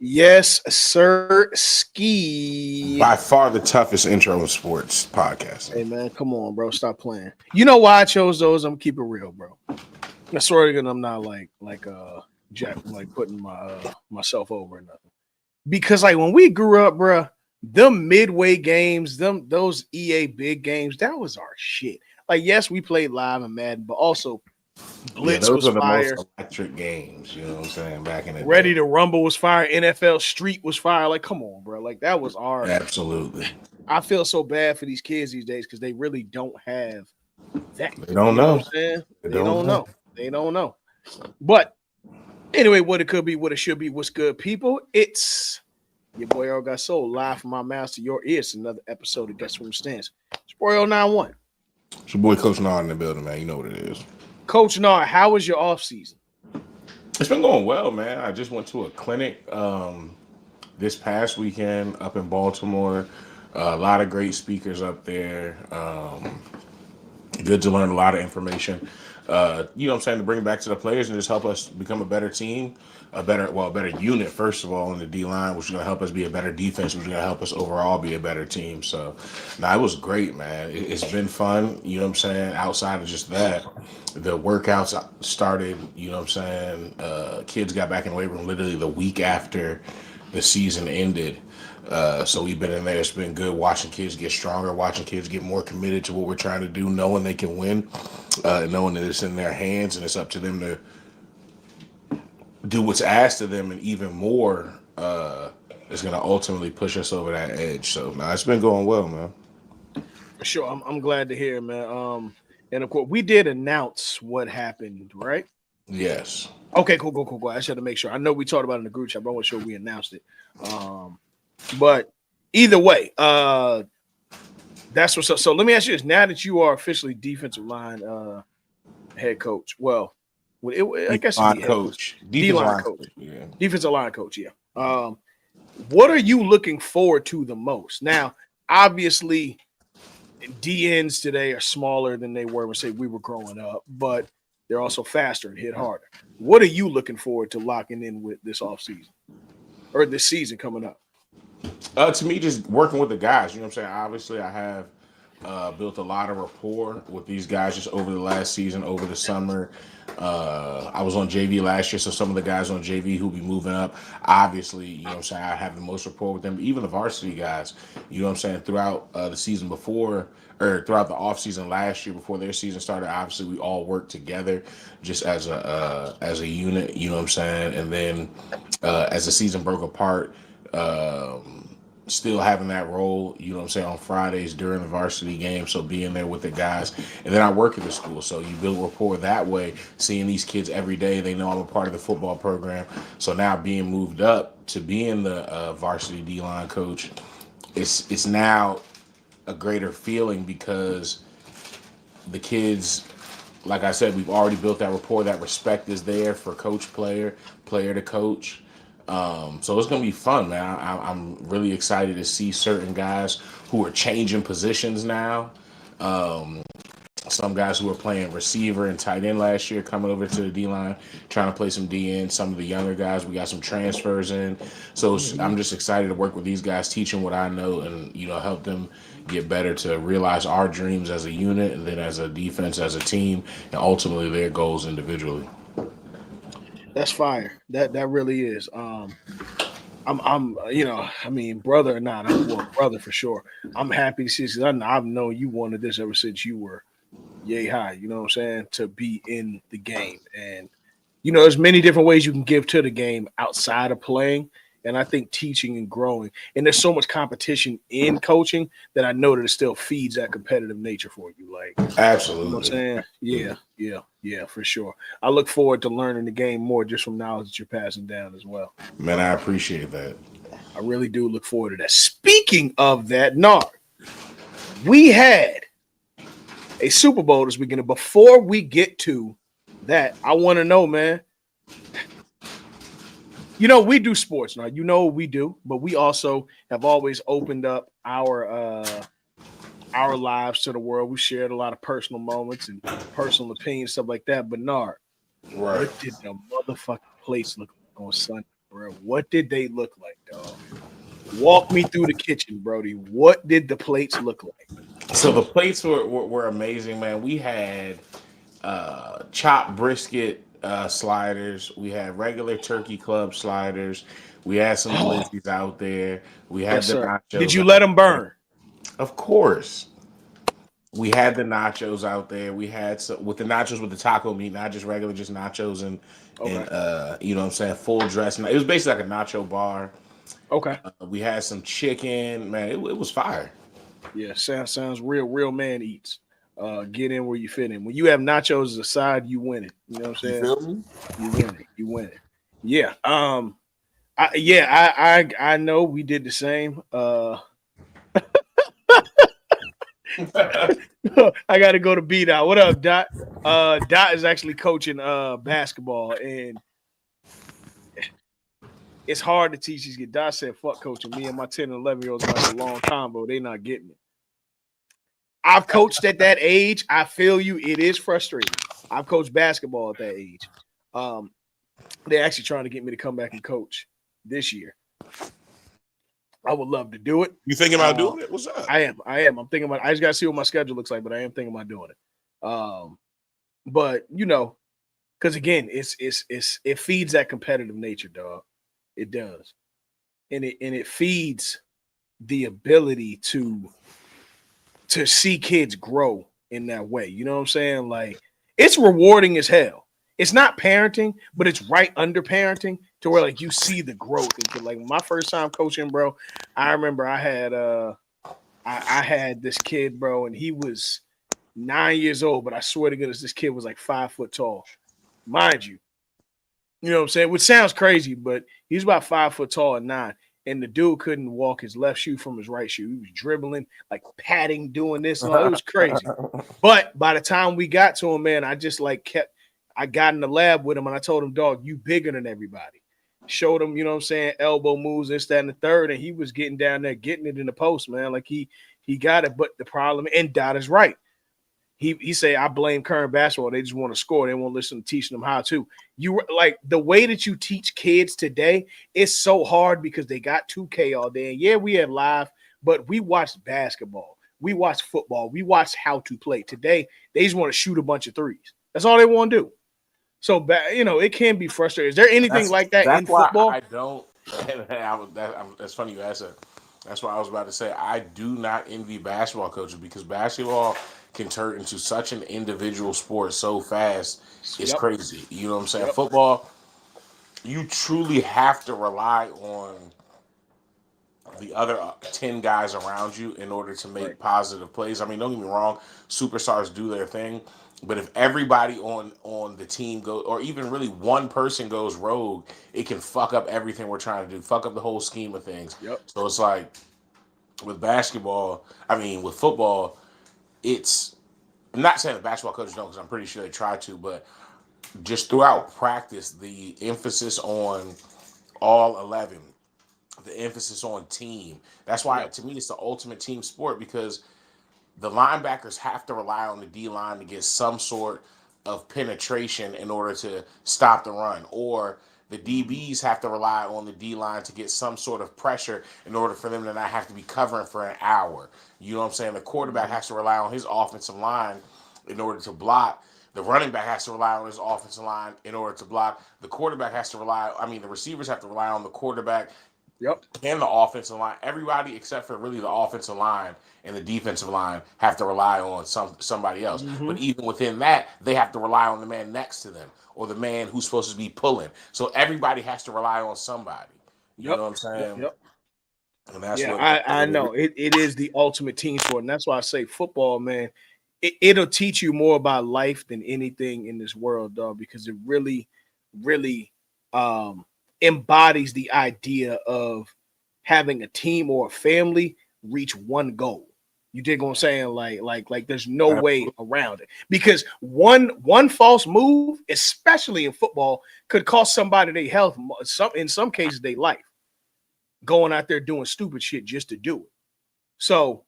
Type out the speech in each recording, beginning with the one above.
Yes, sir. Ski. By far the toughest intro in sports podcasting. Hey man, come on, bro. Stop playing. You know why I chose those? I'm keep it real, bro. I swear to God, I'm not like Jack, like putting myself over or nothing. Because like when we grew up, bro, them midway games, those EA big games, that was our shit. Like, yes, we played live and Madden, but also Yeah, Blitz those was are the most fire. electric games, you know what I'm saying, back in the day. Ready to Rumble was fire. NFL Street was fire. Like, come on, bro. Like, that was our. Absolutely. I feel so bad for these kids these days because they really don't have that. They don't You know what know. I'm saying? They They don't don't know. know. They don't know. But anyway, what it could be, what it should be, what's good, people? It's your boy Earl Got Soul live from my mouth to your ears. Another episode of Guess From the Stands. It's boy 091. It's your boy Coach Nard in the building, man. You know what it is. Coach Nard, how was your off season? It's been going well, man. I just went to a clinic this past weekend up in Baltimore. A lot of great speakers up there. Good to learn a lot of information. You know what I'm saying, to bring it back to the players and just help us become a better team, a better unit, first of all, in the D line, which is going to help us be a better defense, which is going to help us overall be a better team. So, it was great, man. It's been fun, you know what I'm saying, outside of just that. The workouts started, you know what I'm saying. Kids got back in the weight room literally the week after the season ended. So we've been in there. It's been good watching kids get stronger, watching kids get more committed to what we're trying to do, knowing they can win, knowing that it's in their hands and it's up to them to do what's asked of them, and even more is going to ultimately push us over that edge. So it's been going well, man. For sure. I'm glad to hear, man. And of course, we did announce what happened, right? Yes. Okay, cool. I just had to make sure. I know we talked about it in the group chat, but I want to sure we announced it. But either way, that's what's up. So let me ask you this: now that you are officially defensive line head coach, well, I guess it'd be head coach, D-line coach, yeah. defensive line coach. Yeah. What are you looking forward to the most? Now, obviously, DNs today are smaller than they were when say we were growing up, but they're also faster and hit harder. What are you looking forward to locking in with this offseason or this season coming up? To me, just working with the guys, you know what I'm saying? Obviously, I have built a lot of rapport with these guys just over the last season, over the summer. I was on JV last year, so some of the guys on JV who'll be moving up, obviously, you know what I'm saying, I have the most rapport with them. But even the varsity guys, you know what I'm saying, throughout the season before, or throughout the offseason last year before their season started, obviously we all worked together just as a unit, you know what I'm saying? And then as the season broke apart, still having that role, you know what I'm saying, on Fridays during the varsity game. So being there with the guys. And then I work at the school. So you build rapport that way, seeing these kids every day. They know I'm a part of the football program. So now being moved up to being the varsity D-line coach, it's now a greater feeling because the kids, like I said, we've already built that rapport. That respect is there for coach, player to coach. So it's gonna be fun, man. I'm really excited to see certain guys who are changing positions now. Some guys who were playing receiver and tight end last year coming over to the D line, trying to play some DN. Some of the younger guys, we got some transfers in. So I'm just excited to work with these guys, teaching what I know, and help them get better to realize our dreams as a unit, and then as a defense, as a team, and ultimately their goals individually. That's fire. That really is. I mean, brother or not, brother for sure. I'm happy to see this. I've known you wanted this ever since you were yay high. You know what I'm saying? To be in the game, and there's many different ways you can give to the game outside of playing. And I think teaching and growing, and there's so much competition in coaching that I know that it still feeds that competitive nature for you. Like, Absolutely. you know what I'm saying? Yeah, for sure. I look forward to learning the game more just from knowledge that you're passing down as well. Man, I appreciate that. I really do look forward to that. Speaking of that, Nard, we had a Super Bowl this weekend. Before we get to that, I want to know, man. We do sports now. We do, but we also have always opened up our lives to the world. We shared a lot of personal moments and personal opinions, stuff like that. But Nard, Right. what did the motherfucking place look like on Sunday? bro. What did they look like, dog? Walk me through the kitchen, Brody. What did the plates look like? So the plates were amazing, man. We had chopped brisket sliders. We had regular turkey club sliders. We had some Oh, glizzies out there. We had yes, the sir. Did nachos you out let them there. burn? Of course. We had the nachos out there. We had some, with the nachos with the taco meat, not just regular, just nachos and Okay. you know what I'm saying, full dress. It was basically like a nacho bar. Okay. We had some chicken, man. It was fire. Yeah, sounds real man eats. Get in where you fit in. When you have nachos as a side, you win it. You know what I'm You saying? feel me? You win it. You win it. Yeah. I know we did the same. I got to go to B Dot. What up, Dot? Dot is actually coaching basketball, and it's hard to teach these kids. Dot said, "Fuck coaching." Me and my 10 and 11-year-olds are like a long combo. They not getting it. I've coached at that age. I feel you. It is frustrating. I've coached basketball at that age. Um, they're actually trying to get me to come back and coach this year. I would love to do it. You thinking about Uh, doing it? What's up? I am. I'm thinking about. I just got to see what my schedule looks like, but I am thinking about doing it. But because again, it feeds that competitive nature, dog. It does, and it feeds the ability to see kids grow in that way. You know what I'm saying? Like it's rewarding as hell. It's not parenting, but it's right under parenting to where like you see the growth in kid. Like my first time coaching, bro, I remember I had this kid, bro, and he was 9 years old, but I swear to goodness, this kid was like 5 foot tall. Mind you, you know what I'm saying? Which sounds crazy, but he's about 5 foot tall and 9. And the dude couldn't walk his left shoe from his right shoe. He was dribbling, like patting, doing this and all. It was crazy. But by the time we got to him, man, I just like I got in the lab with him and I told him, dog, you bigger than everybody. Showed him, you know what I'm saying, elbow moves, this, that, and the third. And he was getting down there, getting it in the post, man. Like he got it. But the problem, and Dot is right. He say I blame current basketball. They just want to score. They won't listen to teaching them how to. You like the way that you teach kids today. It's so hard because they got 2K all day. And yeah, we have live, but we watched basketball. We watched football. We watched how to play. Today, they just want to shoot a bunch of threes. That's all they want to do. So, it can be frustrating. Is there anything like that in That's why I football? don't. That's funny you asked that. That's what I was about to say. I do not envy basketball coaches because basketball can turn into such an individual sport so fast. It's Yep. crazy. You know what I'm saying? Yep. Football, you truly have to rely on the other 10 guys around you in order to Right. make positive plays. I mean, don't get me wrong, superstars do their thing, but if everybody on the team goes, or even really one person goes rogue, it can fuck up everything we're trying to do, fuck up the whole scheme of things. Yep. So it's like with basketball, I mean, with football, it's, I'm not saying the basketball coaches don't, because I'm pretty sure they try to, but just throughout practice, the emphasis on all 11, the emphasis on team. That's why, Yep. to me, it's the ultimate team sport because the linebackers have to rely on the D line to get some sort of penetration in order to stop the run, or the Mm-hmm. DBs have to rely on the D line to get some sort of pressure in order for them to not have to be covering for an hour. You know what I'm saying? The quarterback Mm-hmm. has to rely on his offensive line in order to block. The running back has to rely on his offensive line in order to block. The quarterback has to rely, I mean, the receivers have to rely on the quarterback Yep. and the offensive line. Everybody except for really the offensive line and the defensive line have to rely on somebody else. Mm-hmm. But even within that, they have to rely on the man next to them or the man who's supposed to be pulling. So everybody has to rely on somebody. You Yep. know what I'm Yep. saying? Yep. And that's Yeah, what. I know it is the ultimate team sport, and that's why I say football, man. It'll teach you more about life than anything in this world, dog, because it really um, embodies the idea of having a team or a family reach one goal. You dig what I'm saying? Like, there's no way around it because one false move, especially in football, could cost somebody their health. In some cases, their life going out there doing stupid shit just to do it. So,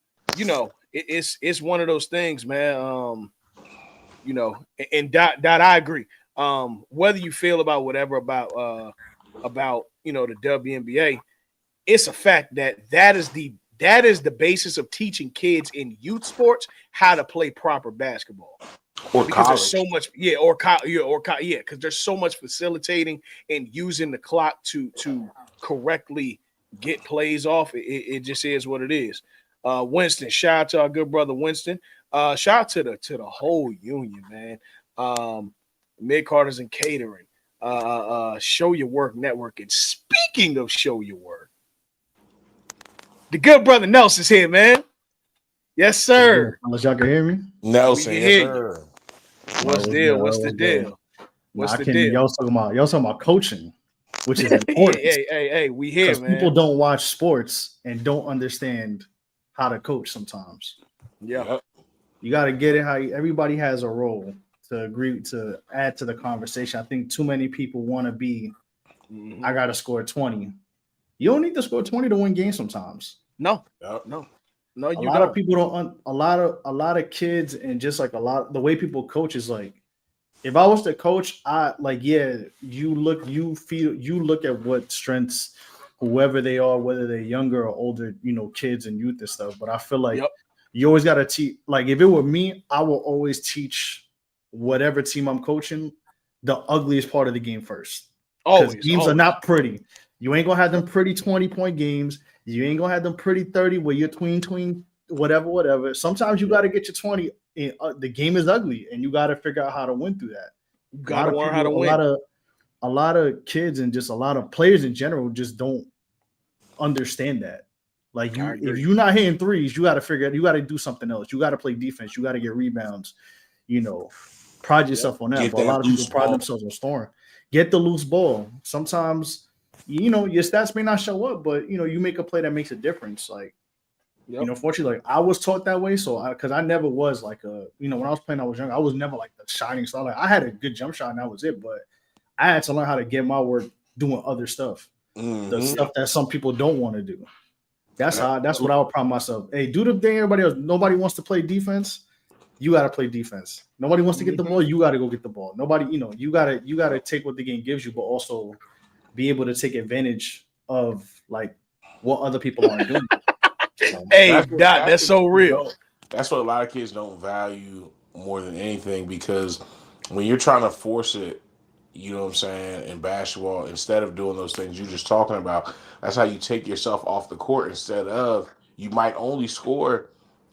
it's one of those things, man. And dot I agree. Whether you feel about whatever about the WNBA, it's a fact that is the basis of teaching kids in youth sports how to play proper basketball. Or Because there's so college. much, because there's so much facilitating and using the clock to correctly get plays off. It just is what it is. Winston, shout out to our good brother Winston. Shout out to the whole union, man. Mid Carters and Catering, Show Your Work Network. And speaking of Show Your Work, the good brother Nelson's here, man. Yes, sir. Unless y'all can hear me. We Nelson, can yes, hear you. sir. What's the deal? What's the deal? Nah, What's I the can't. deal? Y'all talking about coaching, which is hey, important hey, we here, because man. people don't watch sports and don't understand how to coach sometimes. Yeah. Yep. You got to get it how everybody has a role to agree to add to the conversation. I think too many people want to be. Mhm. I got to score 20. You don't need to score 20 to win games sometimes. No, Yep. no, A you lot don't. of people don't. A lot of kids and just like the way people coach is like. If I was to coach, you look at what strengths whoever they are, whether they're younger or older, kids and youth and stuff. But I feel like Yep. you always got to teach. Like if it were me, I will always teach whatever team I'm coaching the ugliest part of the game first. Because Always, games are always. not pretty. You ain't gonna have them pretty 20-point games. You ain't gonna have them pretty 30 where you're tween, whatever. Sometimes you got to get your 20. The game is ugly, and you got to figure out how to win through that. You A lot gotta of learn how to people, win. a lot of kids, and just a lot of players in general just don't understand that. Like I if agree. you're not hitting threes, you got to figure out. You got to do something else. You got to play defense. You got to get rebounds. You know, pride Yep. yourself on that. Get But a lot that of people loose pride ball. themselves on scoring. Get the loose ball. Sometimes, your stats may not show up, but you make a play that makes a difference. Like Yep. fortunately, like I was taught that way. So because I never was like when I was playing, I was young. I was never like the shining star. Like I had a good jump shot and that was it. But I had to learn how to get my work doing other stuff, the Mm-hmm. stuff that some people don't want to do. That's Yep. that's what I would promise myself. Hey, do the thing everybody else. Nobody wants to play defense. You got to play defense. Nobody wants to get the Mhm. ball. You got to go get the ball. Nobody, you gotta take what the game gives you, but also be able to take advantage of like what other people aren't doing. So, Hey, That's what Doc, that's that's what so kids real. don't. That's what a lot of kids don't value more than anything because when you're trying to force it, you know what I'm saying, in basketball, instead of doing those things you're just talking about, that's how you take yourself off the court. Instead of you might only score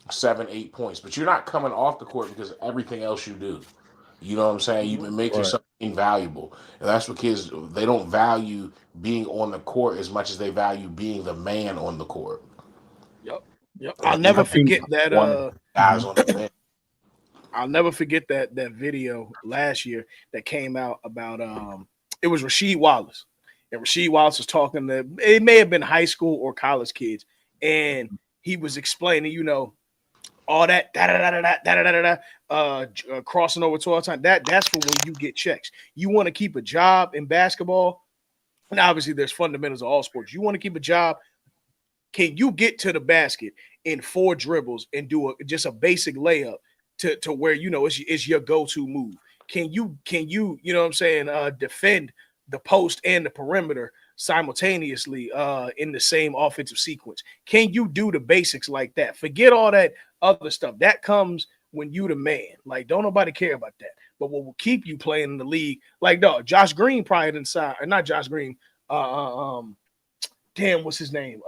7, 8 points, but you're not coming off the court because of everything else you do. You know what I'm saying? You Mhm. make right. yourself invaluable, and that's what kids they don't value being on the court as much as they value being the man on the court. Yep. Yep. And I'll they never I think. forget that. one of the guys Mhm. on the bench. I'll never forget that video last year that came out about it was Rasheed Wallace. And Rasheed Wallace was talking to, it may have been high school or college kids, and he was explaining, all that crossing over to all time. That's for when you get checks. You want to keep a job in basketball, and obviously there's fundamentals of all sports. You want to keep a job. Can you get to the basket in 4 dribbles and do just a basic layup to where it's your go-to move? Can you you know what I'm saying, defend the post and the perimeter simultaneously in the same offensive sequence? Can you do the basics like that? Forget all that other stuff. That comes when you the man. Like, don't nobody care about that. But what will keep you playing in the league, like, dog, Josh Green probably didn't sign, or not Josh Green, damn, what's his name?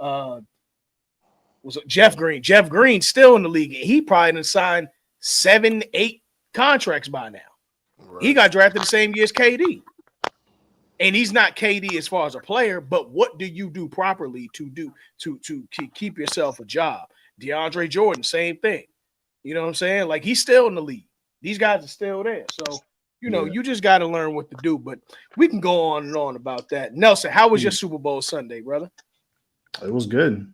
Was Jeff Green. Jeff Green still in the league. He probably done signed 7, 8 contracts by now. He Right. got drafted the same year as KD. And he's not KD as far as a player, but what do you do properly to keep yourself a job? DeAndre Jordan, same thing. You know what I'm saying? Like, he's still in the league. These guys are still there. So, Yeah. you just got to learn what to do. But we can go on and on about that. Nelson, how was your Mm. Super Bowl Sunday, brother? It was good.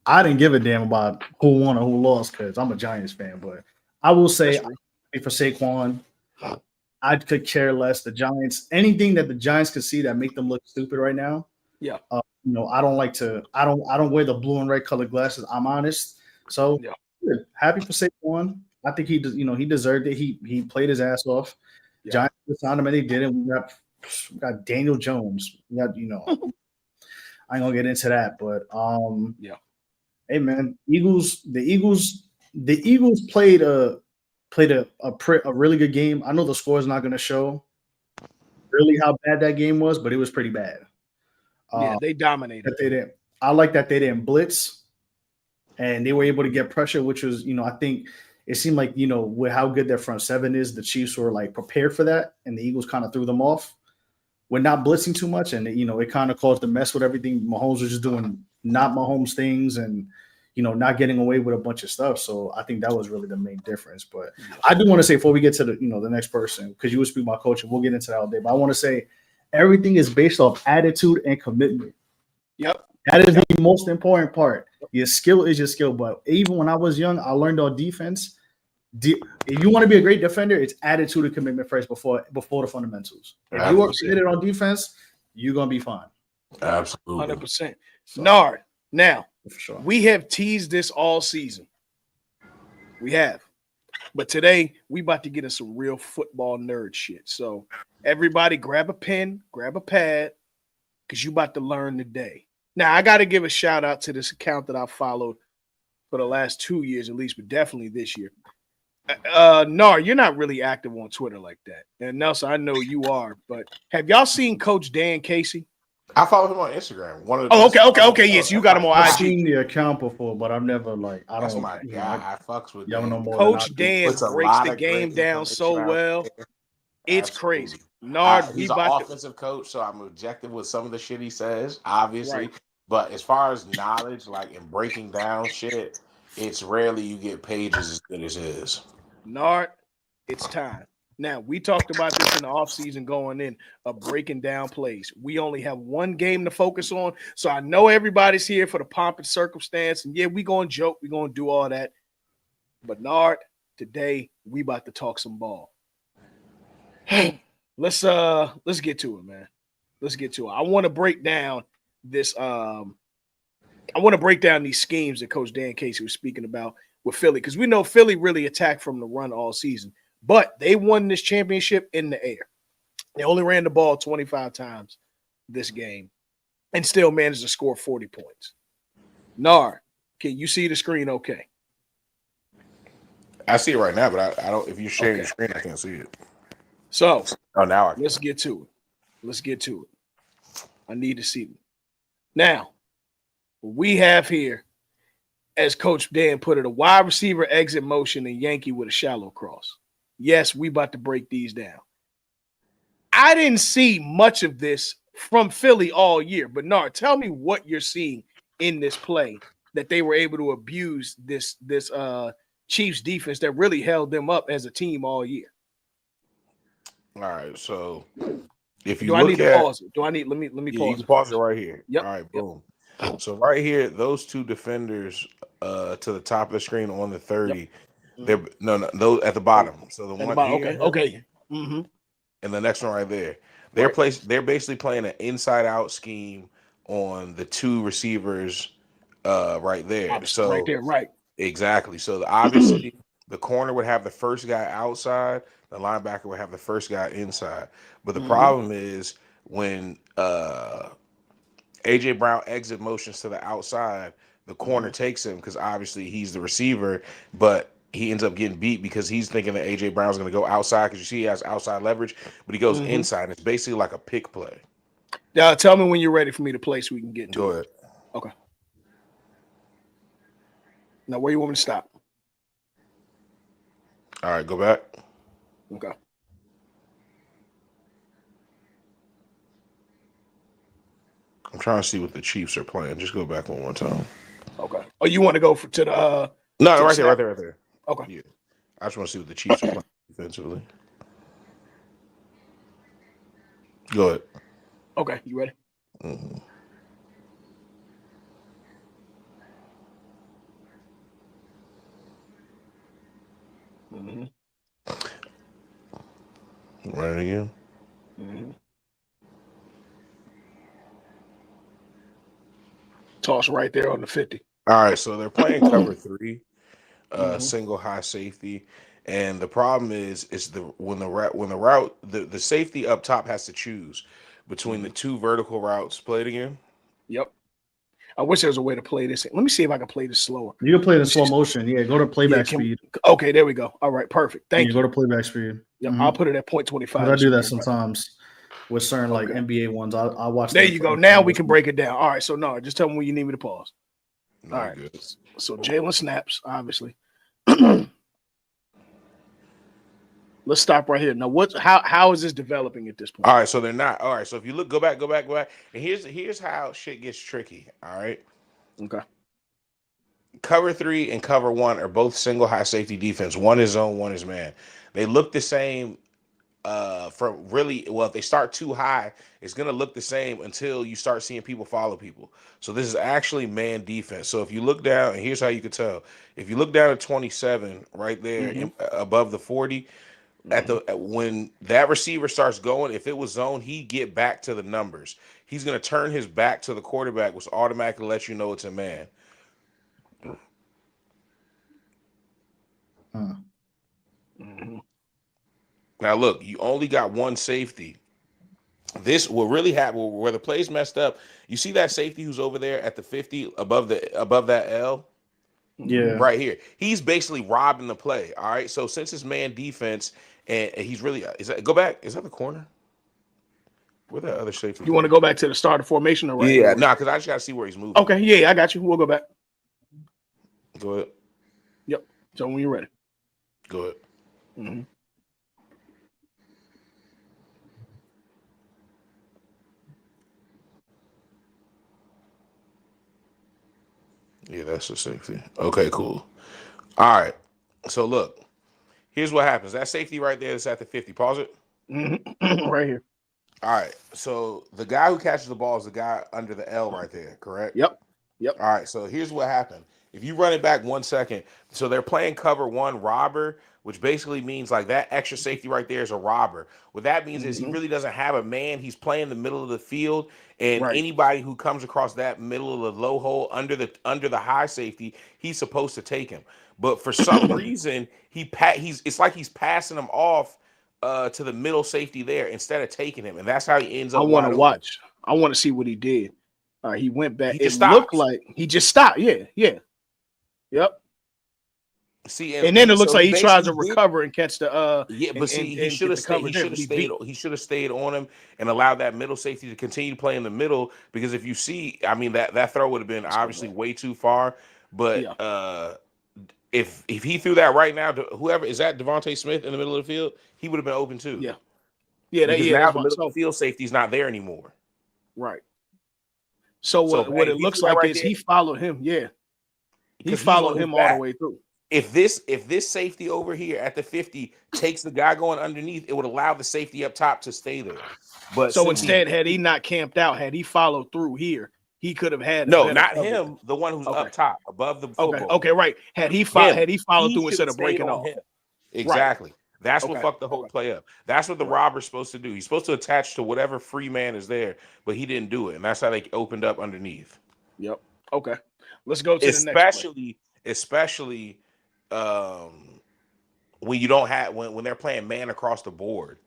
I didn't give a damn about who won or who lost because I'm a Giants fan. But I will say, That's true. for Saquon, I could care less. The Giants, anything that the Giants could see that make them look stupid right now. Yeah. I don't like to. I don't wear the blue and red colored glasses. I'm honest. So Yeah. good. Happy for Saquon. I think he deserved it. He played his ass off. Yeah. Giants signed him and they did it. We got We got Daniel Jones. We got, I ain't gonna get into that, but Yeah. hey man, the Eagles played a really good game. I know the score is not gonna show really how bad that game was, but it was pretty bad. Yeah, they dominated. That they didn't. I like that they didn't blitz and they were able to get pressure, which was, I think it seemed like, with how good their front seven is, the Chiefs were like prepared for that, and the Eagles kind of threw them off. We're not blitzing too much, and it kind of caused a mess with everything. Mahomes was just doing not Mahomes things, and not getting away with a bunch of stuff. So I think that was really the main difference. But I do want to say before we get to the next person, because you would speak my coach, and we'll get into that all day. But I want to say everything is based off attitude and commitment. Yep. That is the most important part. Your skill is your skill. But even when I was young, I learned on defense. If you want to be a great defender, it's attitude and commitment first before the fundamentals. If you are committed on defense, you're gonna be fine. Absolutely. 100%. Nard, now for sure. We have teased this all season. We have. But today we about to get into some real football nerd shit. So everybody grab a pen, grab a pad, because you about to learn today. Now I gotta give a shout out to this account that I followed for the last 2 years at least, but definitely this year. Nar, you're not really active on Twitter like that. And Nelson, I know you are, but have y'all seen Coach Dan Casey? I follow him on Instagram. Okay. Yes, you got him on I've IG. seen the account before, but I've never That's my guy. I fucks with y'all know more Coach Dan breaks the game down so well. It's crazy. Nard, he's an offensive coach, so I'm objective with some of the shit he says, obviously. Right. But as far as knowledge, like in breaking down shit, it's rarely you get pages as good as his. Nard, it's time. Now, we talked about this in the offseason going in of breaking down plays. We only have one game to focus on. So I know everybody's here for the pomp and circumstance. And yeah, we're going to joke. We're going to do all that. But Nard, today we about to talk some ball. Let's get to it, man. Let's get to it. I want to break down this. I want to break down these schemes that Coach Dan Casey was speaking about with Philly, because we know Philly really attacked from the run all season, but they won this championship in the air. They only ran the ball 25 times this game and still managed to score 40 points. Nar, can you see the screen okay? I see it right now, but I don't. If you're sharing the screen, I can't see it. So, now let's get to it. I need to see it. Now, we have here, as Coach Dan put it, a wide receiver exit motion and Yankee with a shallow cross. Yes, we about to break these down. I didn't see much of this from Philly all year, but Nar, tell me what you're seeing in this play that they were able to abuse this Chiefs defense that really held them up as a team all year. All right, so if you do I need to pause it? Let me pause. You can pause it right here. Yep. All right, boom. Yep. So right here, those two defenders to the top of the screen on the 30. Yep. They're those at the bottom. So the one here, okay. Mm-hmm. And the next one right there. They're basically playing an inside out scheme on the two receivers right there. So right there, right. Exactly. So obviously the corner would have the first guy outside, the linebacker would have the first guy inside. But the problem is when AJ Brown exit motions to the outside, the corner takes him because obviously he's the receiver, but he ends up getting beat because he's thinking that AJ Brown's going to go outside because you see he has outside leverage, but he goes inside. It's basically like a pick play. Tell me when you're ready for me to play so we can get to it. Go ahead. Okay. Now, where you want me to stop? All right, go back. Okay. I'm trying to see what the Chiefs are playing. Just go back one more time. Okay. Oh, you want to go to the No, right there. Okay. Yeah. I just want to see what the Chiefs are playing defensively. Go ahead. Okay, you ready? Run it again. Toss right there on the 50. All right, so they're playing cover 3, single high safety, And the problem is the when the route the safety up top has to choose between the Mhm. two vertical routes. Play it again. Yep. I wish there was a way to play this. Let me see if I can play this slower. You can play it in It's slow just motion. Yeah, go to yeah. playback Can speed. okay? There we go. All right, perfect. Yeah, Thank go you. to playback speed. Yep, I'll Because put it at point twenty five I just do to that make it right. sometimes with certain like Okay. NBA ones. I watch There them you go. in Now slow we can motion. break it down. All right. So no, just tell me when you need me to pause. No, All you right. good. So Jalen snaps, obviously. Let's stop right here. Now, how is this developing at this point? All right, so they're not. All right, so if you look, go back, and here's how shit gets tricky. All right, Okay. cover three and cover one are both single high safety defense. One is zone, one is man. They look the same. From really well, if they start too high, it's gonna look the same until you start seeing people follow people. So this is actually man defense. So if you look down, and here's how you could tell: if you look down at 27, right there, Mm-hmm. above the 40, Mm-hmm. when that receiver starts going, if it was zone, he'd get back to the numbers. He's gonna turn his back to the quarterback, which automatically lets you know it's a man. Huh. Mm-hmm. Now look, you only got one safety. This will really happen where the play's messed up. You see that safety who's over there at the 50 above that L Mm-hmm. Yeah. right here. He's basically robbing the play. All right. So since it's man defense and he's really is that go back? Is that the corner? Where that other safety You want to go? go back to the start of formation or right Yeah, here? no, because I just gotta see where he's moving. Okay. Yeah, I got you. We'll go back. Go ahead. Yep. So when you're ready. Go ahead. Mm-hmm. Yeah, that's the safety. Okay, cool. All right. So look, here's what happens. That safety right there is at the 50. Pause it. Mm-hmm. Right here. All right. So the guy who catches the ball is the guy under the L right there, correct? Yep. Yep. All right, so here's what happened. If you run it back 1 second, so they're playing cover one robber, which basically means like that extra safety right there is a robber. What that means is he Mm-hmm. really doesn't have a man. He's playing the middle of the field, and Right. anybody who comes across that middle of the low hole under the high safety, he's supposed to take him. But for some reason, he's it's like he's passing him off to the middle safety there instead of taking him, and that's how he ends I up want to wide open. watch. I want to see what he did. He went back. He It just looked stops. like he just stopped. Yeah. Yeah. Yep. See, And then it looks so like he he tries basically to did. recover and catch the Yeah, but see, he and should get have the stayed. coverage there, but he beat. He should have stayed on him and allowed that middle safety to continue to play in the middle. Because if you see, I mean, that throw would have been Let's go obviously back. way too far. But Yeah. if he threw that right now to whoever is that Devontae Smith in the middle of the field, he would have been open too. Yeah. Yeah. Because That's now the fine. middle of the So field safety is not there anymore. right. So So what if it he looks threw that like right is there, he followed him. Yeah. He because he's followed on his him all the back. way through. If this safety over here at the 50 takes the guy going underneath, it would allow the safety up top to stay there. But So since he instead, had didn't, he not camped out, had he followed through here, he could have had a no, better not coverage. him, the one who's Okay. up top above the Okay. football. Okay. Right. Him. Had he followed He through should instead have of stayed breaking on off. him. Right. Exactly. That's what Okay. fucked the whole Okay. play up. That's what the Right. robber's supposed to do. He's supposed to attach to whatever free man is there, but he didn't do it. And that's how they opened up underneath. Yep. Okay. Let's go to the next play. Especially um when you don't have when they're playing man across the board.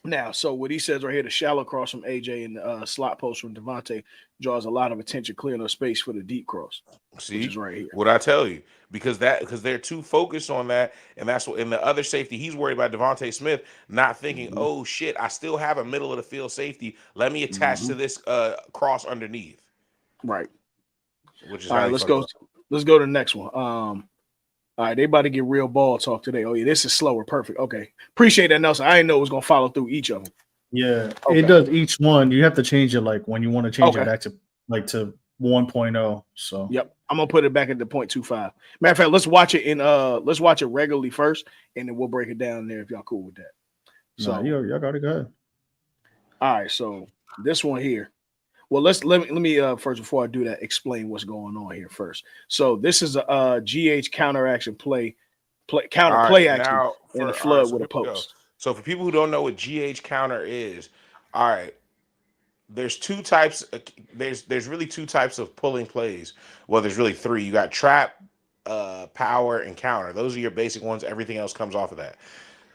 Now, so what he says right here, the shallow cross from AJ and the slot post from Devontae draws a lot of attention, clearing up space for the deep cross, which is See right here. what I tell you because they're too focused on that, and that's what. And the other safety, he's worried about Devontae Smith not thinking, Mm-hmm. oh shit, I still have a middle of the field safety. Let me attach Mm-hmm. to this cross underneath, Right. which is All how right. he Let's fucked go. up. Let's go to the next one. All right, they about to get real ball talk today. Oh yeah, this is slower. Perfect. Okay, appreciate that, Nelson. I didn't know it was gonna follow through each of them. Yeah. It Okay. does each one. You have to change it like when you want to change it Okay. back to like to 1.0. So Yep. I'm gonna put it back at the 0.25. Matter of fact, let's watch it regularly first, and then we'll break it down there if y'all cool with that. no, So y'all got it good. all right, so this one here. Well, let me first before I do that, explain what's going on here first. So this is a GH counteraction All counter right, play action now in the for all right, flood so with a here we go. post. So for people who don't know what GH counter is, all right, there's two types. There's really two types of pulling plays. Well, there's really three. You got trap power, and counter. Those are your basic ones. Everything else comes off of that.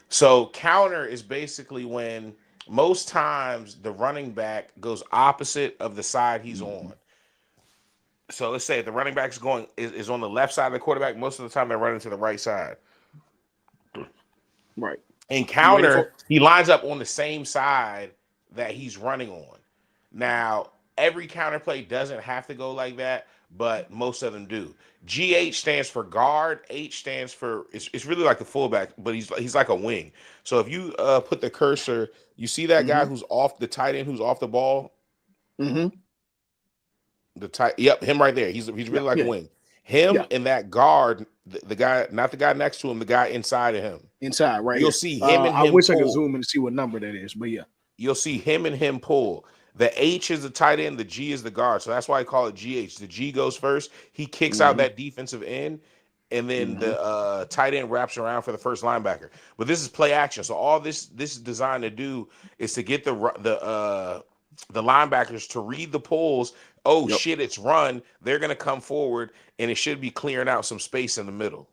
So counter is basically when most times the running back goes opposite of the side he's on. So let's say if the running back is on the left side of the quarterback, most of the time they're running to the right side. Right. In You ready for counter, he lines up on the same side that he's running on. Now, every counter play doesn't have to go like that, but most of them do. GH stands for guard. H stands for it's really like a fullback, but he's like a wing. So if you put the cursor, you see that guy Mm-hmm. who's off the tight end, who's off the ball. Mm-hmm. Yep, him right there. He's Yeah, really like a yeah, wing. Him yeah. and that guard, the guy, not the guy next to him, the guy inside of him. Inside right You'll here. see him and I him wish I could pull. zoom in and see what number that is, but yeah. You'll see him and him pull. The H is the tight end, the G is the guard. So that's why I call it GH. The G goes first. He kicks out Mm-hmm. that defensive end, and then Mm-hmm. the tight end wraps around for the first linebacker. But this is play action. So all this is designed to do is to get the linebackers to read the pulls. Oh Yep. shit, it's run. They're gonna come forward, and it should be clearing out some space in the middle.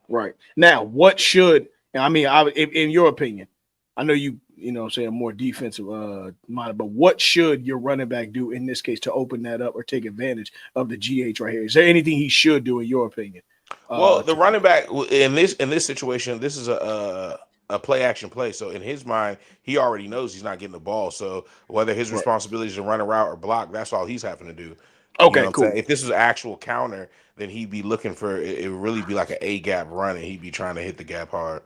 Right. Now, what should I mean? In your opinion, I know you know, say a more defensive minded, but what should your running back do in this case to open that up or take advantage of the GH right here? Is there anything he should do in your opinion? Well, the running back in this situation, this is a play action play. So in his mind, he already knows he's not getting the ball. So whether his Right. responsibility is to run a route or block, that's all he's having to do. You know Okay, what I'm cool. saying? If this was actual counter, then he'd be looking for it would really be like an A gap run, and he'd be trying to hit the gap hard.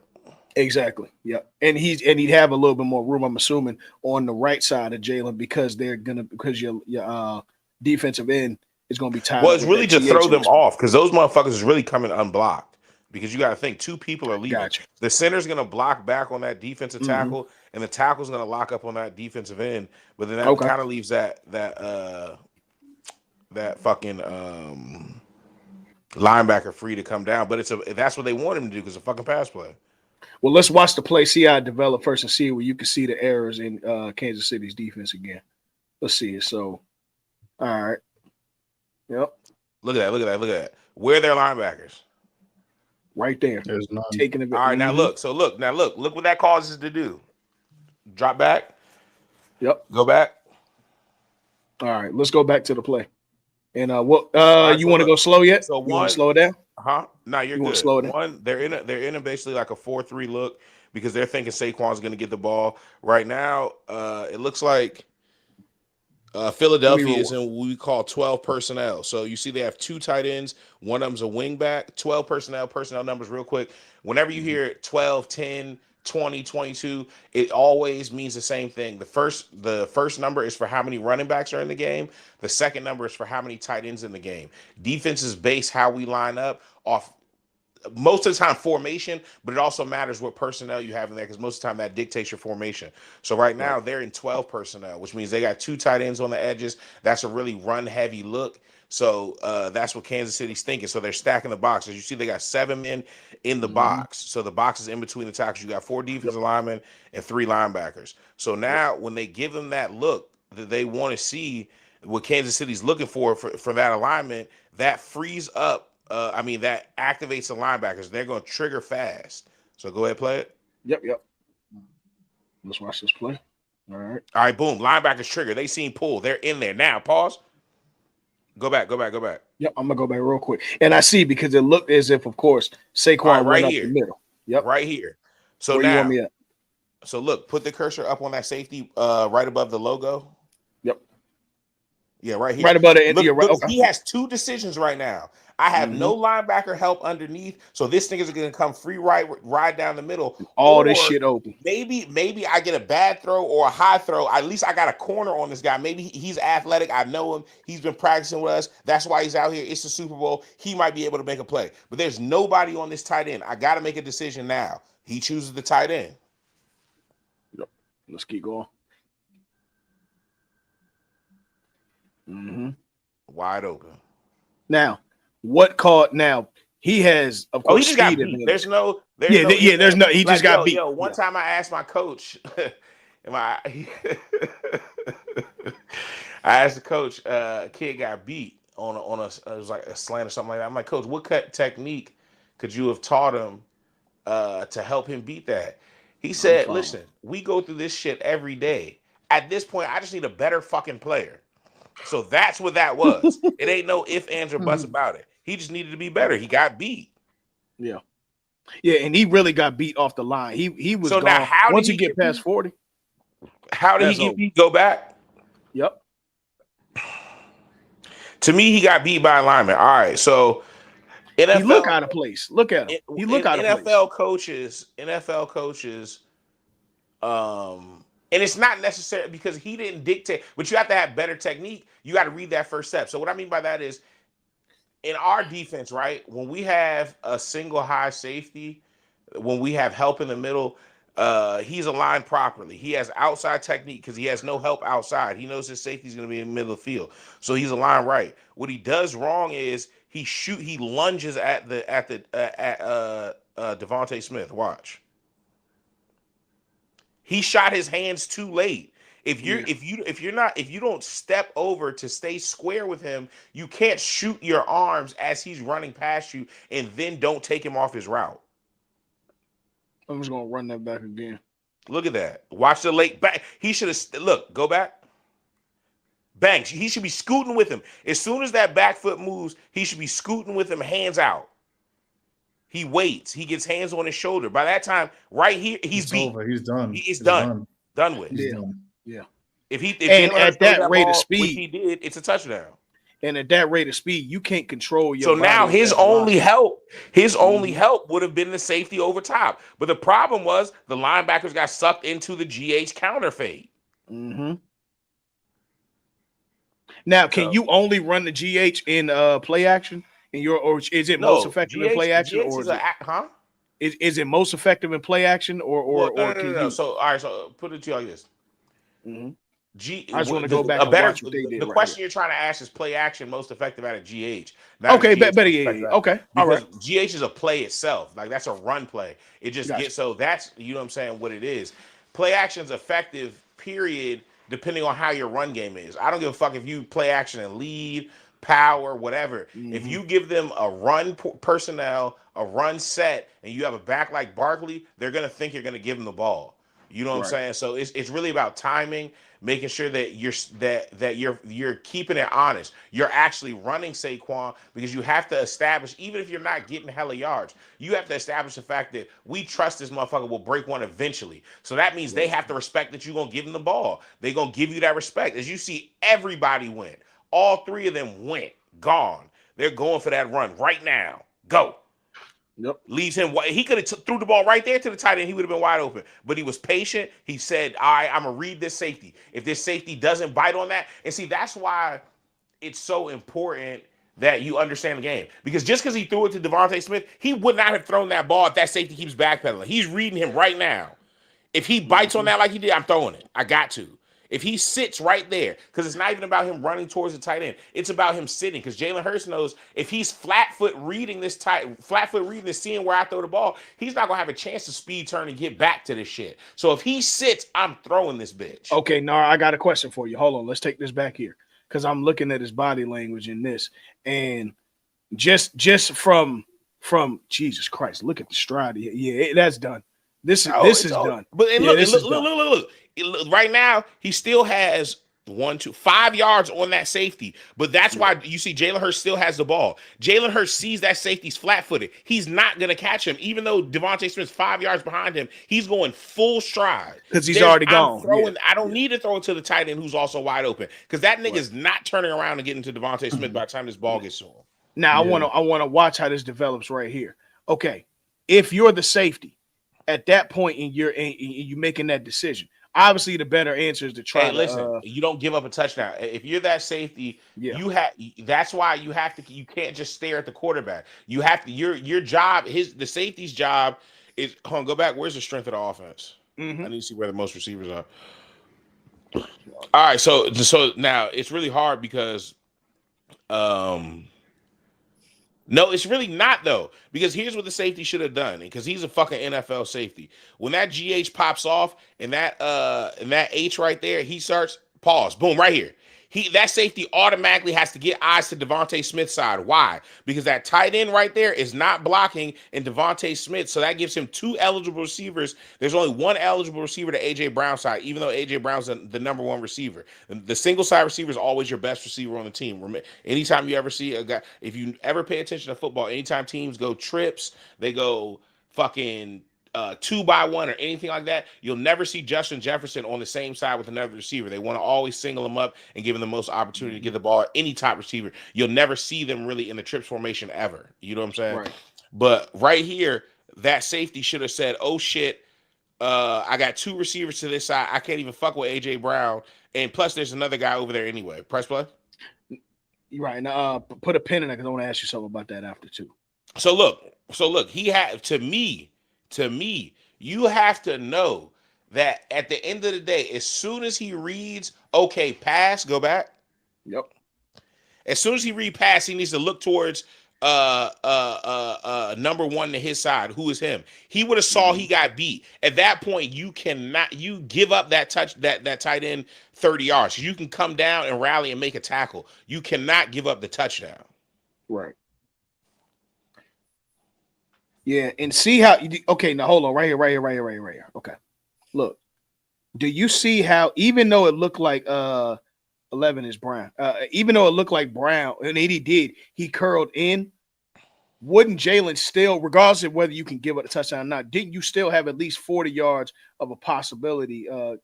Exactly. Yep. And he'd have a little bit more room, I'm assuming, on the right side of Jalen because your defensive end is gonna be tied Well, up it's with really that to throw GH in them this spot. off because those motherfuckers is really coming unblocked. Because you got to think two people are leaving. Gotcha. The center's going to block back on that defensive Mm-hmm. tackle, and the tackle's going to lock up on that defensive end. But then that Okay. kind of leaves that fucking linebacker free to come down. But that's what they want him to do because it's a fucking pass play. Well, let's watch the play, see how it developed first, and see where you can see the errors in Kansas City's defense again. Let's see it. So, all right. Yep. Look at that. Look at that. Look at that. Where are their linebackers? Right there. There's none. Taking it. All right, now look. So look. Now look. Look what that causes to do. Drop back. Yep. Go back. All right. Let's go back to the play. And what Right, you so want to look. go slow yet? So You want one. to slow it down? No, you're You want good. to slow it down? One, they're in basically like a 4-3 look because they're thinking Saquon's going to get the ball. Right now, it looks like Philadelphia is in what we call 12 personnel. So you see they have two tight ends. One of them's a wing back. 12 personnel numbers real quick. Whenever you hear 12, 10, 20, 22, it always means the same thing. The first number is for how many running backs are in the game. The second number is for how many tight ends in the game. Defenses base how we line up off most of the time formation, but it also matters what personnel you have in there because most of the time that dictates your formation. So right now they're in 12 personnel, which means they got two tight ends on the edges. That's a really run heavy look. So that's what Kansas City's thinking. So they're stacking the box. As you see, they got 7 men in the box. So the box is in between the tackles. You got 4 defensive linemen and 3 linebackers. So now when they give them that look that they want to see, what Kansas City's looking for that alignment, that frees up. That activates the linebackers. They're going to trigger fast. So go ahead, play it. Yep. Let's watch this play. All right. All right, boom. Linebackers trigger. They seen pull. They're in there now. Pause. Go back. Yep. I'm gonna go back real quick, and I see because it looked as if, of course, Saquon All right, right went up here. the middle. Yep. Right here. So Where now, you want me at? So look, put the cursor up on that safety right above the logo. Yep. Yeah, right here. Right above the end. Look, Right. look, Okay. he has 2 decisions right now. I have no linebacker help underneath, so this thing is going to come free ride down the middle. All this shit open. Maybe I get a bad throw or a high throw. At least I got a corner on this guy. Maybe he's athletic. I know him. He's been practicing with us. That's why he's out here. It's the Super Bowl. He might be able to make a play. But there's nobody on this tight end. I got to make a decision now. He chooses the tight end. Yep. Let's keep going. Wide open. Now, what caught? Now he has, of course, he just got speed beat. advantage. There's no. He just got beat. One time I asked my coach, I asked the coach, a kid got beat on it was like a slant or something like that. I'm like, Coach, what technique could you have taught him to help him beat that? He I'm said, following. listen, we go through this shit every day. At this point, I just need a better fucking player. So that's what that was. It ain't no if, ands, or buts about it. He just needed to be better. He got beat. Yeah. Yeah, and he really got beat off the line. He was So now, gone. how did Once you he get get past beat? 40, How did he that's get over. beat? Go back. Yep. To me, he got beat by a lineman. All right, so He look NFL out of place. Look at him. He look out of place. NFL coaches, and it's not necessary because he didn't dictate, but you have to have better technique. You got to read that first step. So what I mean by that is in our defense, right? When we have a single high safety, when we have help in the middle, he's aligned properly. He has outside technique because he has no help outside. He knows his safety is going to be in the middle of the field, so he's aligned right. What he does wrong is he lunges at Devontae Smith. Watch, he shot his hands too late. Yeah. If you don't step over to stay square with him, you can't shoot your arms as he's running past you and then don't take him off his route. I'm just gonna run that back again. Look at that. Watch the late back. He should have look, go back. Banks. He should be scooting with him. As soon as that back foot moves, he should be scooting with him, hands out. He waits. He gets hands on his shoulder. By that time, right here, he's It's beat. over. He's done. He is He's done. Done with. He's Yeah. done. Yeah. If And Jalen Hurts at throws that that rate of ball, which he speed, did, it's a touchdown. and at that rate of speed, you can't control your So now body. his as a only lineman. help would have been the safety over top. But the problem was the linebackers got sucked into the GH counter fade. Mm-hmm. Now, can So you only run the GH in play action? In your, or is it most no, effective in play action, GH or is is a it huh? is it most effective in play action, Well, or no. can No. you? So all right, so put it to you like this. Mhm. G I just want to go the, back a and better watch what they did the right here. question you're trying to ask is play action most effective out of GH. Not Okay, GH better. most Yeah, effective yeah. out- Okay, all because right. GH is a play itself. Like that's a run play. It just Gotcha. gets so that's you know what I'm saying what it is. Play action's effective, period, depending on how your run game is. I don't give a fuck if you play action and lead, power, whatever. If Mm-hmm. you give them a run personnel, a run set, and you have a back like Barkley, they're gonna think you're gonna give them the ball. You know what I'm Right. saying? So it's really about timing, making sure that you're keeping it honest. You're actually running Saquon because you have to establish, even if you're not getting hella yards, you have to establish the fact that we trust this motherfucker will break one eventually. So that means they Right. have to respect that you're gonna give them the ball. They're gonna give you that respect. As you see, everybody went. All three of them went, gone. They're going for that run right now. Go. Yep. Leaves him. He could have threw the ball right there to the tight end. He would have been wide open. But he was patient. He said, "All right, I'm gonna read this safety. If this safety doesn't bite on that, and see, that's why it's so important that you understand the game. Because just because he threw it to Devontae Smith, he would not have thrown that ball if that safety keeps backpedaling. He's reading him right now. If he bites on Mm-hmm. that like he did, I'm throwing it. I got to. If he sits right there, because it's not even about him running towards the tight end, it's about him sitting. Because Jalen Hurts knows if he's flat foot reading this, seeing where I throw the ball, he's not gonna have a chance to speed turn and get back to this shit. So if he sits, I'm throwing this bitch. Okay, Nara, I got a question for you. Hold on, let's take this back here because I'm looking at his body language in this, and just from Jesus Christ, look at the stride. Yeah, that's done. Oh, This it's is all. done. But Yeah, look, this is done. right now, he still has 5 yards on that safety. But that's why you see Jalen Hurts still has the ball. Jalen Hurts sees that safety's flat-footed. He's not going to catch him, even though Devontae Smith's 5 yards behind him. He's going full stride Because he's already I'm gone. throwing. Yeah. I don't need to throw it to the tight end who's also wide open because that Right. nigga's not turning around and getting to Devontae Smith by the time this ball gets to him. Now Yeah. I want to watch how this develops right here. Okay, if you're the safety at that point and you making that decision, obviously the better answer is to try Hey, to. listen, you don't give up a touchdown. If you're that safety, Yeah. you have. That's why you have to. You can't just stare at the quarterback. You have to. Your job. The safety's job is. Hold on, go back. Where's the strength of the offense? Mhm. I need to see where the most receivers are. All right, so now it's really hard because, no, it's really not though. Because here's what the safety should have done, because he's a fucking NFL safety. When that GH pops off and that H right there, he starts pause, boom, right here. That safety automatically has to get eyes to Devontae Smith's side. Why? Because that tight end right there is not blocking in Devontae Smith, so that gives him 2 eligible receivers. There's only 1 eligible receiver to AJ Brown's side, even though AJ Brown's the number 1 receiver. The single side receiver is always your best receiver on the team. Anytime you ever see a guy, if you ever pay attention to football, anytime teams go trips, they go fucking 2-by-1 or anything like that, you'll never see Justin Jefferson on the same side with another receiver. They want to always single him up and give him the most opportunity to get the ball at any top receiver. You'll never see them really in the trips formation ever. You know what I'm saying? Right. But right here, that safety should have said, "Oh shit, I got 2 receivers to this side. I can't even fuck with AJ Brown, and plus there's another guy over there anyway." Press play. You're right. Now, put a pin in it because I want to ask you something about that after too. So look, he had to me, you have to know that at the end of the day, as soon as he reads, okay, pass, go back. Yep. As soon as he read pass, he needs to look towards number 1 to his side. Who is him? He would have saw he got beat. At that point, you give up that touch, that tight end 30 yards. You can come down and rally and make a tackle. You cannot give up the touchdown. Right. Yeah, and see how okay, now hold on, right here. Okay. Look. Do you see how even though it looked like 11 is Brown, even though it looked like Brown, and he curled in, wouldn't Jalen still, regardless of whether you can give it a touchdown or not, didn't you still have at least 40 yards of a possibility of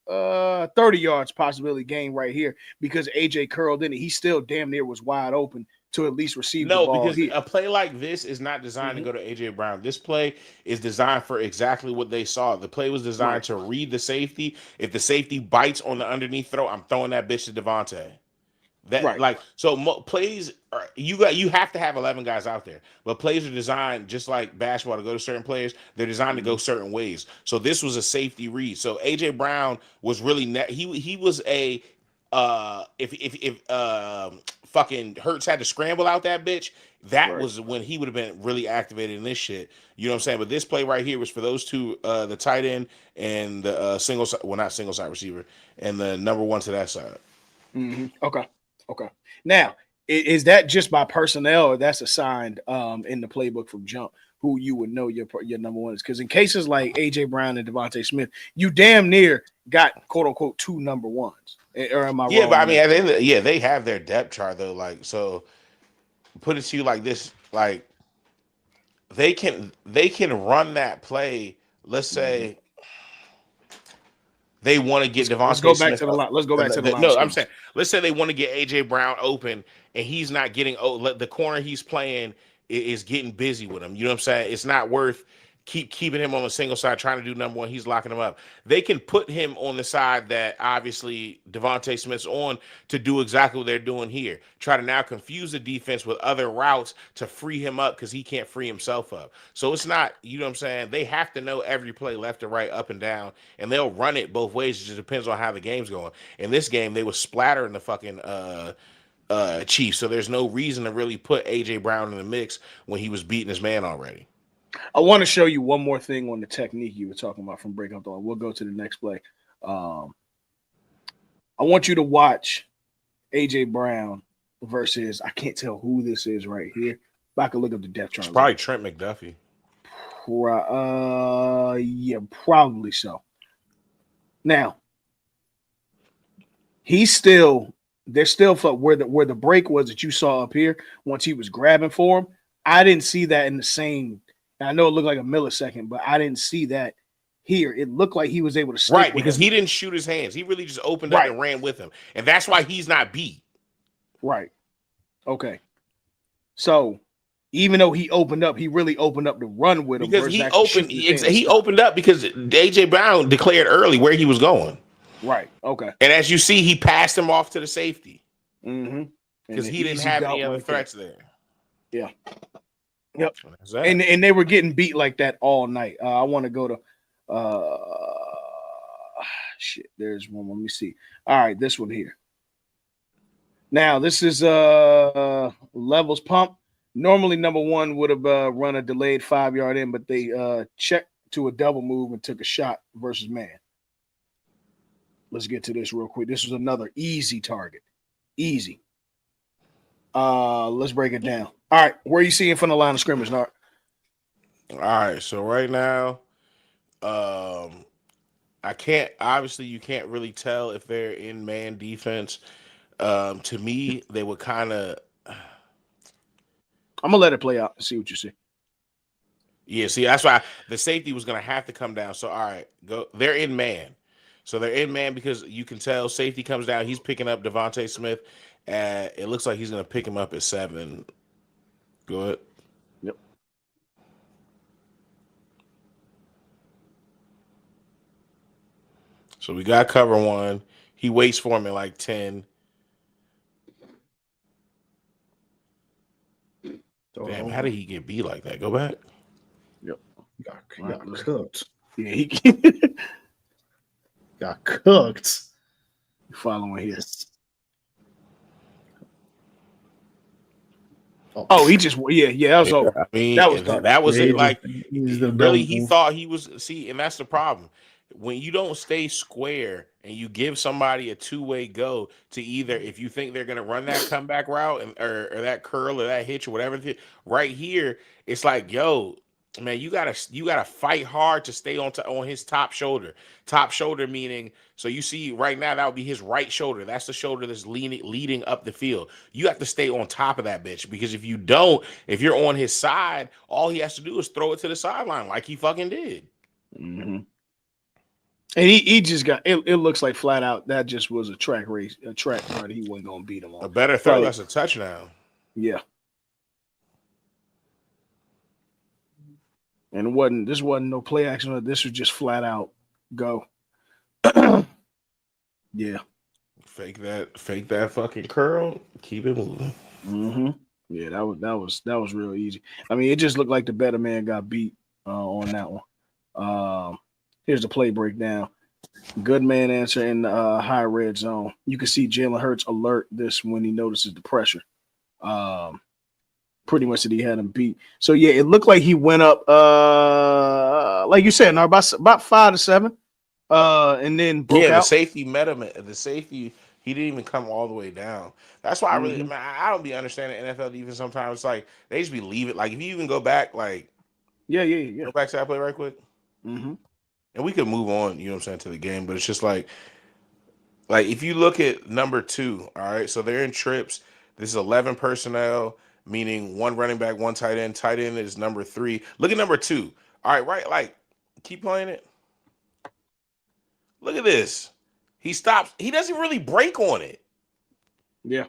30 yards possibility gain right here because AJ curled in and he still damn near was wide open to at least receive the ball. No, because a play like this is not designed to go to AJ Brown. This play is designed for exactly what they saw. The play was designed to read the safety. If the safety bites on the underneath throw, I'm throwing that bitch to Devontae. Plays are, you have to have 11 guys out there, but plays are designed just like basketball to go to certain players. They're designed to go certain ways. So this was a safety read. So AJ Brown was really he was a if fucking Hurts had to scramble out that bitch, that was when he would have been really activated in this shit. You know what I'm saying? But this play right here was for those two, the tight end and the not single side receiver, and the number 1 to that side. Okay. Now, is that just by personnel or that's assigned in the playbook from jump? Who you would know your number 1 is? Because in cases like AJ Brown and Devontae Smith, you damn near got quote unquote 2 number 1s. Or am I wrong? Yeah, but I mean, at the end they have their depth chart though. Like, so put it to you like this: like they can run that play. Let's say they want to get Devontae Let's go back Smith to the line. Let's go back to the line. No, I'm saying, let's say they want to get AJ Brown open, and he's not getting. The corner he's playing is getting busy with him. You know what I'm saying? It's not worth keeping him on the single side, trying to do number 1. He's locking him up. They can put him on the side that obviously Devontae Smith's on to do exactly what they're doing here. Try to now confuse the defense with other routes to free him up because he can't free himself up. So it's not, you know what I'm saying? They have to know every play left to right, up and down, and they'll run it both ways. It just depends on how the game's going. In this game, they were splattering the fucking Chiefs, so there's no reason to really put AJ Brown in the mix when he was beating his man already. I want to show you one more thing on the technique you were talking about from breakup. Though we'll go to the next play. I want you to watch AJ Brown versus, I can't tell who this is right here, but I can look up the depth chart. It's probably Trent McDuffie. Yeah, probably so. Now, they're still where the break was that you saw up here once he was grabbing for him. I didn't see that in the same. I know it looked like a millisecond, but I didn't see that here. It looked like he was able to stick because he didn't shoot his hands. He really just opened up and ran with him. And that's why he's not beat. Right. Okay. So even though he opened up, he really opened up to run with him. Because he opened up because AJ Brown declared early where he was going. Right. Okay. And as you see, he passed him off to the safety. Because he didn't have any other threats there. Yeah. Yep. And they were getting beat like that all night. I want to go to there's one. Let me see. All right, this one here. Now, this is levels pump. Normally, number 1 would have run a delayed 5-yard in, but they checked to a double move and took a shot versus man. Let's get to this real quick. This was another easy target. Easy. Let's break it down. All right, where are you seeing from the line of scrimmage, Nart? All right, so right now, I can't. Obviously, you can't really tell if they're in man defense. To me, they would kind of. I'm gonna let it play out and see what you see. Yeah, see, that's why the safety was going to have to come down. So, all right, go. They're in man. So they're in man because you can tell safety comes down. He's picking up Devontae Smith. It looks like he's going to pick him up at 7. Go ahead. Yep. So we got cover 1. He waits for him at like 10. Damn, how did he get beat like that? Go back. Yep. He got cooked. Yeah, he got cooked. Following here. Oh, he just that was over. I mean, that was it. Like really, he move. thought he was. See, and that's the problem. When you don't stay square and you give somebody a 2-way go to either, if you think they're going to run that comeback route or that curl or that hitch or whatever, right here, it's like, yo, man, you gotta fight hard to stay on his top shoulder. Top shoulder meaning, so you see right now that would be his right shoulder. That's the shoulder that's leading up the field. You have to stay on top of that bitch, because if you don't, if you're on his side, all he has to do is throw it to the sideline like he fucking did. Mm-hmm. And he just got it. It looks like flat out that just was a track race, a track run. He wasn't gonna beat him on. A better throw, that's a touchdown. Yeah. And this wasn't no play action. This was just flat out go. Yeah. Fake that fucking curl. Keep it moving. Mm-hmm. Yeah, that was real easy. I mean, it just looked like the better man got beat on that one. Here's the play breakdown. Good man answer in the high red zone. You can see Jalen Hurts alert this when he notices the pressure. Pretty much that he had him beat. So yeah, it looked like he went up like you said, about 5 to 7. And then broke out. The safety met him. The safety, he didn't even come all the way down. That's why I don't be understanding NFL defense sometimes. It's like they just be leaving. Like if you even go back, like go back to that play right quick. Mm-hmm. And we could move on, you know what I'm saying, to the game. But it's just like if you look at number 2, all right, so they're in trips. This is 11 personnel, meaning 1 running back, 1 tight end. Tight end is number 3. Look at number 2. All right, right, like, keep playing it. Look at this. He stops. He doesn't really break on it. Yeah.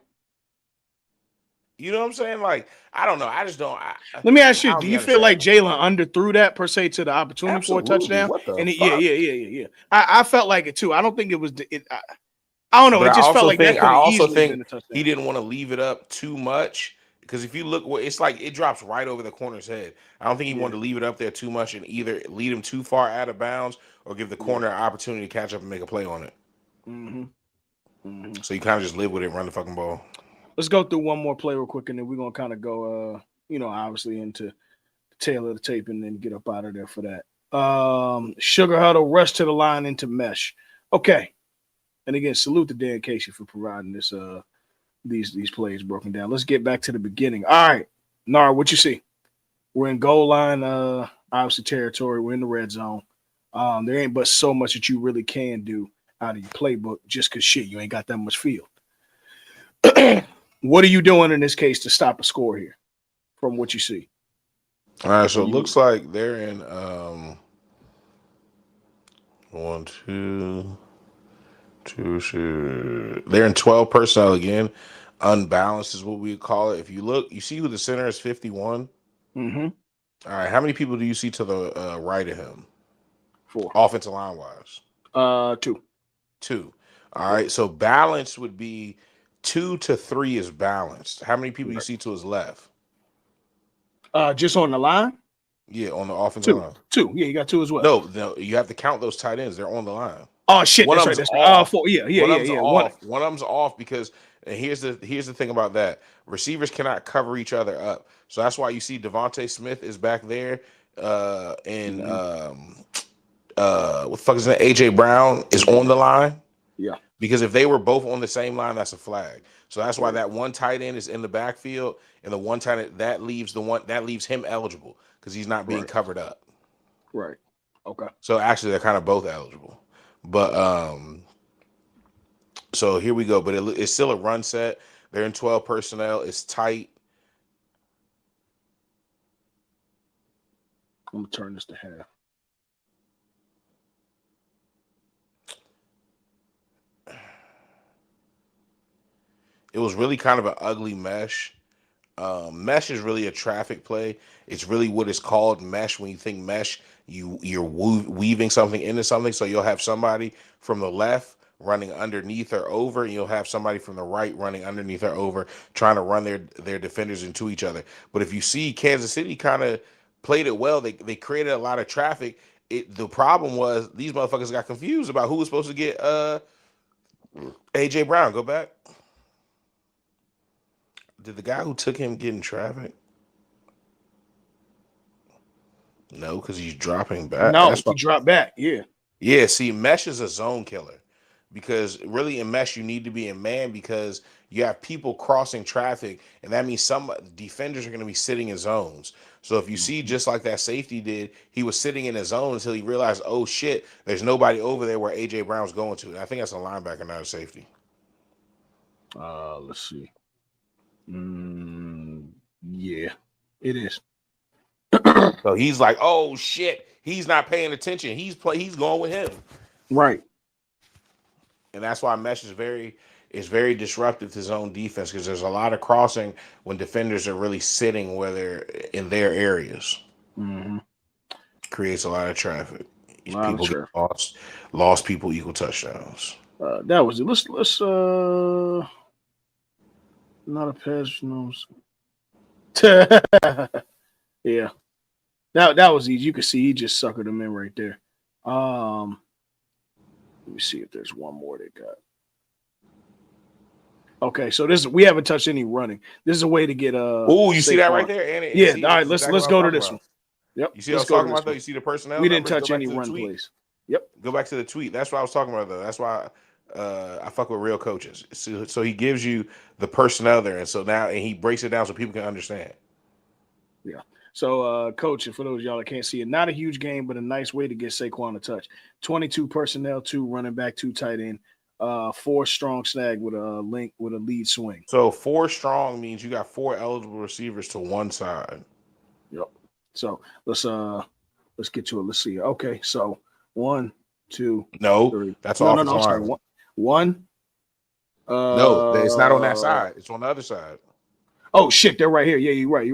You know what I'm saying? Like, I don't know. I just don't. Let me ask you, do you feel like Jalen underthrew that per se to the opportunity Absolutely. for a touchdown? What the fuck? Yeah. I felt like it too. I don't think it was I don't know. It just felt like that could have easily been a touchdown. He didn't want to leave it up too much, because if you look, it's like it drops right over the corner's head. I don't think he wanted to leave it up there too much and either lead him too far out of bounds or give the corner an opportunity to catch up and make a play on it. Mm-hmm. Mm-hmm. So you kind of just live with it and run the fucking ball. Let's go through one more play real quick, and then we're gonna kind of go, obviously into the tail of the tape, and then get up out of there for that. Sugar Huddle rush to the line into mesh. Okay, and again, salute to Dan Casey for providing this these plays broken down. Let's get back to the beginning. All right, Nar, what you see? We're in goal line, obviously territory. We're in the red zone. There ain't but so much that you really can do out of your playbook, just because you ain't got that much field. What are you doing in this case to stop a score here from what you see? All right, so it looks like they're in 1, 2, 2. They're in 12 personnel again. Unbalanced is what we call it. If you look, you see who the center is, 51. Mm-hmm. All right, how many people do you see to the right of him? 4. Offensive line wise. 2. 2. All right, so balance would be 2 to 3 is balanced. How many people do you see to his left? Just on the line? Yeah, on the offensive line. 2. Yeah, you got 2 as well. No, you have to count those tight ends. They're on the line. Oh shit, One that's right. Off. 4. Yeah. One of them's off because, and here's the thing about that. Receivers cannot cover each other up. So that's why you see Devontae Smith is back there. What the fuck is that? AJ Brown is on the line. Yeah. Because if they were both on the same line, that's a flag. So that's why that one tight end is in the backfield, and the one tight end that leaves him eligible because he's not being Right. covered up. Right. Okay. So actually, they're kind of both eligible. But so here we go. But it's still a run set. They're in 12 personnel. It's tight. I'm gonna turn this to half. It was really kind of an ugly mesh. Mesh is really a traffic play. It's really what it's called mesh. When you think mesh, you're weaving something into something. So you'll have somebody from the left running underneath or over, and you'll have somebody from the right running underneath or over, trying to run their defenders into each other. But if you see Kansas City kind of played it well, they created a lot of traffic. The problem was these motherfuckers got confused about who was supposed to get AJ Brown. Go back. Did the guy who took him get in traffic? No, because he's dropping back. No, That's he what. dropped back. Yeah. Yeah, see, mesh is a zone killer because really in mesh you need to be in man because you have people crossing traffic, and that means some defenders are going to be sitting in zones. So if you see, just like that safety did, he was sitting in a zone until he realized, oh shit, there's nobody over there where AJ Brown's going to. And I think that's a linebacker, not a safety. Let's see. Yeah, it is. So he's like, oh shit, he's not paying attention. He's going with him. Right. And that's why mesh is very disruptive to zone defense because there's a lot of crossing when defenders are really sitting where they're in their areas. Mm-hmm. Creates a lot of traffic. A lot of People get traffic. lost people equal touchdowns. That was it. Let's not a pass. No. Yeah. That was easy. You could see he just suckered him in right there. Let me see if there's one more they got. Okay, so we haven't touched any running. This is a way to get Oh, you see that right there? And yeah, see, all right, let's go to this one. Yep. You see what I was talking about though? You see the personnel? We didn't touch any run plays. Yep. Go back to the tweet. That's what I was talking about though. That's why I fuck with real coaches. So he gives you the personnel there, and so now he breaks it down so people can understand. Yeah. So, coach, and for those of y'all that can't see it, not a huge game, but a nice way to get Saquon a touch. 22 personnel, 2 running back, 2 tight end, 4 strong snag with a lead swing. So 4 strong means you got 4 eligible receivers to one side. Yep. So let's get to it. Let's see. Okay, so 1, 2, no, 3. That's no, offensive no, sorry. line. One. No, it's not on that side. It's on the other side. Oh shit, they're right here. Yeah, you're right.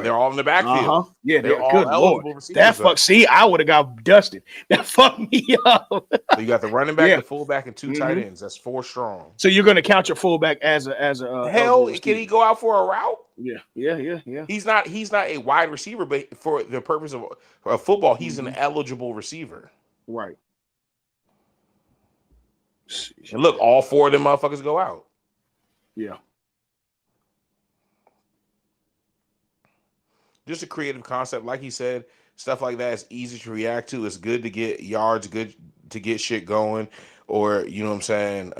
They're all in the backfield. Yeah, they're all good eligible Lord. receivers. That fuck. See, I would have got dusted. That fucked me up. So you got the running back, the fullback, and 2 tight ends. That's 4 strong. So you're gonna count your fullback as a hell? Can he go out for a route? Yeah. He's not a wide receiver, but for the purpose of football, he's an eligible receiver. Right. And look, all 4 of them motherfuckers go out. Yeah. Just a creative concept. Like he said, stuff like that is easy to react to. It's good to get yards, good to get shit going, or, you know what I'm saying,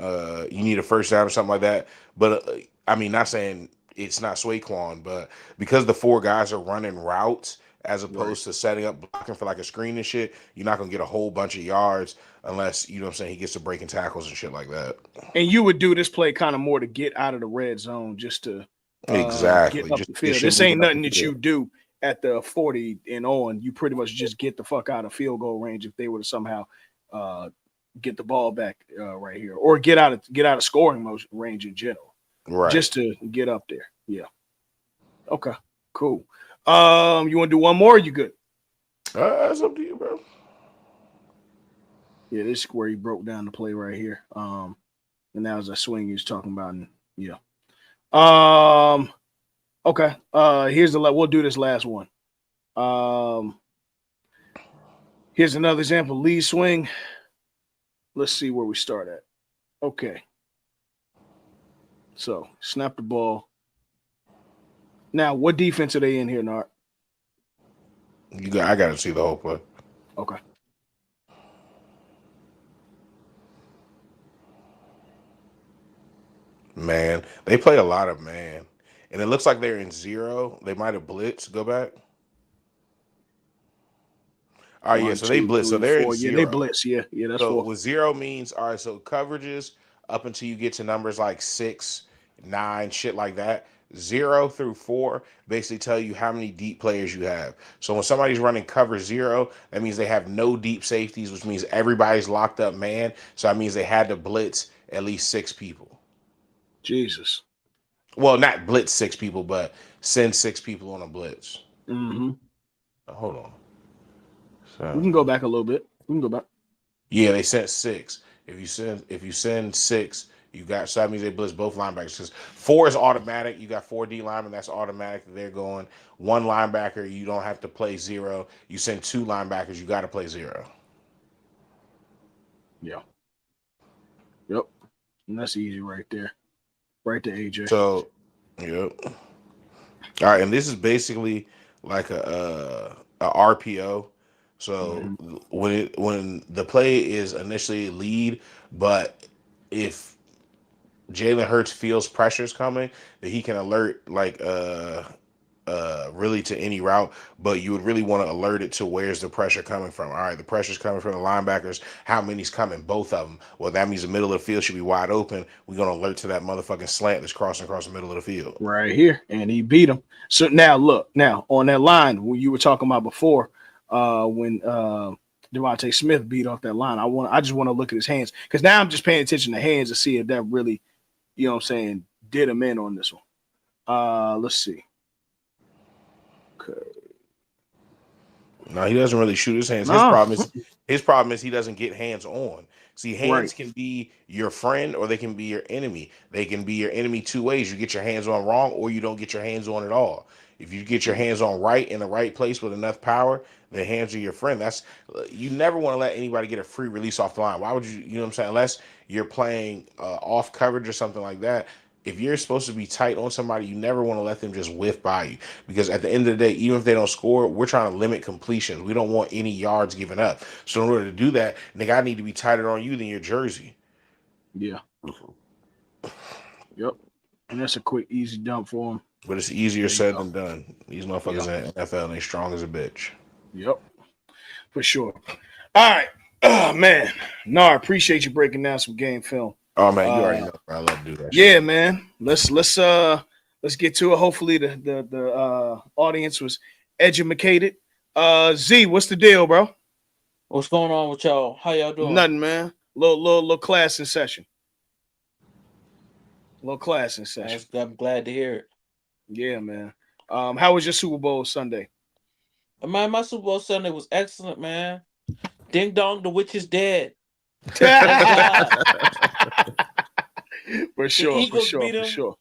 you need a first down or something like that. But, I mean, not saying it's not Saquon, but because the 4 guys are running routes as opposed to setting up, blocking for like a screen and shit, you're not going to get a whole bunch of yards unless, you know what I'm saying, he gets to breaking tackles and shit like that. And you would do this play kind of more to get out of the red zone just to exactly get up the field. This ain't nothing that you do at the 40 and on. You pretty much just get the fuck out of field goal range if they were to somehow get the ball back right here, or get out of scoring motion range in general, right? Just to get up there. Yeah. Okay. Cool. You want to do one more? Or you good? That's up to you, bro. Yeah, this is where he broke down the play right here. And that was a swing he was talking about. And yeah. Okay. We'll do this last one. Here's another example. Lead swing. Let's see where we start at. Okay. So snap the ball. Now, what defense are they in here, Nart? I got to see the whole play. Okay. Man, they play a lot of man, and it looks like they're in zero. They might have blitzed. Go back. All right, yeah. One, So they two, blitz. So three, they're in four. Yeah, they zero. blitz. Yeah, yeah, that's So four. what zero means, all right, so coverages up until you get to numbers like 6, 9, shit like that. 0 through 4 basically tell you how many deep players you have. So when somebody's running cover 0, that means they have no deep safeties, which means everybody's locked up man. So that means they had to blitz at least 6 people. Jesus. Well, not blitz 6 people, but send 6 people on a blitz. Mm-hmm. Hold on. We So can go back a little bit. We can go back. yeah, they sent 6. If you send 6, you got so that means they blitz both linebackers. Because 4 is automatic. You got 4D linemen, that's automatic. They're going 1 linebacker. You don't have to play 0. You send 2 linebackers. You got to play 0. Yeah. Yep. And that's easy right there. Right to AJ. So, yep. All right, and this is basically like a RPO. So Mm-hmm. when the play is initially lead, but if Jalen Hurts feels pressures coming, that he can alert really to any route, but you would really want to alert it to where's the pressure coming from. All right, the pressure's coming from the linebackers. How many's coming? Both of them. Well, that means the middle of the field should be wide open. We're gonna alert to that motherfucking slant that's crossing across the middle of the field. Right here. And he beat him. So now look, now on that line when you were talking about before, when Devontae Smith beat off that line, I just want to look at his hands. Because now I'm just paying attention to hands to see if that really, you know what I'm saying, did him in on this one. Let's see. Okay. No, he doesn't really shoot his hands. His No. problem is he doesn't get hands on. See, Right. hands can be your friend or they can be your enemy. They can be your enemy 2 ways. You get your hands on wrong or you don't get your hands on at all. If you get your hands on right in the right place with enough power, the hands are your friend. That's you never want to let anybody get a free release off the line. Why would you know what I'm saying? Unless you're playing off coverage or something like that. If you're supposed to be tight on somebody, you never want to let them just whiff by you. Because at the end of the day, even if they don't score, we're trying to limit completions. We don't want any yards given up. So in order to do that, nigga, I need to be tighter on you than your jersey. Yeah. Yep. And that's a quick, easy dump for him. But it's easier There you said go. than done. These Yeah. motherfuckers in the NFL and they strong as a bitch. Yep. For sure. All right. Oh man. No, I appreciate you breaking down some game film. Oh man, you already Uh know, bro. I love to do that yeah, shit. man. Let's get to it. Hopefully the audience was educated. Z, what's the deal, bro? What's going on with y'all? How y'all doing? Nothing, man. Little class in session. Little class in session. I'm glad to hear it. Yeah, man. How was your Super Bowl Sunday? Man, my Super Bowl Sunday was excellent, man. Ding dong, the witch is dead. For Thank God. The sure, for Eagles sure, beat for them. sure.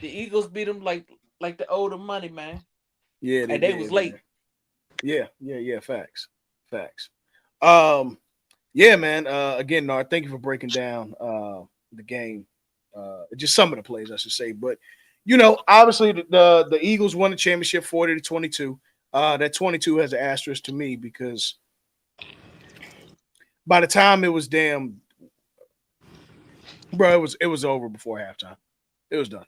The Eagles beat them like they owed them money, man. Yeah, they And they did, was man. late. Yeah. Facts. Um, yeah, man. Again, Nard, thank you for breaking down the game. Just some of the plays, I should say. But obviously the Eagles won the championship 40-22. That 22 has an asterisk to me because by the time it was bro, it was over before halftime. It was done.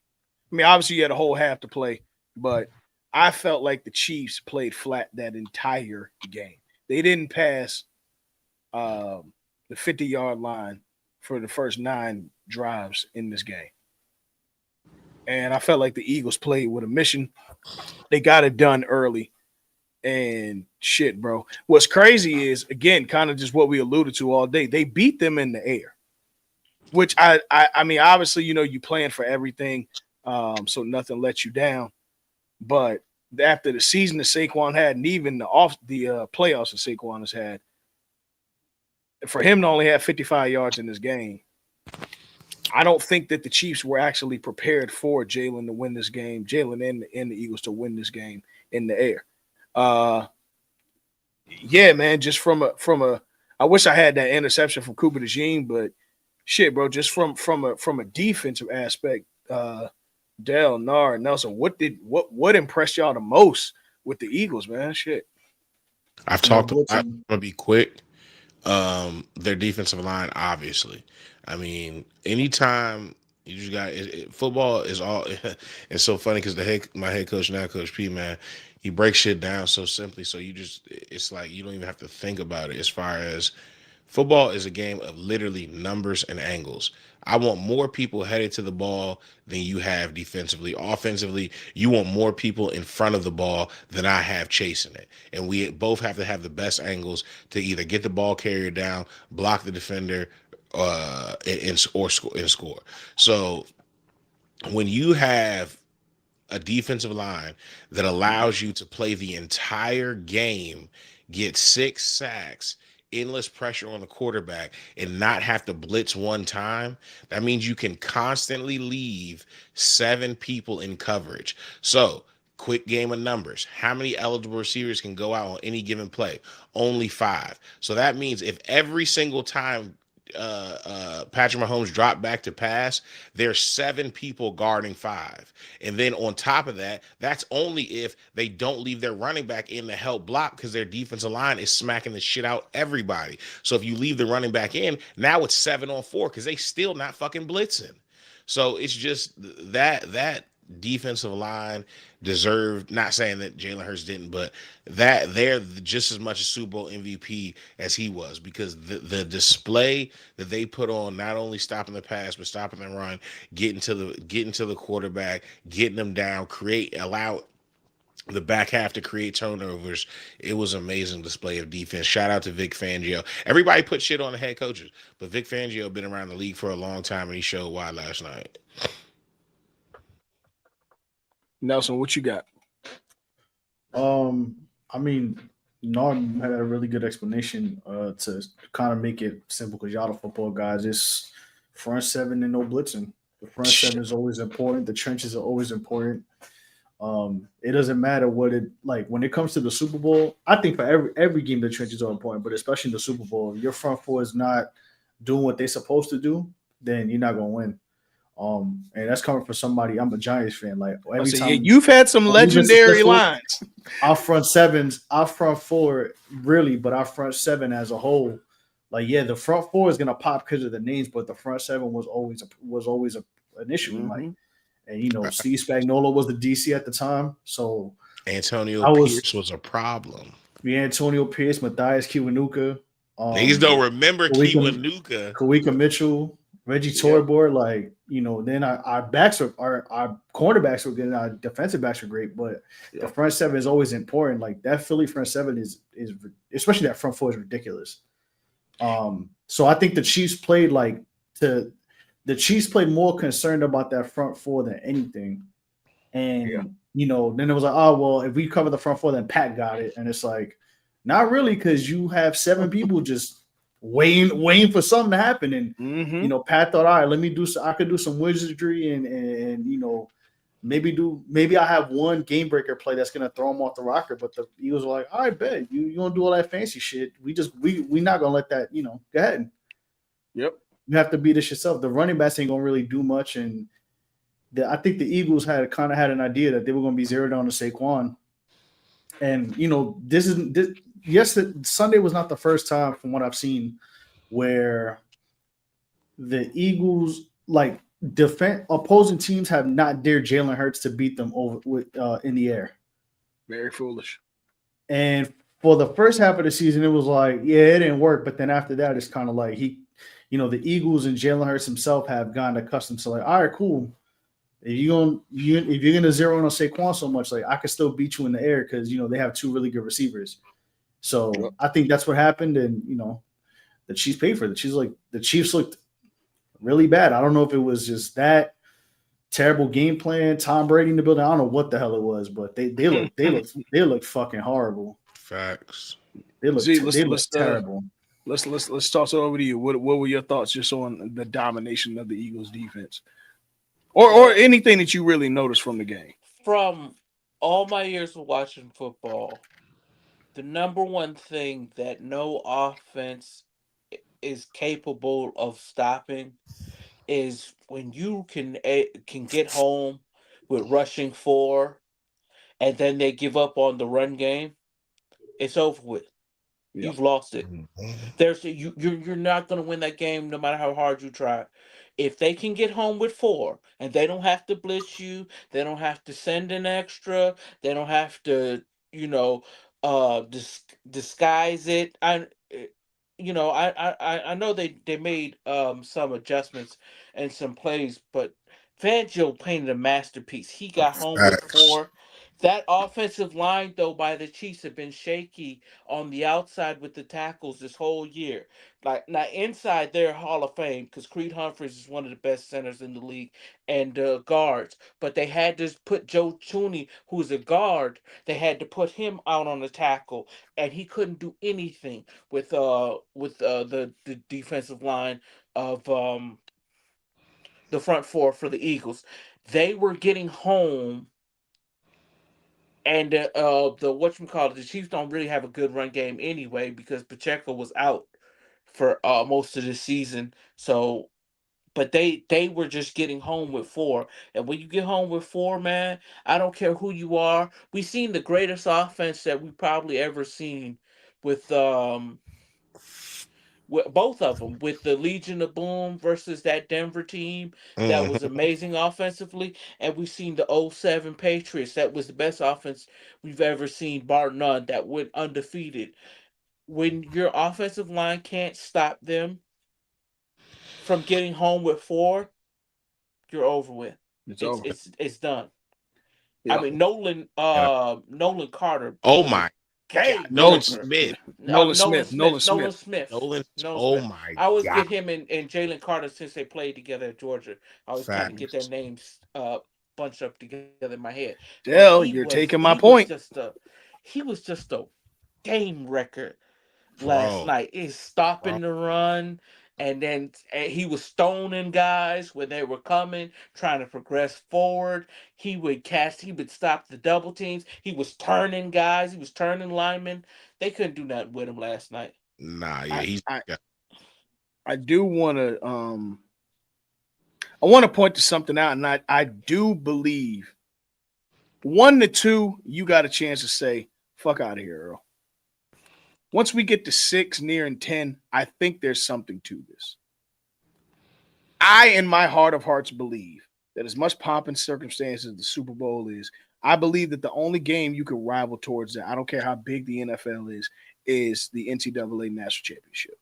I mean, obviously you had a whole half to play, but I felt like the Chiefs played flat that entire game. They didn't pass the 50-yard line for the first 9 drives in this game. And I felt like the Eagles played with a mission. They got it done early. And shit, bro. What's crazy is, again, kind of just what we alluded to all day. They beat them in the air, which I mean, obviously, you plan for everything, so nothing lets you down. But after the season that Saquon had, and even the playoffs that Saquon has had, for him to only have 55 yards in this game, I don't think that the Chiefs were actually prepared for Jalen to win this game, Jalen and the Eagles to win this game in the air. Yeah, man, just from a I wish I had that interception from Cooper DeJean, but shit, bro, just from a defensive aspect, Dell, Nar, Nelson, what impressed y'all the most with the Eagles, man? Shit. I've You know, talked. I'm blitzing. gonna be quick. Their defensive line, obviously. I mean, anytime You just got football is all. It's so funny because my head coach now, Coach P, man, he breaks shit down so simply. So it's like you don't even have to think about it. As far as football is a game of literally numbers and angles. I want more people headed to the ball than you have defensively. Offensively, you want more people in front of the ball than I have chasing it. And we both have to have the best angles to either get the ball carrier down, block the defender, and score. So when you have a defensive line that allows you to play the entire game, get 6 sacks, endless pressure on the quarterback, and not have to blitz one time, that means you can constantly leave 7 people in coverage. So, quick game of numbers. How many eligible receivers can go out on any given play? Only 5. So that means if every single time Patrick Mahomes dropped back to pass, there's 7 people guarding 5. And then on top of that, that's only if they don't leave their running back in to help block because their defensive line is smacking the shit out everybody. So if you leave the running back in, now it's 7-on-4 because they still not fucking blitzing. So it's just that defensive line deserved. Not saying that Jalen Hurts didn't, but that they're just as much a Super Bowl MVP as he was because the display that they put on, not only stopping the pass but stopping the run, getting to the quarterback, getting them down, allow the back half to create turnovers. It was an amazing display of defense. Shout out to Vic Fangio. Everybody put shit on the head coaches, but Vic Fangio been around the league for a long time and he showed why last night. Nelson, what you got? I mean, Norton had a really good explanation to kind of make it simple because y'all the football guys. It's front seven and no blitzing. The front seven is always important. The trenches are always important. It doesn't matter what it like when it comes to the Super Bowl. I think for every game the trenches are important, but especially in the Super Bowl, if your front four is not doing what they're supposed to do, then you're not gonna win. And that's coming from somebody. I'm a Giants fan. Like I every say, yeah, time you've had some we've been legendary successful, lines. our front sevens, our front four, really, but our front seven as a whole, like yeah, the front four is gonna pop because of the names, but the front seven was always an issue. Like, Mm-hmm. and Steve Spagnuolo was the DC at the time, so Antonio I was Pierce was a problem. Antonio Pierce, Matthias Kiwanuka, Niggas um, don't remember Kawika, Kiwanuka. Kawika Mitchell, Reggie Yep. Torbor, like then our backs are our cornerbacks were good, our defensive backs are great, but the Yep. front seven is always important. Like that Philly front seven is especially that front four is ridiculous. So I think to the Chiefs played more concerned about that front four than anything. Yeah. And then it was like, oh well, if we cover the front four, then Pat got it. And it's like, not really, because you have 7 people just waiting for something to happen. And Mm-hmm. Pat thought, all right, let me do I could do some wizardry and maybe I have one game breaker play that's gonna throw him off the rocker. But the Eagles were like, all right, bet you gonna do all that fancy shit. We not gonna let that, go ahead. Yep. You have to beat this yourself. The running backs ain't gonna really do much, and I think the Eagles had kind of had an idea that they were gonna be zeroed on to Saquon. And yes, Sunday was not the first time from what I've seen where the Eagles like defend opposing teams have not dared Jalen Hurts to beat them over in the air. Very foolish. And for the first half of the season, it was like, yeah, it didn't work. But then after that, it's kind of like the Eagles and Jalen Hurts himself have gotten accustomed to like, all right, cool. If you're gonna zero in on Saquon so much, like I could still beat you in the air because they have 2 really good receivers. Yep. So I think that's what happened, and the Chiefs paid for it. The Chiefs looked really bad. I don't know if it was just that terrible game plan, Tom Brady in the building. I don't know what the hell it was, but they look fucking horrible. Facts. Z, They look terrible. let's toss it over to you. What were your thoughts just on the domination of the Eagles defense? Or anything that you really noticed from the game? From all my years of watching football, the number one thing that no offense is capable of stopping is when you can get home with rushing 4 and then they give up on the run game. It's over with. Yeah. You've lost it. Mhm. You're not going to win that game no matter how hard you try. If they can get home with 4 and they don't have to blitz you, they don't have to send an extra, they don't have to, you know, disguise it. I know they made some adjustments and some plays, but Fangio painted a masterpiece. He got home with Facts. 4. That offensive line, though, by the Chiefs have been shaky on the outside with the tackles this whole year. Like now, inside their Hall of Fame, because Creed Humphreys is one of the best centers in the league, and guards. But they had to put Joe Tooney, who's a guard, they had to put him out on the tackle, and he couldn't do anything with the defensive line of the front four for the Eagles. They were getting home, and the whatchamacallit, the Chiefs don't really have a good run game anyway because Pacheco was out for most of the season. So, but they were just getting home with 4, and when you get home with 4, man, I don't care who you are. We seen the greatest offense that we probably ever seen with both of them, with the Legion of Boom versus that Denver team that was Mhm. amazing offensively, and we've seen the '07 Patriots that was the best offense we've ever seen, bar none, that went undefeated. When your offensive line can't stop them from getting home with 4, you're over with. It's It's over. it's it's done. I Yeah. mean, And Nolan Carter oh was a my God, game Nolan breaker. Smith. Nolan Smith. Nolan Nolan Smith. Smith, Nolan. Nolan Oh Smith. my I always God. get him and Jalen Carter since they played together at Georgia. I always kind of get their Facts. names bunched up together in my head. But Dell, you're taking my point. he was just a game record last Bro. night. Is Bro. stopping the run, and then he was stoning guys when they were coming, trying to progress forward. He would stop the double teams. He was turning guys. He was turning linemen. They couldn't do nothing with him last night. Nah, yeah, I he's I, yeah. I do want to I want to point to something out, and I do believe 1 to 2, you got a chance to say, fuck out of here, Earl. Once we get to 6, near and 10, I think there's something to this. I, in my heart of hearts, believe that as much pomp and circumstance as the Super Bowl is, I believe that the only game you can rival towards that, I don't care how big the NFL is the NCAA National Championship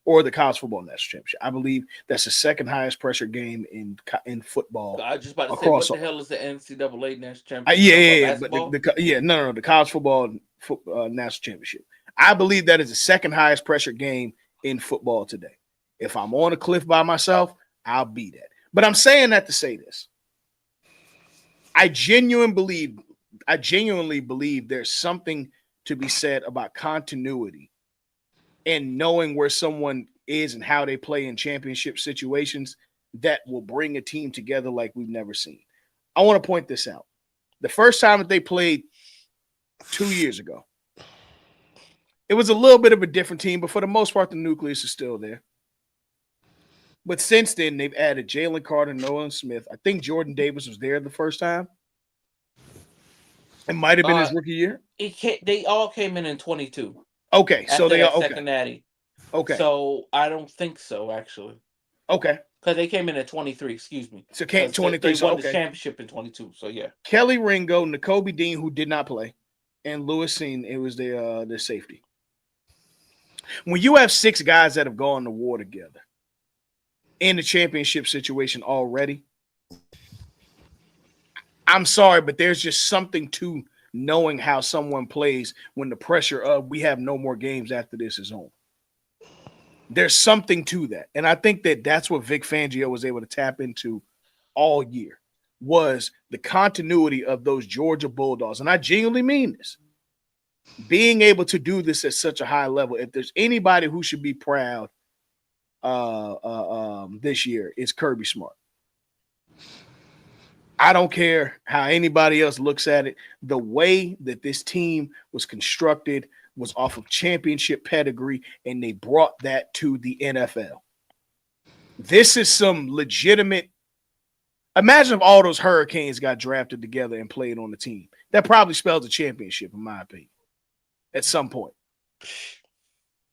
or the College Football National Championship. I believe that's the second highest pressure game in football I was just about to say, across what the all. hell is the NCAA national championship? You Yeah, talking about yeah, yeah, but basketball? no, the College Football National Championship. I believe that is the second highest pressure game in football today. If I'm on a cliff by myself, I'll be that. But I'm saying that to say this. I genuinely believe there's something to be said about continuity and knowing where someone is and how they play in championship situations that will bring a team together like we've never seen. I want to point this out. The first time that they played 2 years ago, it was a little bit of a different team, but for the most part, the nucleus is still there. But since then, they've added Jalen Carter, Nolan Smith. I think Jordan Davis was there the first time. It might have been Uh, his rookie year. they all came in 22 Okay, so after they are that okay. second natty. Okay, So I don't think so, actually. okay. Because they came in at 23, excuse me. So can't Because 23. they So won the okay. championship in 22. So yeah. Kelly Ringo, N'Kobe Dean, who did not play, and Lewis Seen, it was their safety. When you have 6 guys that have gone to war together in the championship situation already, I'm sorry, but there's just something to knowing how someone plays when the pressure of we have no more games after this is on. There's something to that. And I think that that's what Vic Fangio was able to tap into all year was the continuity of those Georgia Bulldogs. And I genuinely mean this. Being able to do this at such a high level, if there's anybody who should be proud this year, it's Kirby Smart. I don't care how anybody else looks at it. The way that this team was constructed was off of championship pedigree, and they brought that to the NFL. This is some legitimate. Imagine if all those Hurricanes got drafted together and played on the team. That probably spells a championship, in my opinion, at some point.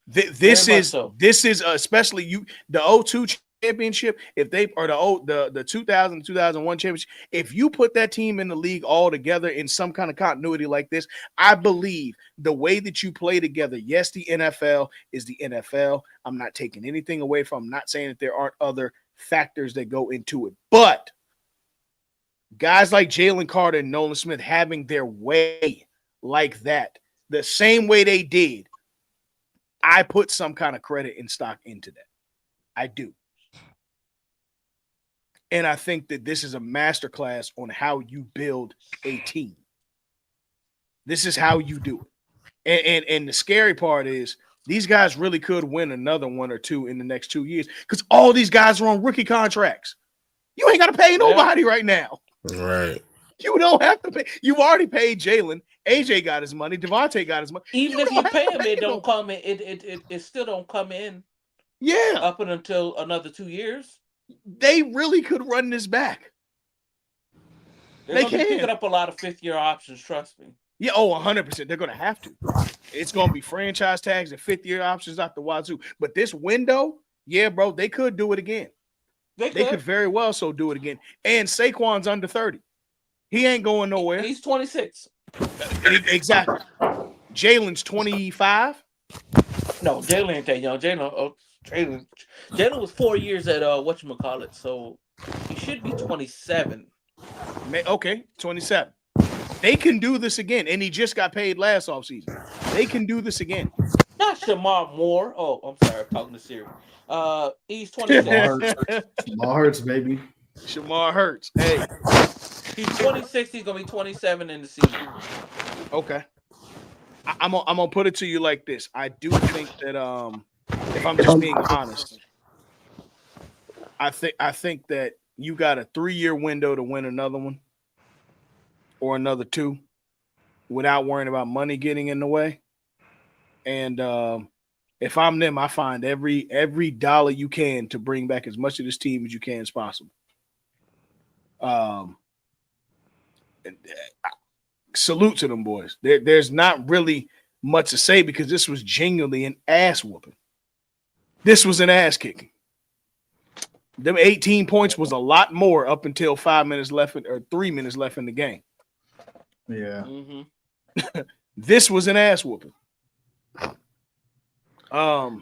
Very much so. This is especially the '02 championship, if they or the 2000 2001 championship, if you put that team in the league all together in some kind of continuity like this, I believe the way that you play together. Yes, the NFL is the NFL. I'm not taking anything away from. I'm not saying that there aren't other factors that go into it, but guys like Jalen Carter and Nolan Smith having their way like that, the same way they did, I put some kind of credit and stock into that. I do. And I think that this is a masterclass on how you build a team. This is how you do it. And the scary part is these guys really could win another one or two in the next 2 years because all these guys are on rookie contracts. You ain't got to pay nobody right now. Right. You don't have to pay. You've already paid Jalen. AJ got his money. Devontae got his money. Even if you pay him, it don't come in. It still don't come in. Yeah. Up until another 2 years. They really could run this back. They're going to be picking up a lot of fifth-year options, trust me. Yeah, 100%. They're going to have to. It's going to be franchise tags and fifth-year options out the wazoo. But this window, yeah, bro, they could do it again. They could very well so do it again. And Saquon's under 30. He ain't going nowhere. He's 26. Exactly. Jalen's 25. No, Jalen ain't that young. Jalen was 4 years at whatchamacallit, so he should be 27. Okay, 27. They can do this again, and he just got paid last offseason. They can do this again. Not Shamar Moore. Oh, I'm sorry, I'm talking to Siri. He's 26. Shamar Hurts, baby. Shamar Hurts. Hey. He's 26. He's going to be 27 in the season. Okay. I'm gonna put it to you like this. I do think that if I'm just being honest, I think that you got a 3-year window to win another one or another 2 without worrying about money getting in the way. And if I'm them, I find every dollar you can to bring back as much of this team as you can as possible. Salute to them boys. There's not really much to say because this was genuinely an ass whooping. This was an ass kicking. Them 18 points was a lot more up until 5 minutes left or 3 minutes left in the game. Yeah. Mm-hmm. This was an ass whooping. I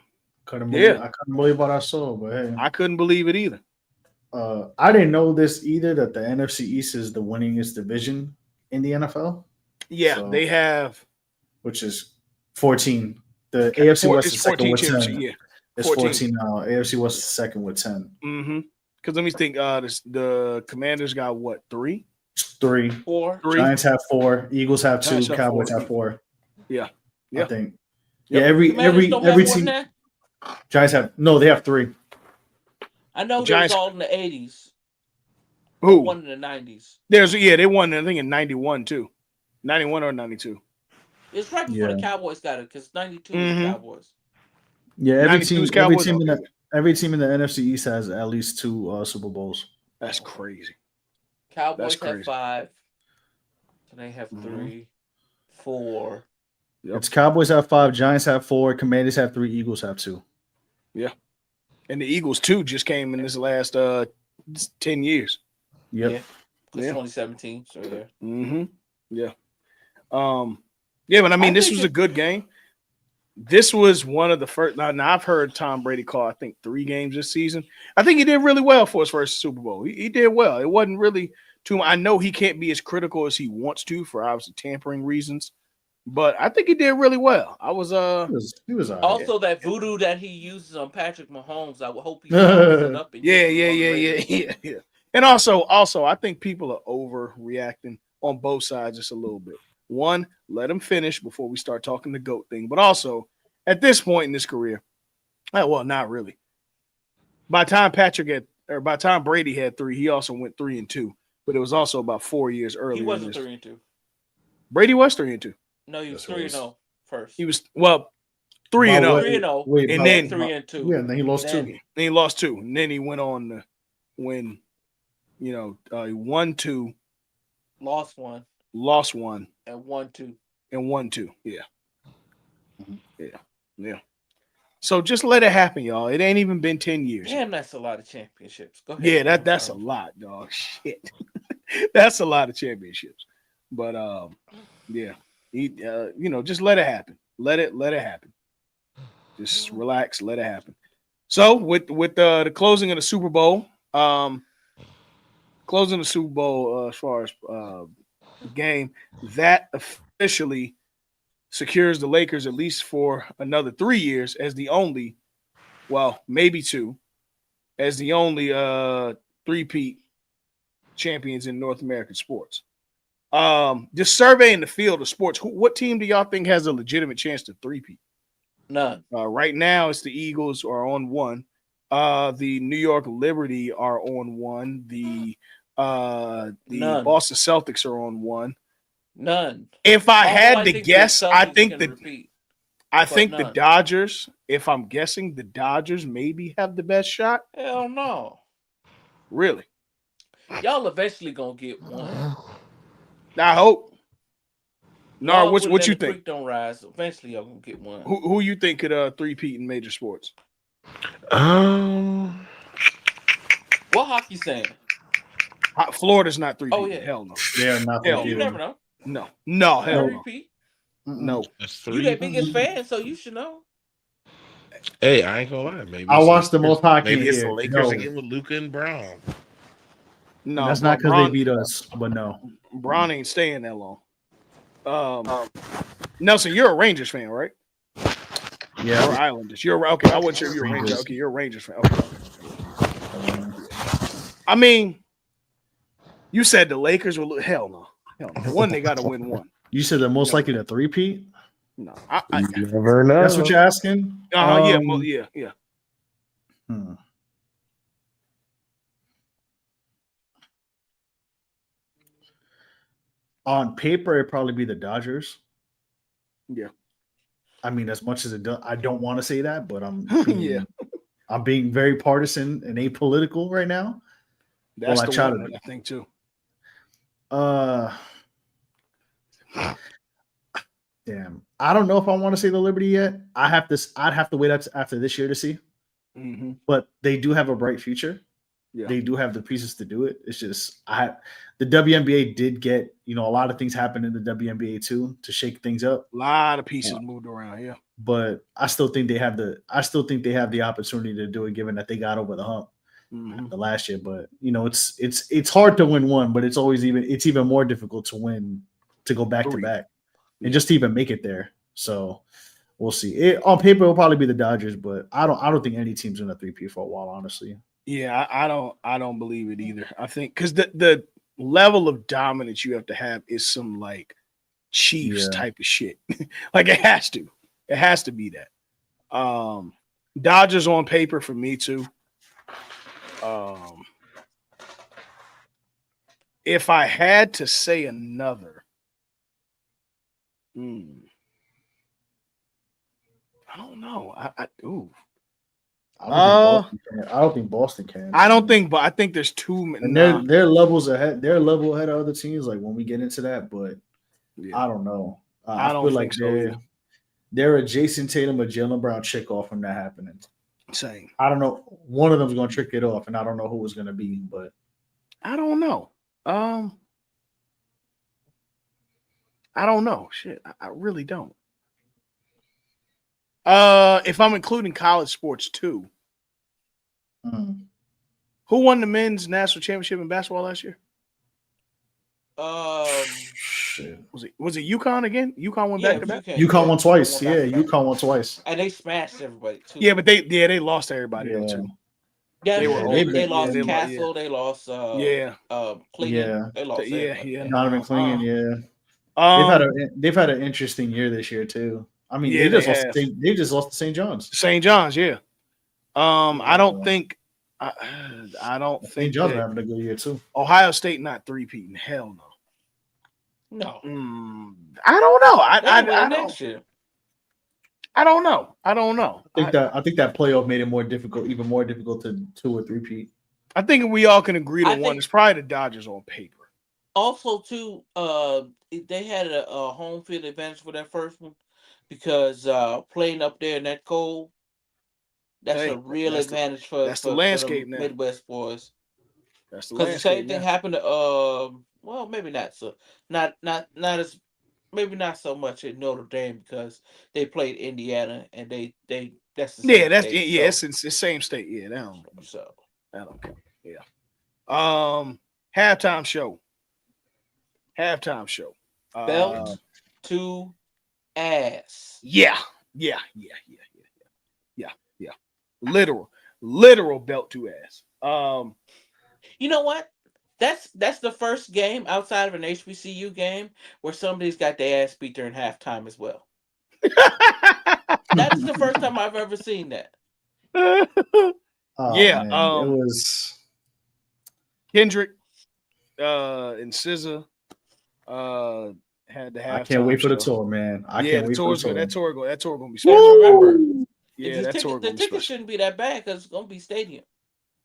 couldn't believe what I saw, but hey. I couldn't believe it either. I didn't know this either, that the NFC East is the winningest division in the NFL. Yeah, so, they have, which is 14. The AFC West is second with 10. Yeah, it's 14 now. AFC West is second with 10. Mm-hmm. Because let me think. The Commanders got what? 3, 4. Giants have 4. Eagles have 2. Cowboys have 4. Yeah. I think. Yep. Yeah, every team. Giants have they have 3. I know they was all in the 80s. Who? One in the 90s. They won, I think, in 91 too. 91 or 92. It's right before the Cowboys got it, because 92 is the Cowboys. Yeah, every team in the NFC East has at least 2 Super Bowls. That's crazy. Cowboys have 5. So they have 3, 4. Yep. It's Cowboys have 5, Giants have 4, Commanders have 3, Eagles have 2. Yeah. And the Eagles, too, just came in this last 10 years. Yep. Yeah. It's 2017, so yeah. Mm-hmm. Yeah. But I mean, this was a good game. This was one of the first. Now I've heard Tom Brady call, I think, 3 games this season. I think he did really well for his first Super Bowl. He did well. It wasn't really too much. I know he can't be as critical as he wants to for obviously tampering reasons, but I think he did really well. He was also that voodoo that he uses on Patrick Mahomes. I would hope he it up. Yeah. And also, I think people are overreacting on both sides just a little bit. One, let him finish before we start talking the GOAT thing. But also, at this point in his career, well, not really. By the time Brady had 3, he also went 3-2. But it was also about 4 years earlier. He wasn't 3-2. Brady was 3-2. No, he was 3-0 first. He was 3-0. 3-0. And then 3-2. Yeah, and then he lost 2. Then he lost 2. And then he went on to win. He won 2, lost 1, and 1-2, and 1-2. Yeah. Mm-hmm. Yeah. So just let it happen, y'all. It ain't even been 10 years. Damn, that's a lot of championships. Go ahead. Yeah, I'm that's a sorry. lot, dog. Shit. That's a lot of championships. But yeah. Just let it happen. Let it happen. Just relax, let it happen. So with the closing of the Super Bowl, as far as the game, that officially secures the Lakers at least for another 3 years as the only, well, maybe two, as the only three-peat champions in North American sports. Just surveying the field of sports, what team do y'all think has a legitimate chance to three-peat? None. Right now, it's the Eagles are on one. The New York Liberty are on one. The None. Boston Celtics are on one. None. If I Although had I to think guess, the I Celtics think can repeat. the None. Dodgers. If I'm guessing, the Dodgers maybe have the best shot. Hell no. Really, Y'all eventually gonna get one. I hope. Nar, Lord willing, what and you the think? creek don't rise. Eventually, y'all gonna get one. Who you think could three-peat in major sports? Um, What hockey saying? Florida's not Oh three-peating. yeah. Hell no. They are not Hell You no. never three-peating. know. No. They might Hell no. repeat. No. that's You three. their biggest fan, so you should know. Hey, I ain't gonna lie. Maybe I it's the watch the Lakers. most hockey in Maybe it's the here. Lakers No, again with Luca and Brown. and No, that's not because they Braun beat us, but no. ain't staying that long. Nelson, you're a Rangers fan, right? Yeah. Or Islanders? You're okay. I wasn't sure if you're a Ranger. Rangers. Okay, you're a Rangers fan. Okay. I mean, you said the Lakers will. Hell no. One, they got to win one. You said they're most No. likely to three-peat? No. You never know. That's what you're asking? Yeah. Yeah. Hmm. On paper, it'd probably be the Dodgers. Yeah. I mean, as much as I don't want to say that, but Yeah. I'm being very partisan and apolitical right now. That's I the try one to that I think too. uh damn. I don't know if I want to say the Liberty yet. I'd have to wait after this year to see. Mm-hmm. But they do have a bright future. Yeah. They do have the pieces to do it. It's just the WNBA did get, a lot of things happened in the WNBA too to shake things up. A lot of pieces moved around. Yeah. But I still think they have the opportunity to do it given that they got over the hump the last year. But it's hard to win one, but it's even more difficult to win to go back to back and just to even make it there. So we'll see. On paper, it'll probably be the Dodgers, but I don't think any team's gonna 3P for a while, honestly. Yeah, I don't believe it either. I think because the level of dominance you have to have is some like Chiefs type of shit. Like it has to be that. Dodgers on paper for me too. If I had to say another, I don't know. I don't think Boston can. I don't think, but I think there's too many. And they're levels ahead. They're a level ahead of other teams. Like when we get into that, but I don't know. I don't feel think like so they're a Jason Tatum or Jalen Brown trick off from that happening. Same. I don't know. One of them's going to trick it off, and I don't know who it's going to be. But I don't know. I don't know. Shit, I really don't. If I'm including college sports too, who won the men's national championship in basketball last year? Shit. Was it UConn again? UConn went back to back. UConn won twice. Yeah, UConn won twice. And they smashed everybody too. Yeah, but they lost to everybody though too. Yeah, they lost Castle. They lost Cleveland. They lost everybody. Donovan Cleveland. They've had an interesting year this year too. I mean, they just lost to St. John's. St. John's, yeah. I don't think. I don't think St. John's having a good year too. Ohio State not three-peating. Hell no. No. I don't know. I next year. I don't know. I think that playoff made it even more difficult to 2 or 3-peat. I think we all can agree to one. It's probably the Dodgers on paper. Also, too, they had a home field advantage for that first one because playing up there in that cold, That's a Hey, real advantage that's the landscape the now. Midwest boys. That's the Because the same landscape thing now. happened to well, maybe not so not as maybe not so much at Notre Dame because they played Indiana and they that's the Yeah, same that's state. yeah, it's the same state. Yeah, So that don't count. Yeah. Halftime show. Halftime show. belt to ass. Yeah, yeah, yeah, yeah, yeah, yeah, yeah. Literal belt to ass. You know what? That's the first game outside of an HBCU game where somebody's got their ass beat during halftime as well. That's the first time I've ever seen that. Oh yeah. man, it was. Kendrick, and SZA, had the I can't halftime wait for the show. tour, man. I Yeah, can't wait for the tour. that tour gonna be And special. remember, Yeah, that tour the gonna be tickets special. shouldn't be that bad because it's gonna be stadium.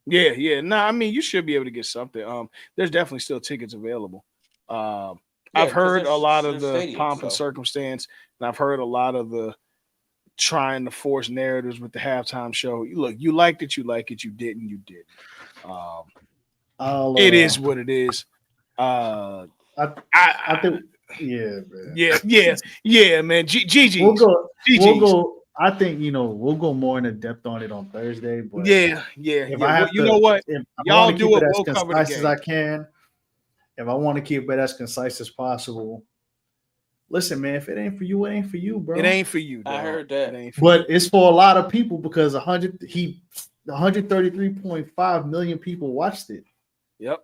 Yeah, yeah. No, I mean you should be able to get something. There's definitely still tickets available. I've Yeah, because heard a lot of there's the stadium. pomp and circumstance, and I've heard a lot of the trying to force narratives with the halftime show. Look, you liked it, you like it. You didn't, you didn't. It is what it is. I think, yeah, man. Yeah, man. GG's. We'll go. GG's. We'll go. I think we'll go more into depth on it on Thursday. But yeah. if I have you know what? if I Y'all want to do keep it. it as We'll cover the concise as I game. can, if I want to keep it as concise as possible, listen, man. If it ain't for you, it ain't for you, bro. It ain't for you. Dog. I heard that. It ain't for But you. it's for a lot of people because 133.5 million people watched it. Yep.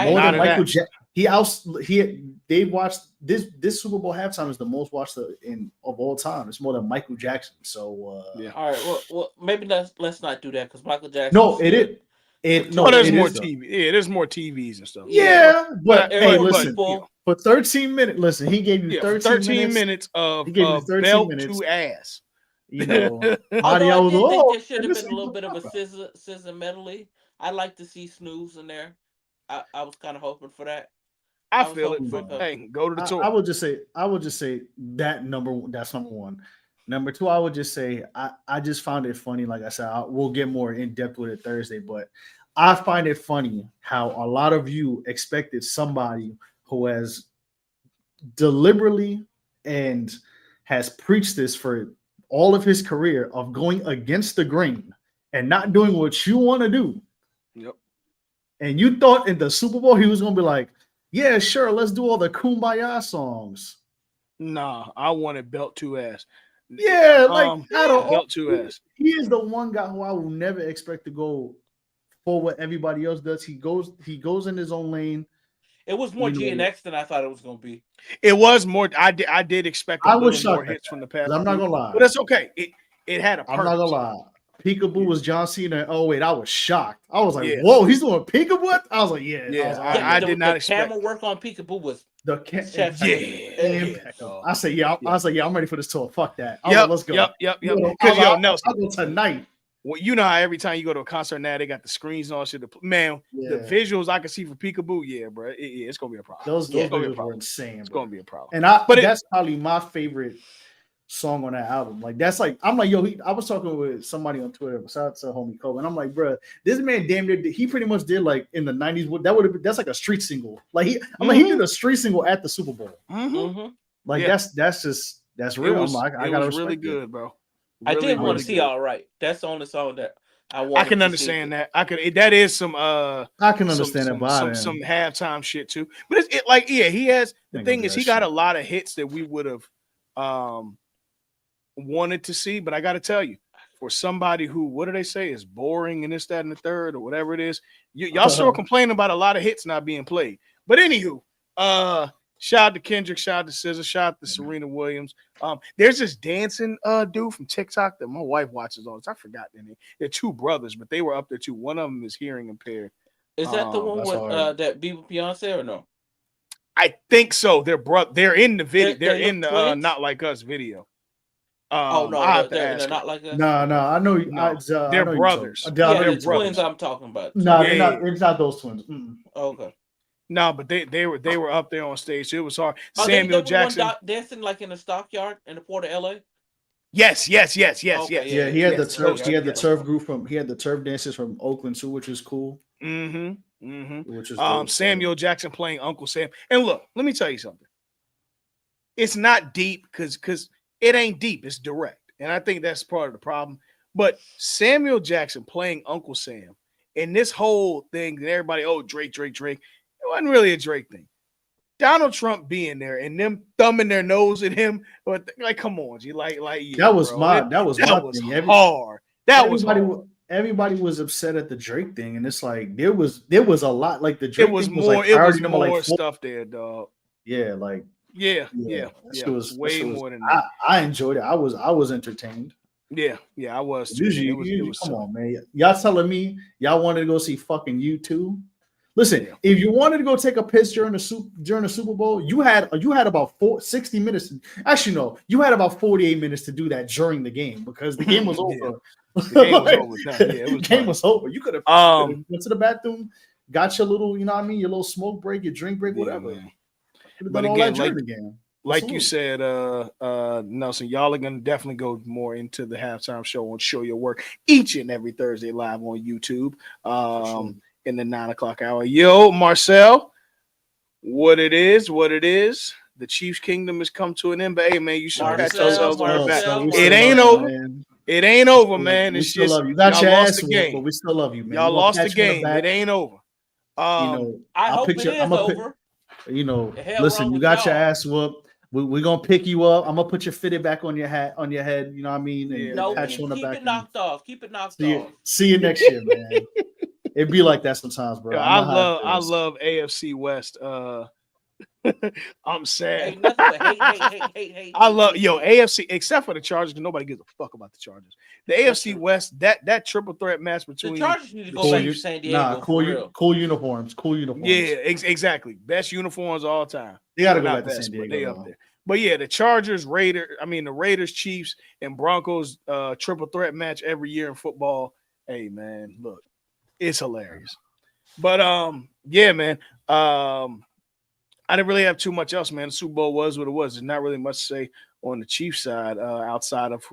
More than Michael Jackson. They watched this Super Bowl halftime is the most watched of all time. It's more than Michael Jackson. So yeah. All right. Well, maybe let's not do that because Michael Jackson. No, it is. There's more TV. Yeah, there's more TVs and stuff. Yeah, but hey, listen. People, for 13 minutes, listen, he gave you 13 minutes of he gave you 13 belt minutes to ass. although I did think there should have been a little bit of a scissor medley. I'd like to see Snooze in there. I was kind of hoping for that. I feel it. Hey, go to the tour. I would just say that's number one. Number two, I would just say I just found it funny. Like I said, we'll get more in depth with it Thursday, but I find it funny how a lot of you expected somebody who has deliberately and has preached this for all of his career of going against the grain and not doing what you want to do. Yep. And you thought in the Super Bowl he was going to be like, yeah, sure, let's do all the Kumbaya songs. Nah, I wanted belt to ass. Yeah, like belt to ass. He is the one guy who I will never expect to go for what everybody else does. He goes in his own lane. It was more GNX than I thought it was going to be. It was more. I did expect a little more hits from the past. I'm not gonna lie, but that's okay. It had a purpose. I'm not gonna lie. Peekaboo was John Cena. Oh wait, I was shocked. I was like, whoa, he's doing Peekaboo. I was like, I did not expect. Camera work on Peekaboo was impeccable. I said, I was like, I'm ready for this tour. Fuck that. Let's go. Yep. Because Nelson, I'll go tonight. Well, you know how every time you go to a concert now they got the screens on shit. Man, the visuals I can see for Peekaboo, bro, it's gonna be a problem. Those visuals were insane. It's gonna be a problem. And that's probably my favorite song on that album. Like that's like I'm like, yo, I was talking with somebody on Twitter, besides homie Cole, and I'm like, bro, this man damn near he pretty much did like in the 90s. That's like a street single. Like he did a street single at the Super Bowl. Like that's real. I gotta respect really good, bro. I did want to see All Right. That's the only song that I want. I can understand that. That is some I can understand some halftime shit too. But it's like he has the thing is he got a lot of hits that we would have wanted to see, but I got to tell you, for somebody who, what do they say, is boring and this, that, and the third, or whatever it is, y'all still complaining about a lot of hits not being played. But anywho, shout out to Kendrick, shout out to SZA, shout out to Serena Williams. There's this dancing dude from TikTok that my wife watches all this. I forgot their name. They're two brothers, but they were up there too. One of them is hearing impaired. Is that the one with that be with Beyonce or no? I think so. They're in the video. They're in the Not Like Us video. No, they're not like us. No, I know. They're brothers. They're twins. I'm talking about. No, it's not those twins. Okay. No, but they were up there on stage. It was hard. Samuel Jackson dancing like in a stockyard in the port of LA. Yes. Okay, Yeah, he had the Yes, turf. those He two, had the yes. turf group from. He had the turf dancers from Oakland too, which is cool. Which is dope. Samuel Jackson playing Uncle Sam. And look, let me tell you something. It's not deep because it ain't deep. It's direct, and I think that's part of the problem. But Samuel Jackson playing Uncle Sam, and this whole thing that everybody, oh, Drake, it wasn't really a Drake thing. Donald Trump being there and them thumbing their nose at him, but like, come on, G, yeah, that was bro. my That was thing. hard. That was hard. Everybody was upset at the Drake thing, and it's like there was a lot. Like the Drake It was thing was like more. I It was already know like more 4. stuff there, dog. Yeah, like Yeah. that shit was Way more than that. I enjoyed it. I was entertained. Yeah, I was too. Usually, Man. It was come tough. on, man. Y'all telling me y'all wanted to go see fucking U2? Listen, Yeah. if you wanted to go take a piss during the Super Bowl, you had about 60 minutes. Actually, no, you had about 48 minutes to do that during the game because the game was over. The game was over. Yeah, it was game done. was over. You could have went to the bathroom, got your little, you know what I mean, your little smoke break, your drink break, whatever. Man. But again, all that during the game. Like you said, Nelson, y'all are gonna definitely go more into the halftime show and show your work each and every Thursday live on YouTube. In the 9 o'clock hour. Yo, Marcel, what it is. The Chiefs Kingdom has come to an end. But hey, man, you should pat yourselves on the back. It ain't over. It ain't over, man. We It's still just love you. Got y'all your lost ass the whooped, game. but we still love you, man. Y'all lost the game. It ain't over. I hope it is over. Listen, you got your ass whooped. We're gonna pick you up. I'm gonna put your fitted back on your head. You know what I mean? And pat you on the back. Keep it knocked off. Keep it knocked off. See you next year, man. It'd be like that sometimes, bro. Yeah, I love AFC West. I'm sad. Ain't nothing but hate. I love AFC, except for the Chargers, because nobody gives a fuck about the Chargers. The AFC West, that triple threat match between the Chargers need to go back to San Diego. Cool uniforms. Yeah, exactly. Best uniforms of all time. They gotta go back to San Diego. They up there. But yeah, the Chargers, the Raiders, Chiefs, and Broncos triple threat match every year in football. Hey man, look, it's hilarious. But yeah, man. I didn't really have too much else, man. The Super Bowl was what it was. There's not really much to say on the Chiefs side outside of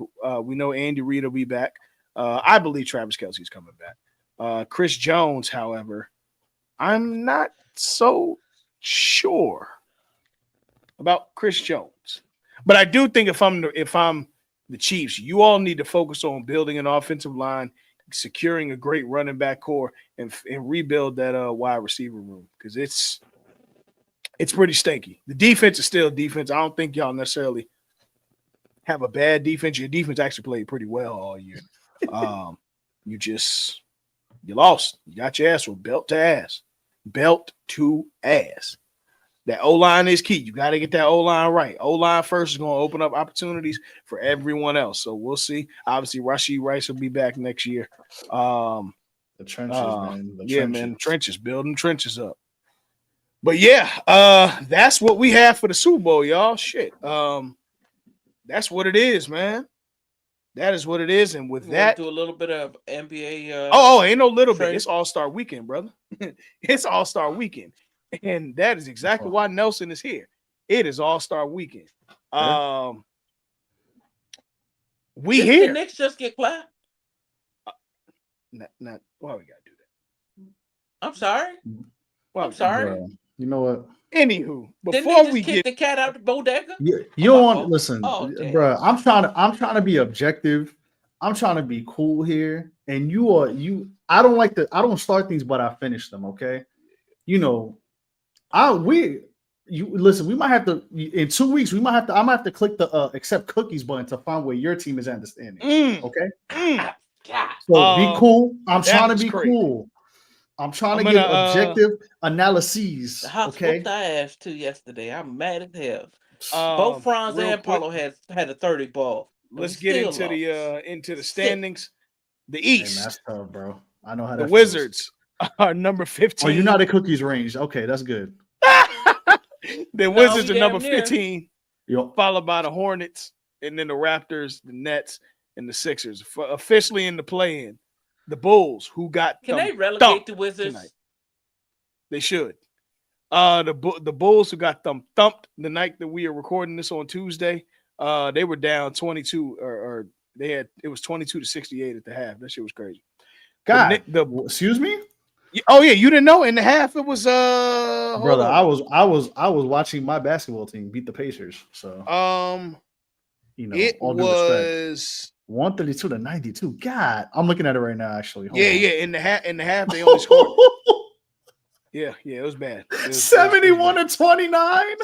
we know Andy Reid will be back. I believe Travis Kelce's coming back. Chris Jones, however, I'm not so sure about Chris Jones. But I do think if I'm the Chiefs, you all need to focus on building an offensive line, securing a great running back core, and rebuild that wide receiver room because it's pretty stinky. The defense is still defense. I don't think y'all necessarily have a bad defense. Your defense actually played pretty well all year. You lost. You got your ass from belt to ass. Belt to ass. That O-line is key. You got to get that O-line right. O-line first is going to open up opportunities for everyone else. So we'll see. Obviously, Rashee Rice will be back next year. The trenches, man. Man, trenches. Building trenches up. But yeah, that's what we have for the Super Bowl, y'all. Shit. That's what it is, man. That is what it is. And with that, do a little bit of NBA. Ain't no little bit. It's All-Star Weekend, brother. It's All-Star Weekend. And that is exactly why Nelson is here. It is All-Star Weekend. We Did here. the Knicks just get clapped? Not why we gotta do that. I'm sorry. I'm sorry. Bro, you know what? Anywho, before we kick the cat out the bodega, you don't want listen, bro. I'm trying to be objective. I'm trying to be cool here, and I don't start things, but I finish them. Okay, listen. We might have to in 2 weeks. I'm gonna have to click the accept cookies button to find where your team is understanding. Okay, so be cool. I'm trying to be cool. I'm trying to get objective analyses. The house whooped our ass too yesterday. I'm mad as hell. Both Franz and Paulo had a 30 ball. Let's get into the standings. The East. Hey, that's tough, bro. I know how the Wizards are number 15. Oh, you're not at cookies range. Okay, that's good. The Wizards are number 15, followed by the Hornets, and then the Raptors, the Nets, and the Sixers. Officially in the play-in. The Bulls, who got can they relegate the Wizards tonight? They should. The Bulls, who got them thumped the night that we are recording this on Tuesday, They were down 22, or it was 22-68 at the half. That shit was crazy. God, excuse me. Oh yeah, you didn't know in the half it was Brother, hold on. I was watching my basketball team beat the Pacers. So it all due respect. was 132-92. God, I'm looking at it right now. Actually, Hold on. In the half they only scored. Yeah, it was bad. 71-29.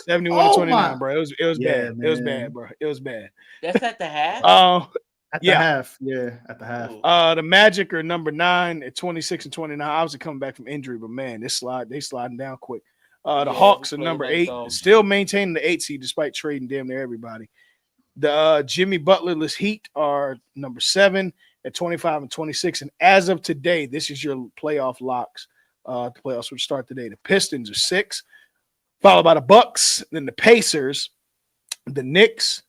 71-29, bro. It was bad. Man. It was bad, bro. It was bad. That's at the half. At the half. The Magic are number 9 at 26-29. Obviously coming bathey from injury, but man, they sliding down quick. The Hawks are number 8, still maintaining the 8 seed despite trading damn near everybody. The Jimmy Butlerless Heat are number 7 at 25-26, and as of today, this is your playoff locks. The playoffs would start today. The Pistons are 6, followed by the Bucks, then the Pacers, the Knicks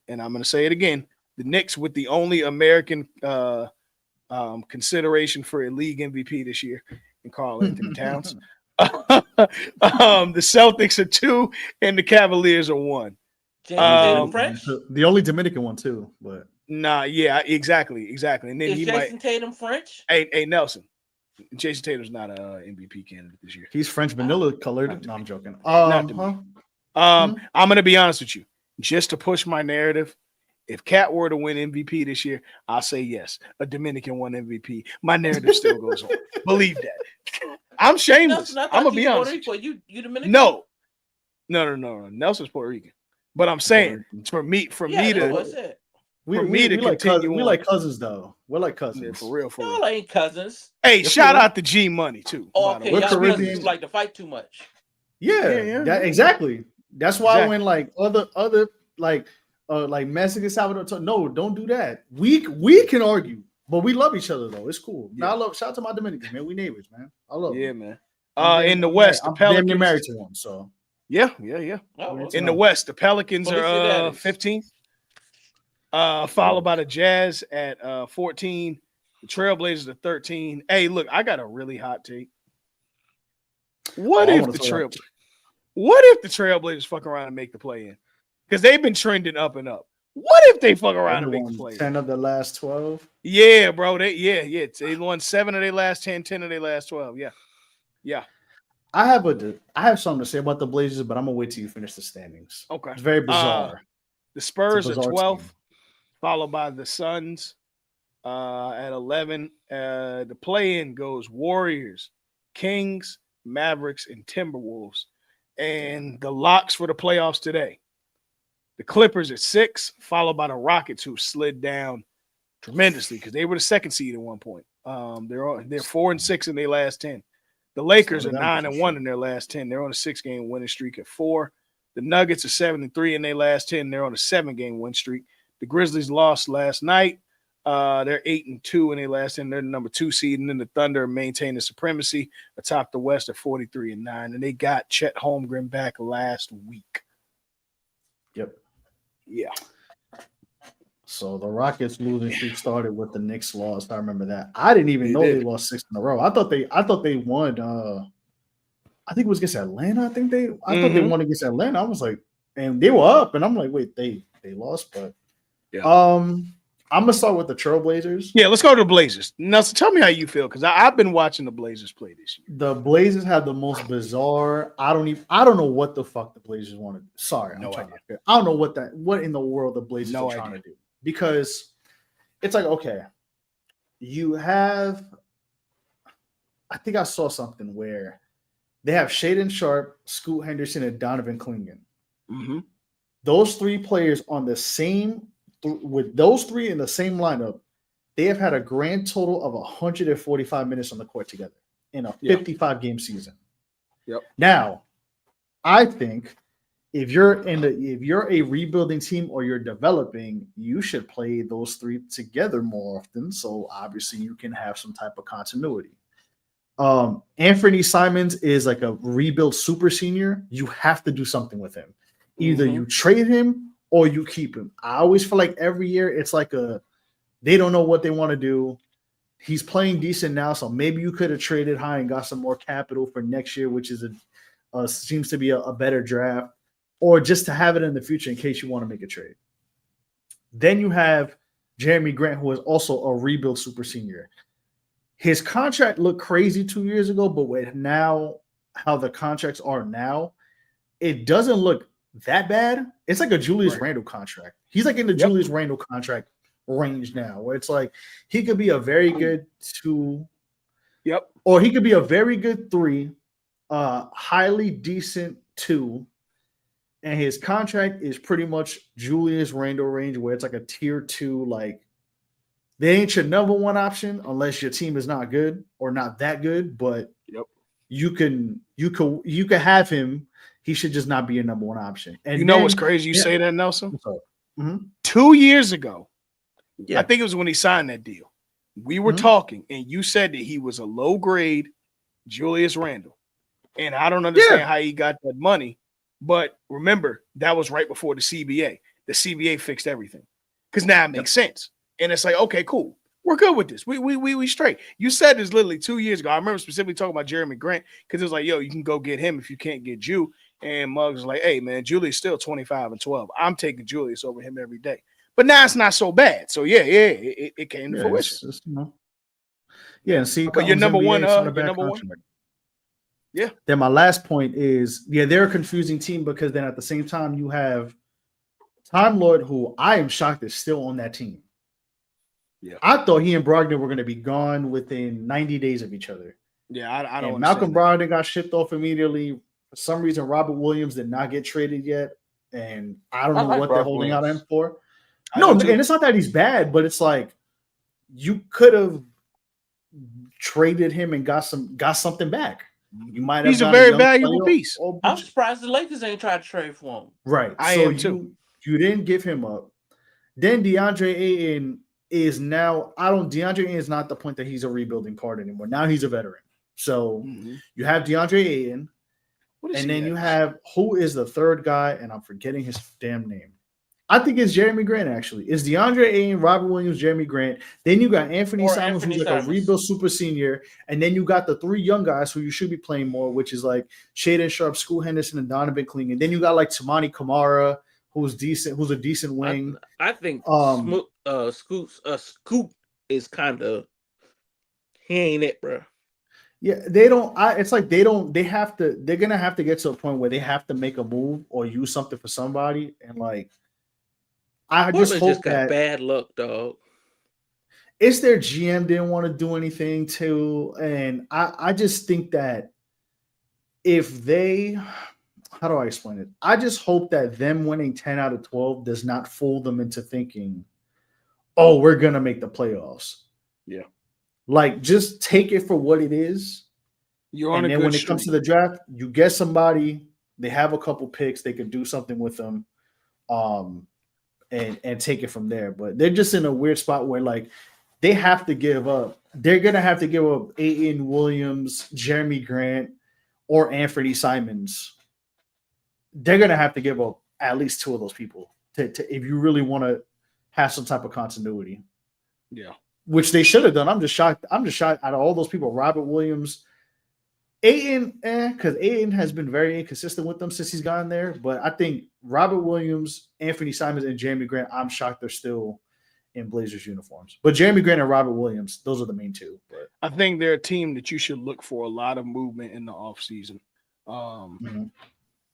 and I'm going to say it again, the Knicks with the only American consideration for a league MVP this year in Karl Anthony Towns. The Celtics are 2, and the Cavaliers are 1. French? The only Dominican one too, but nah, yeah, exactly. And then is Jason Tatum French? Hey, Nelson. Jason Tatum's not an MVP candidate this year. He's French vanilla colored. No, I'm joking. I'm gonna be honest with you. Just to push my narrative, if Cat were to win MVP this year, I'll say yes. A Dominican won MVP. My narrative still goes on. Believe that. I'm shameless. I'm gonna be honest. You Dominican? No. Nelson's Puerto Rican. But I'm saying for me to we like cousins though. We're like cousins. Yeah, for real. Y'all ain't cousins. Hey, shout out to G Money too. Oh, okay, y'all cousins like to fight too much. Yeah. Exactly. That's why when like other like Mexican Salvador, no, don't do that. We can argue, but we love each other though. It's cool. Yeah. Now shout out to my Dominicans, man. We neighbors, man. I love them. Man. In the West, the Pelicans. You're married to one, so yeah. Oh, in the West, the Pelicans are 15th. Followed by the Jazz at 14. The Trailblazers are 13. Hey, look, I got a really hot take. What if the Trailblazers fuck around and make the play in? Because they've been trending up and up. What if they fuck around and make the play in? 10 of the last 12? Yeah, bro. They won 7 of their last 10, 10 of their last 12. Yeah. I have something to say about the Blazers, but I'm gonna wait till you finish the standings. Okay. It's very bizarre. The Spurs are 12th, followed by the Suns at 11. The play-in goes Warriors, Kings, Mavericks, and Timberwolves. And the locks for the playoffs today. The Clippers at 6, followed by the Rockets, who slid down tremendously because they were the second seed at one point. They're 4-6 in their last 10. The Lakers are 9-1 in their last 10. They're on a 6-game winning streak at 4. The Nuggets are 7-3 in their last 10. They're on a 7-game win streak. The Grizzlies lost last night. They're 8-2 in their last 10. They're the number 2 seed, and then the Thunder maintain the supremacy atop the West at 43-9. And they got Chet Holmgren back last week. Yep. Yeah. So the Rockets losing streak started with the Knicks loss. I remember that. I didn't even know they lost 6 in a row. I thought they won. I think it was against Atlanta. I thought they won against Atlanta. I was like, and they were up, and I'm like, wait, they lost, but yeah. I'm gonna start with the Trailblazers. Yeah, let's go to the Blazers. Now, so tell me how you feel, because I've been watching the Blazers play this year. The Blazers have the most bizarre. I don't know what the fuck the Blazers want to do. Sorry, I don't know what in the world the Blazers are trying to do. Because it's like, okay, you have, I think I saw something where they have Shaedon Sharpe, Scoot Henderson, and Donovan Clingan. Mm-hmm. Those 3 players on the same, with those 3 in the same lineup, they have had a grand total of 145 minutes on the court together in a 55-game season. Yep. Now, I think if you're a rebuilding team or you're developing, you should play those 3 together more often. So obviously you can have some type of continuity. Anthony Simons is like a rebuild super senior. You have to do something with him. Either you trade him or you keep him. I always feel like every year it's like they don't know what they want to do. He's playing decent now, so maybe you could have traded high and got some more capital for next year, which is seems to be a better draft. Or just to have it in the future in case you want to make a trade. Then you have Jeremy Grant, who is also a rebuild super senior. His contract looked crazy 2 years ago, but with now how the contracts are now, it doesn't look that bad. It's like a Julius Right. Randle contract. He's like in the Yep. Julius Randle contract range now, where it's like he could be a very good 2, Yep. or he could be a very good 3, highly decent 2, and his contract is pretty much Julius Randle range, where it's like a tier 2, like they ain't your number 1 option unless your team is not good or not that good, but Yep. you can have him. He should just not be your number 1 option. And You know then, what's crazy? You say that, Nelson? Mm-hmm. 2 years ago, Yeah. I think it was when he signed that deal. We were talking, and you said that he was a low grade Julius Randle. And I don't understand how he got that money. But remember, that was right before the CBA. The CBA fixed everything. Because now it makes sense. And it's like, okay, cool. We're good with this. We straight. You said this literally 2 years ago. I remember specifically talking about Jeremy Grant because it was like, yo, you can go get him if you can't get Jew. And Muggs was like, hey, man, Julius still 25-12. I'm taking Julius over him every day. But now it's not so bad. So, it came to fruition. And see, but your number NBA, one, it's not a your bad number contract. one. Yeah. Then my last point is, they're a confusing team because then at the same time you have Time Lord, who I am shocked is still on that team. Yeah, I thought he and Brogdon were going to be gone within 90 days of each other. Yeah, I don't. And Malcolm Brogdon got shipped off immediately. For some reason, Robert Williams did not get traded yet, and I don't know what they're holding out on him for. No, and it's not that he's bad, but it's like you could have traded him and got something back. You might have. He's a very valuable piece. I'm surprised the Lakers ain't tried to trade for him. Right. I am too. You didn't give him up. Then DeAndre Ayton is now. DeAndre Ayton is not the point that he's a rebuilding part anymore. Now he's a veteran. So you have DeAndre Ayton, and then you have who is the third guy, and I'm forgetting his damn name. I think it's Jeremy Grant, actually. It's DeAndre Ayton, Robert Williams, Jeremy Grant. Then you got Anthony Simons, who's like a rebuild super senior. And then you got the 3 young guys who you should be playing more, which is like Shaden Sharp, Scoot Henderson, and Donovan Clingan. Then you got like Tamani Kamara, who's a decent wing. I think Scoot is kind of he ain't it, bro. Yeah, they don't. It's like they don't. They have to. They're gonna have to get to a point where they have to make a move or use something for somebody, and like. I just hope got bad luck, dog. It's their GM didn't want to do anything too, and I just think that if they, how do I explain it? I just hope that them winning 10 out of 12 does not fool them into thinking, oh, we're gonna make the playoffs. Yeah, like just take it for what it is. You're on and a then good when streak. it comes to the draft, you get somebody. They have a couple picks. They could do something with them. And take it from there. But they're just in a weird spot where like they have to give up. They're gonna have to give up Ayton Williams, Jeremy Grant, or Anthony Simons. They're gonna have to give up at least 2 of those people to if you really want to have some type of continuity. Yeah. Which they should have done. I'm just shocked out of all those people. Robert Williams, Ayton, because Ayton has been very inconsistent with them since he's gotten there. But I think Robert Williams, Anthony Simons, and Jeremy Grant, I'm shocked they're still in Blazers uniforms. But Jeremy Grant and Robert Williams, those are the main 2. But I think they're a team that you should look for a lot of movement in the offseason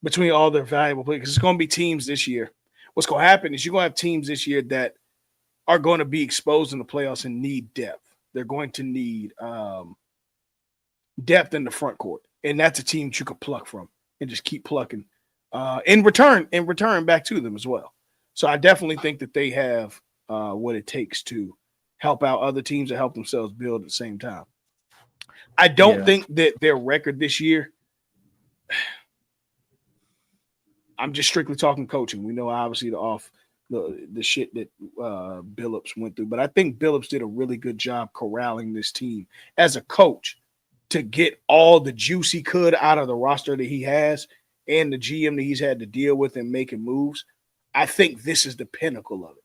between all their valuable players. Because it's going to be teams this year. What's going to happen is you're going to have teams this year that are going to be exposed in the playoffs and need depth. They're going to need depth in the front court, and that's a team that you could pluck from and just keep plucking in return back to them as well. So I definitely think that they have what it takes to help out other teams and help themselves build at the same time. I don't think that their record this year, I'm just strictly talking coaching. We know obviously the shit that Billups went through, but I think Billups did a really good job corralling this team as a coach to get all the juice he could out of the roster that he has and the GM that he's had to deal with and making moves. I think this is the pinnacle of it.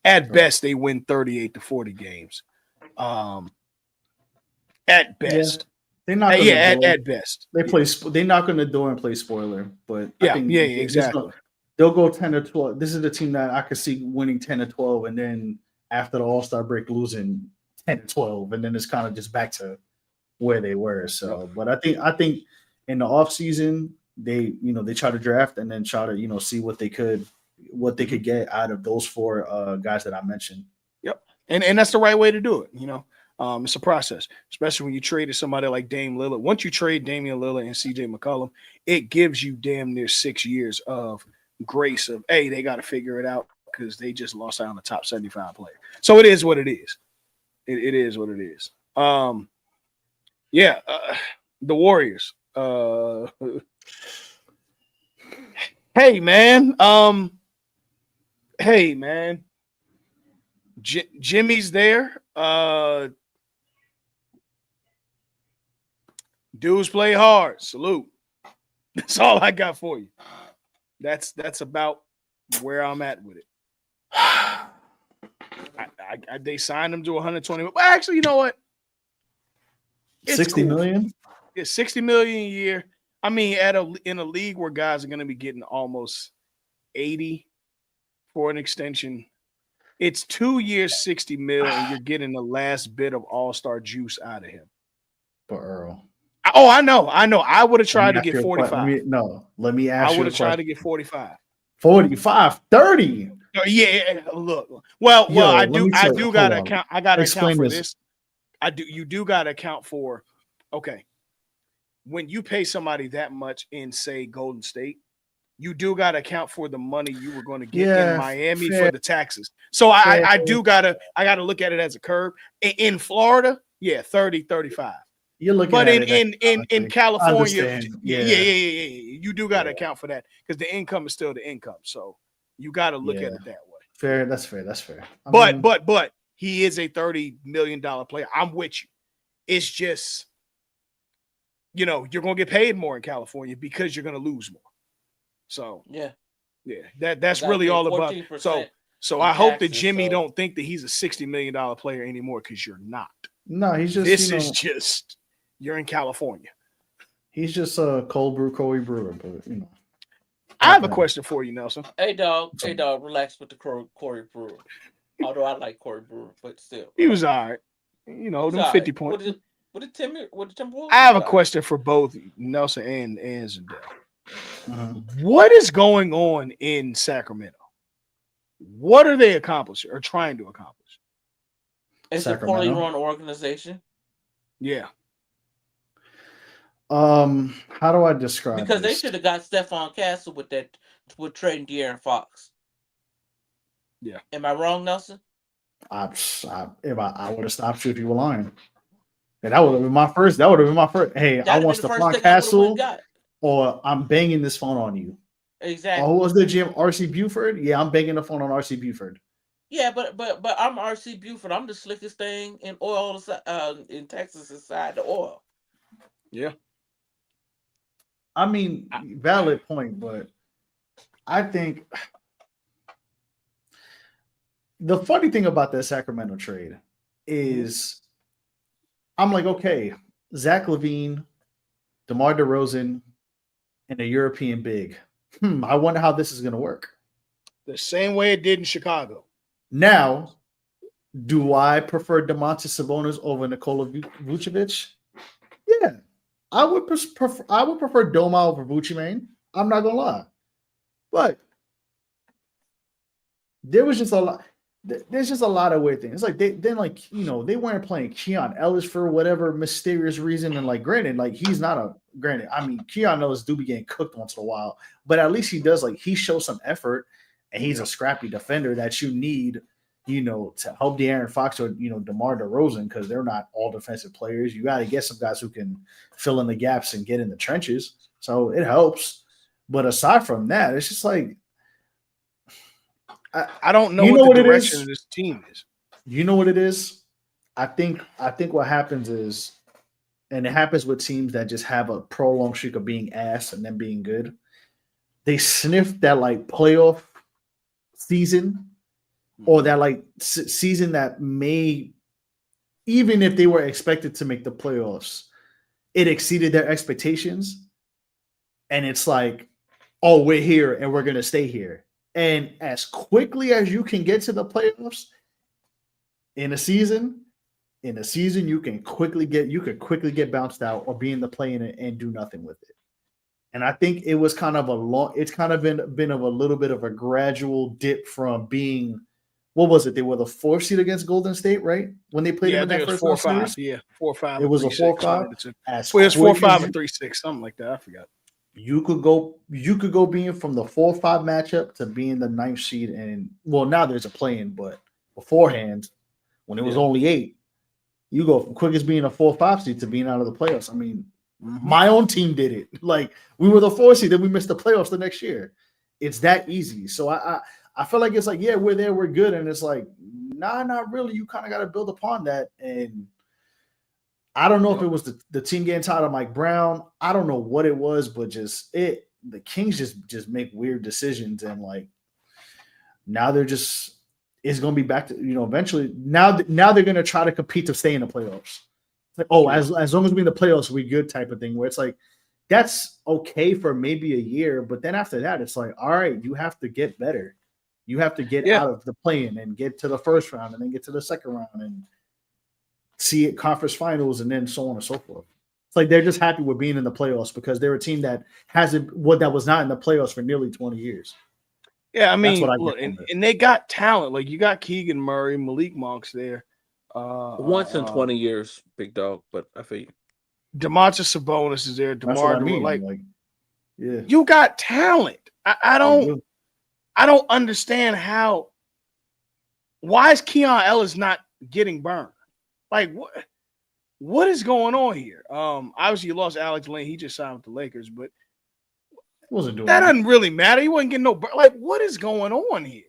At best, they win 38-40 games. At best. They're not at best. They knock on the door and play spoiler, but exactly. they'll go 10-12. This is the team that I could see winning 10-12, and then after the All-Star break, losing 10-12, and then it's kind of just back to where they were. So, but I think in the offseason, they try to draft and then try to see what they could get out of those four guys that I mentioned. Yep, and that's the right way to do it. It's a process, especially when you traded somebody like Dame Lillard. Once you trade Damian Lillard and CJ McCollum, it gives you damn near 6 years of grace of, hey, they got to figure it out because they just lost out on the top 75 player. So it is what it is. It is what it is. The Warriors. Hey man. Jimmy's there. Dudes play hard. Salute. That's all I got for you. That's about where I'm at with it. They signed him to 120. Well, actually, you know what? It's 60 cool. million? It's $60 million a year. I mean, in a league where guys are going to be getting almost 80 for an extension, it's 2 years, $60 million, and you're getting the last bit of all-star juice out of him. For Earl. Oh, I know. I would have tried to get 45. Let me ask you. I would have tried to get 45. 45, 30. Yeah, look. Well, I do gotta account. I gotta account for this. You do gotta account for. Okay, when you pay somebody that much in, say, Golden State, you do gotta account for the money you were going to get in Miami for the taxes. So I gotta look at it as a curve. In Florida, 30, 35. You're looking but at in California, you do got to Yeah. account for that because the income is still the income. So you got to look at it that way. Fair. That's fair. But he is a $30 million player. I'm with you. It's just, you're going to get paid more in California because you're going to lose more. So that's really all about. So I hope that Jimmy don't think that he's a $60 million player anymore because you're not. No, he's just. This is just. You're in California. He's just a cold brew Corey Brewer, but I have a question for you, Nelson. Hey dog, relax with the Corey Brewer. Although I like Corey Brewer, but still, he was all right. Them 50 points. What did Timberwolves? I have a question for both Nelson and Zendel. Mm-hmm. What is going on in Sacramento? What are they accomplishing or trying to accomplish? It's a poorly run organization. Yeah. How do I describe because this? they should have got Stephon Castle with trading De'Aaron Fox. Yeah. Am I wrong, Nelson? I would have stopped you if you were lying. And that would have been my first. Hey, I want Stephon Castle, or I'm banging this phone on you. Exactly. Oh, who was the GM? RC Buford? Yeah, I'm banging the phone on RC Buford. Yeah, but I'm RC Buford. I'm the slickest thing in oil in Texas inside the oil. Yeah. I mean, valid point, but I think the funny thing about that Sacramento trade is I'm like, okay, Zach LaVine, DeMar DeRozan, and a European big. I wonder how this is going to work. The same way it did in Chicago. Now, do I prefer Domantas Sabonis over Nikola Vucevic? Yeah. I would prefer Doma over Vucevic. I'm not gonna lie, but there was just a lot. There's just a lot of weird things. It's like they weren't playing Keon Ellis for whatever mysterious reason, and granted, he's not a granted. I mean, Keon Ellis do be getting cooked once in a while, but at least he does he shows some effort, and he's a scrappy defender that you need. To help De'Aaron Fox or, DeMar DeRozan, because they're not all defensive players. You got to get some guys who can fill in the gaps and get in the trenches. So it helps. But aside from that, it's just I don't know what the direction of this team is. You know what it is? I think what happens is, and it happens with teams that just have a prolonged streak of being ass and then being good. They sniff that playoff season. Or that season that may, even if they were expected to make the playoffs, it exceeded their expectations. And it's oh, we're here and we're gonna stay here. And as quickly as you can get to the playoffs in a season, you can quickly get bounced out or be in the play and do nothing with it. And I think it was kind of it's kind of been of a little bit of a gradual dip from being, what was it? They were the 4th seed against Golden State, right? When they played them in that first 4-5. series. Yeah, 4-5. It was a 4-5. Well, it was 4-5 and 3-6, something like that. I forgot. You could go being from the 4-5 matchup to being the 9th seed, and well, now there's a play-in, but beforehand, when it was only 8, you go from quick as being a 4-5 seed to being out of the playoffs. I mean, my own team did it. Like, we were the 4 seed, then we missed the playoffs the next year. It's that easy. So I feel like it's like, yeah, we're there, we're good, and it's like, nah, not really. You kind of got to build upon that. And I don't know if it was the team getting tired of Mike Brown. I don't know what it was, but the Kings just make weird decisions, and like now it's going to be back to, eventually now they're going to try to compete to stay in the playoffs. Like, as long as we're in the playoffs, we good type of thing, where it's like that's okay for maybe a year, but then after that, it's like, all right, you have to get better. You have to get out of the play-in and get to the first round and then get to the second round and see it conference finals and then so on and so forth. It's like they're just happy with being in the playoffs because they're a team that that was not in the playoffs for nearly 20 years. Yeah, I mean, look, and they got talent. Like, you got Keegan Murray, Malik Monk's there. Once in 20 years, big dog, but I feel you. Demontis Sabonis is there. DeMar, yeah, you got talent. I don't understand why is Keon Ellis not getting burned? Like, what is going on here? Obviously you lost Alex Len. He just signed with the Lakers, but that doesn't really matter. He wasn't getting no burn. Like, what is going on here?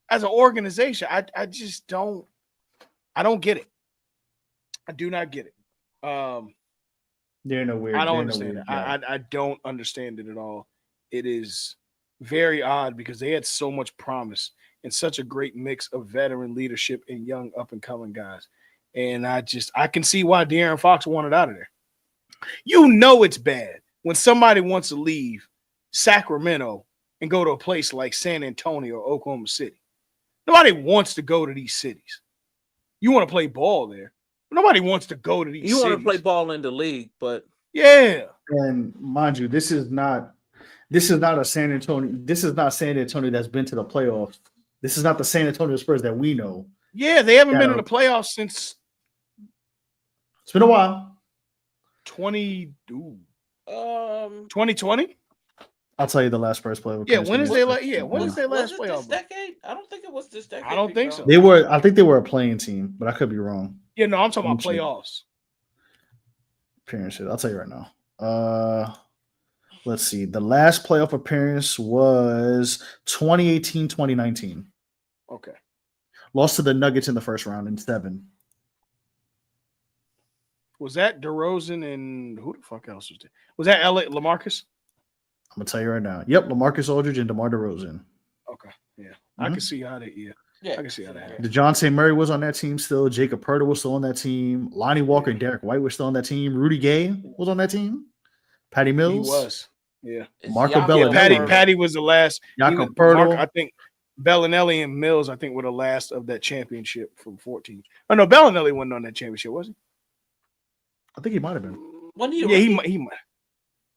As an organization, I just don't get it. I do not get it. They're in a weird. I don't understand it. I don't understand it at all. It is very odd because they had so much promise and such a great mix of veteran leadership and young up and coming guys. And I can see why De'Aaron Fox wanted out of there. It's bad when somebody wants to leave Sacramento and go to a place like San Antonio or Oklahoma City. Nobody wants to go to these cities. You want to play ball there. Nobody wants to go to these cities. You want to play ball in the league, but yeah. And mind you, this is not a San Antonio. This is not San Antonio that's been to the playoffs. This is not the San Antonio Spurs that we know. Yeah, they haven't been in the playoffs since. It's been a while. 2020. I'll tell you the last Spurs playoff. Yeah, when is their last playoff? This decade? I don't think it was this decade. I don't think so. I think they were a playing team, but I could be wrong. Yeah, no, I'm talking about playoffs. Appearances. I'll tell you right now. Let's see. The last playoff appearance was 2018-2019. Okay. Lost to the Nuggets in the first round in 7. Was that DeRozan and who the fuck else was there? Was that LaMarcus? I'm gonna tell you right now. Yep, LaMarcus Aldridge and DeMar DeRozan. Okay, yeah, I can see how that. Yeah, I can see how that happened. DeJounte Murray was on that team still. Jacob Puerto was still on that team. Lonnie Walker and Derek White were still on that team. Rudy Gay was on that team. Patty Mills. He was. Yeah. Marco Bellinelli. Patty was the last. Jakob Puerto. I think Bellinelli and Mills, I think, were the last of that championship from 14. Oh no, Bellinelli wasn't on that championship, was he? I think he might have been.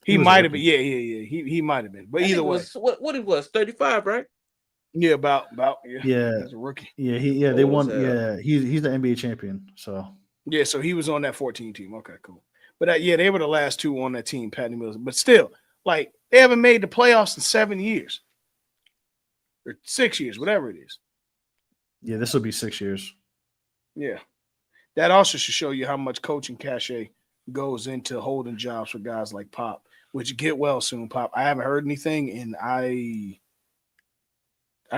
He might have been. Yeah. He might have been. But either way, what he was 35, right? Yeah, about yeah. As a rookie. Yeah, they won. Yeah, he's the NBA champion. So yeah, so he was on that 14 team. Okay, cool. But they were the last two on that team, Patty Mills. But still, like, they haven't made the playoffs in 7 years or 6 years, whatever it is. Yeah, this will be 6 years. Yeah, that also should show you how much coaching cachet goes into holding jobs for guys like Pop, which get well soon, Pop. I haven't heard anything, and I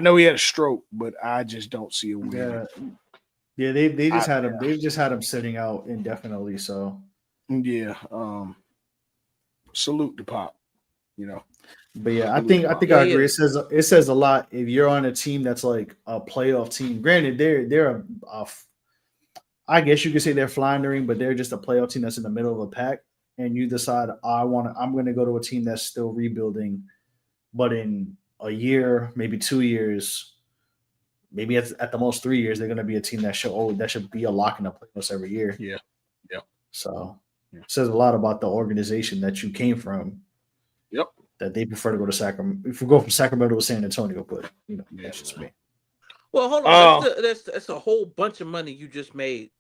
know he had a stroke, but I just don't see a win. Yeah, they just had him. They've just had him sitting out indefinitely. So yeah, salute to Pop. But yeah, I think I agree. It says a lot if you're on a team that's like a playoff team. Granted, they're a I guess you could say they're floundering, but they're just a playoff team that's in the middle of a pack. And you decide, I'm going to go to a team that's still rebuilding but in a year, maybe 2 years, maybe at the most 3 years, they're going to be a team that should be a lock in the playoffs every year. Yeah. Yeah. So Yeah. it says a lot about the organization that you came from. Yep. That they prefer to go to Sacramento. If we go from Sacramento to San Antonio, but that's just me. Well, hold on. That's a whole bunch of money you just made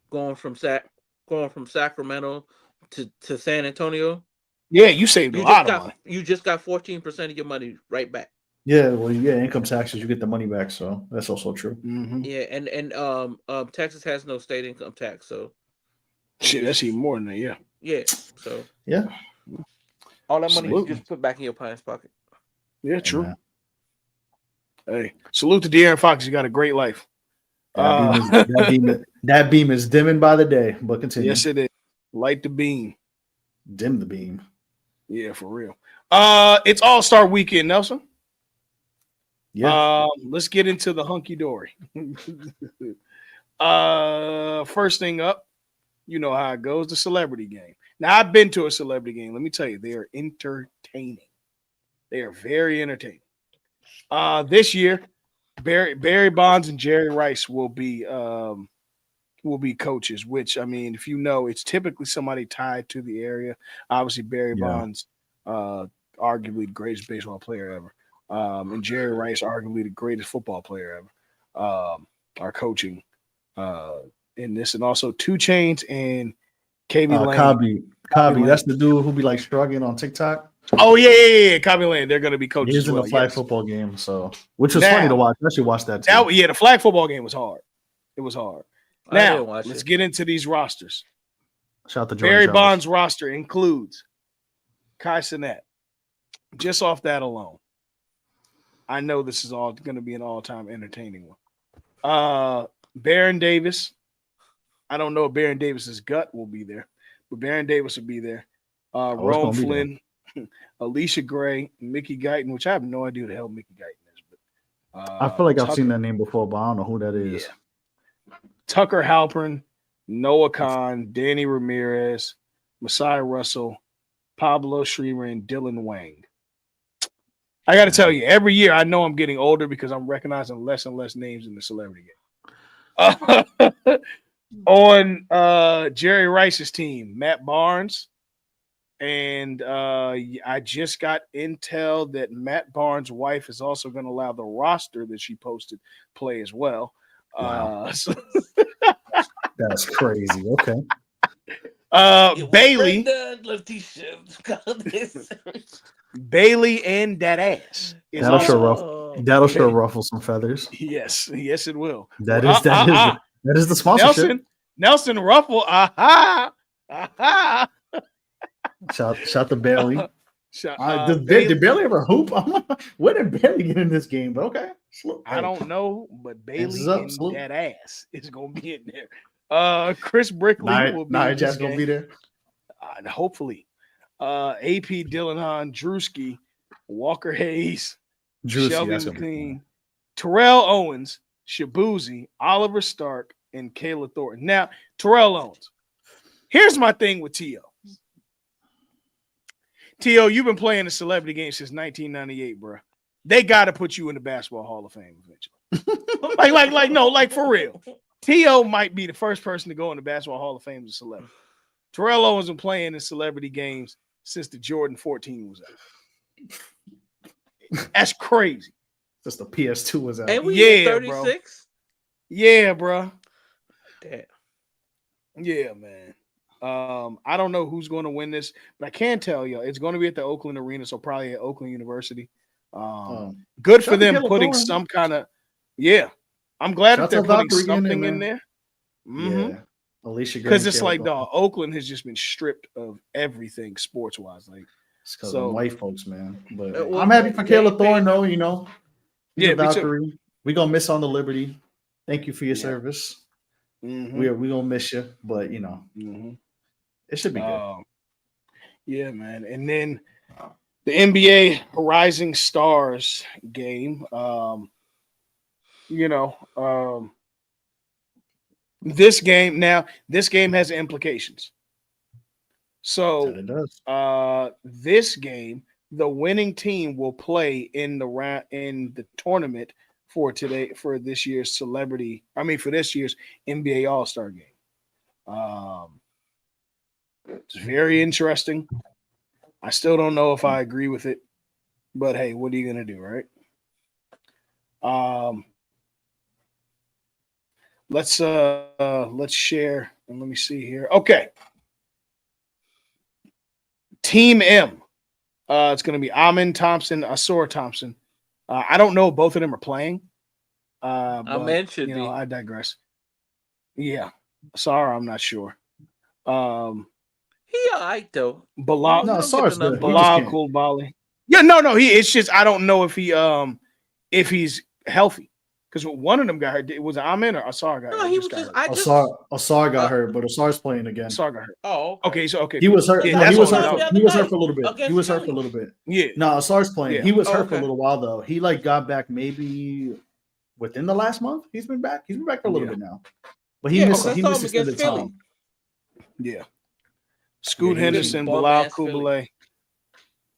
going from Sacramento to San Antonio. Yeah, you saved a lot of money. You just got 14% of your money right back. Yeah, well, you get income taxes, you get the money back, so that's also true. Mm-hmm. Yeah, and Texas has no state income tax, so shit, that's even more than that. Yeah. Yeah. So yeah, all that money you just put back in your parents' pocket. Yeah, true. Hey, salute to De'Aaron Fox. He got a great life. That beam is dimming by the day, but continue. Yes, it is. Light the beam. Dim the beam. Yeah, for real. It's All-Star Weekend, Nelson. Yeah. Let's get into the hunky dory. First thing up, you know how it goes, the celebrity game. Now, I've been to a celebrity game. Let me tell you, they are entertaining. They are very entertaining. This year, Barry Bonds and Jerry Rice will be coaches, which, I mean, if you know, it's typically somebody tied to the area. Obviously, Barry Bonds, arguably the greatest baseball player ever. And Jerry Rice, arguably the greatest football player ever, are coaching in this. And also 2 Chainz and KB Lane. Cobby, that's the dude who be like shrugging on TikTok. Oh, yeah. Cobby Lane, they're going to be coaches. He's in the flag football game, so which was funny to watch. I actually watched that too. The flag football game was hard. It was hard. Now, let's get into these rosters. Shout out to Barry Bonds' roster includes Kai Cenat. Just off that alone, I know this is all going to be an all-time entertaining one. Baron Davis. I don't know if Baron Davis's gut will be there, but Baron Davis will be there. Rome Flynn, Alicia Gray, Mickey Guyton, which I have no idea who the hell Mickey Guyton is. But I feel like I've seen that name before, but I don't know who that is. Yeah. Tucker Halpern, Noah Khan, Danny Ramirez, Messiah Russell, Pablo Schreiber, and Dylan Wang. I got to tell you, every year I know I'm getting older because I'm recognizing less and less names in the celebrity game. On Jerry Rice's team, Matt Barnes. And I just got intel that Matt Barnes' wife is also going to allow the roster that she posted play as well. Wow. That's crazy. Okay. Bailey. Bailey and that ass. That'll sure ruffle some feathers. Yes, it will. That is the sponsorship. Nelson Ruffle. Aha. Shout to Bailey. Did Bailey ever hoop? Where did Bailey get in this game? But okay. I don't know, but Bailey and that ass is going to be in there. Chris Brickley will be going to be there. Hopefully. AP Dillon Drewski, Walker Hayes, Shelby McLean, Terrell Owens, Shabuzi, Oliver Stark, and Kayla Thornton. Now, Terrell Owens. Here's my thing with T.O. T.O., you've been playing the celebrity game since 1998, bro. They got to put you in the Basketball Hall of Fame eventually. like for real. T.O. might be the first person to go in the Basketball Hall of Fame as a celebrity. Terrell Owens been playing in celebrity games since the Jordan 14 was out. That's crazy. Since the PS2 was out. And we 36? Yeah, bro. Damn. Yeah, man. I don't know who's going to win this, but I can tell you it's going to be at the Oakland Arena, so probably at Oakland University. Good for them putting some kind of I'm glad that they're putting something in there. Mm-hmm. Yeah. Alicia, because it's like Oakland has just been stripped of everything sports wise. Like, it's because of white folks, man. But I'm happy for Kayla Thorne, though. You know, we're gonna miss on the Liberty. Thank you for your service. Mm-hmm. We're gonna miss you, but you know, it should be good. Yeah, man. And then the NBA Rising Stars game. This game has implications. So it does. This game, the winning team will play in the tournament for this year's NBA All-Star game. It's very interesting. I still don't know if I agree with it, but hey, what are you gonna do, right? Let's share and let me see here. Okay. Team M. It's gonna be Amin Thompson, Asor Thompson. I don't know if both of them are playing. But Amen should you know, be. I digress. Yeah. Sorry, I'm not sure. He all right though. Bilal, No, You don't get Sar's enough good. He just Bilal can't. Koulibaly. Yeah, no. It's just I don't know if he's healthy because one of them got hurt. It was Amin or Asar got hurt. No, he was just. I just. Asar got hurt, but Asar's playing again. Asar got hurt. Oh, Okay, so okay, He was hurt. Yeah, No, that's he was what hurt. I He was hurt for a little bit. Against He was hurt for a Philly. little bit. Yeah. No, Asar's playing. Yeah. He was hurt for a Okay. little while though. He got back maybe within the last month. He's been back. He's been back for a little bit now. But he missed. because I He saw missed him against extended Philly. time. Yeah. Scoot Yeah, he Henderson, bum Bilal ass Philly. Koulibaly,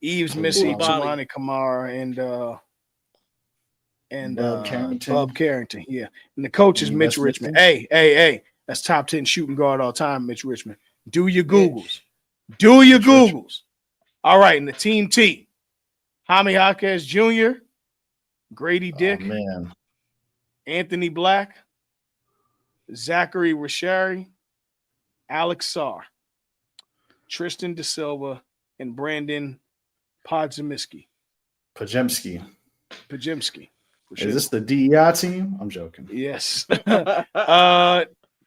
Eves Koulibaly. Missy, Koulibaly. Tamani Kamara, and Bub Carrington. Bub Carrington. Yeah. And the coach is And Mitch Wes Richmond. Mitchell. Hey. That's top 10 shooting guard all time, Mitch Richmond. Do your Googles. Do your Mitch Richmond. Googles. All right. And the team T. Jaime Jaquez Jr., Grady Dick, Oh, man. Anthony Black, Zachary Rashari, Alex Sarr, Tristan Da Silva, and Brandon Podziemski. Pajemski. Is this the DEI team? I'm joking. Yes.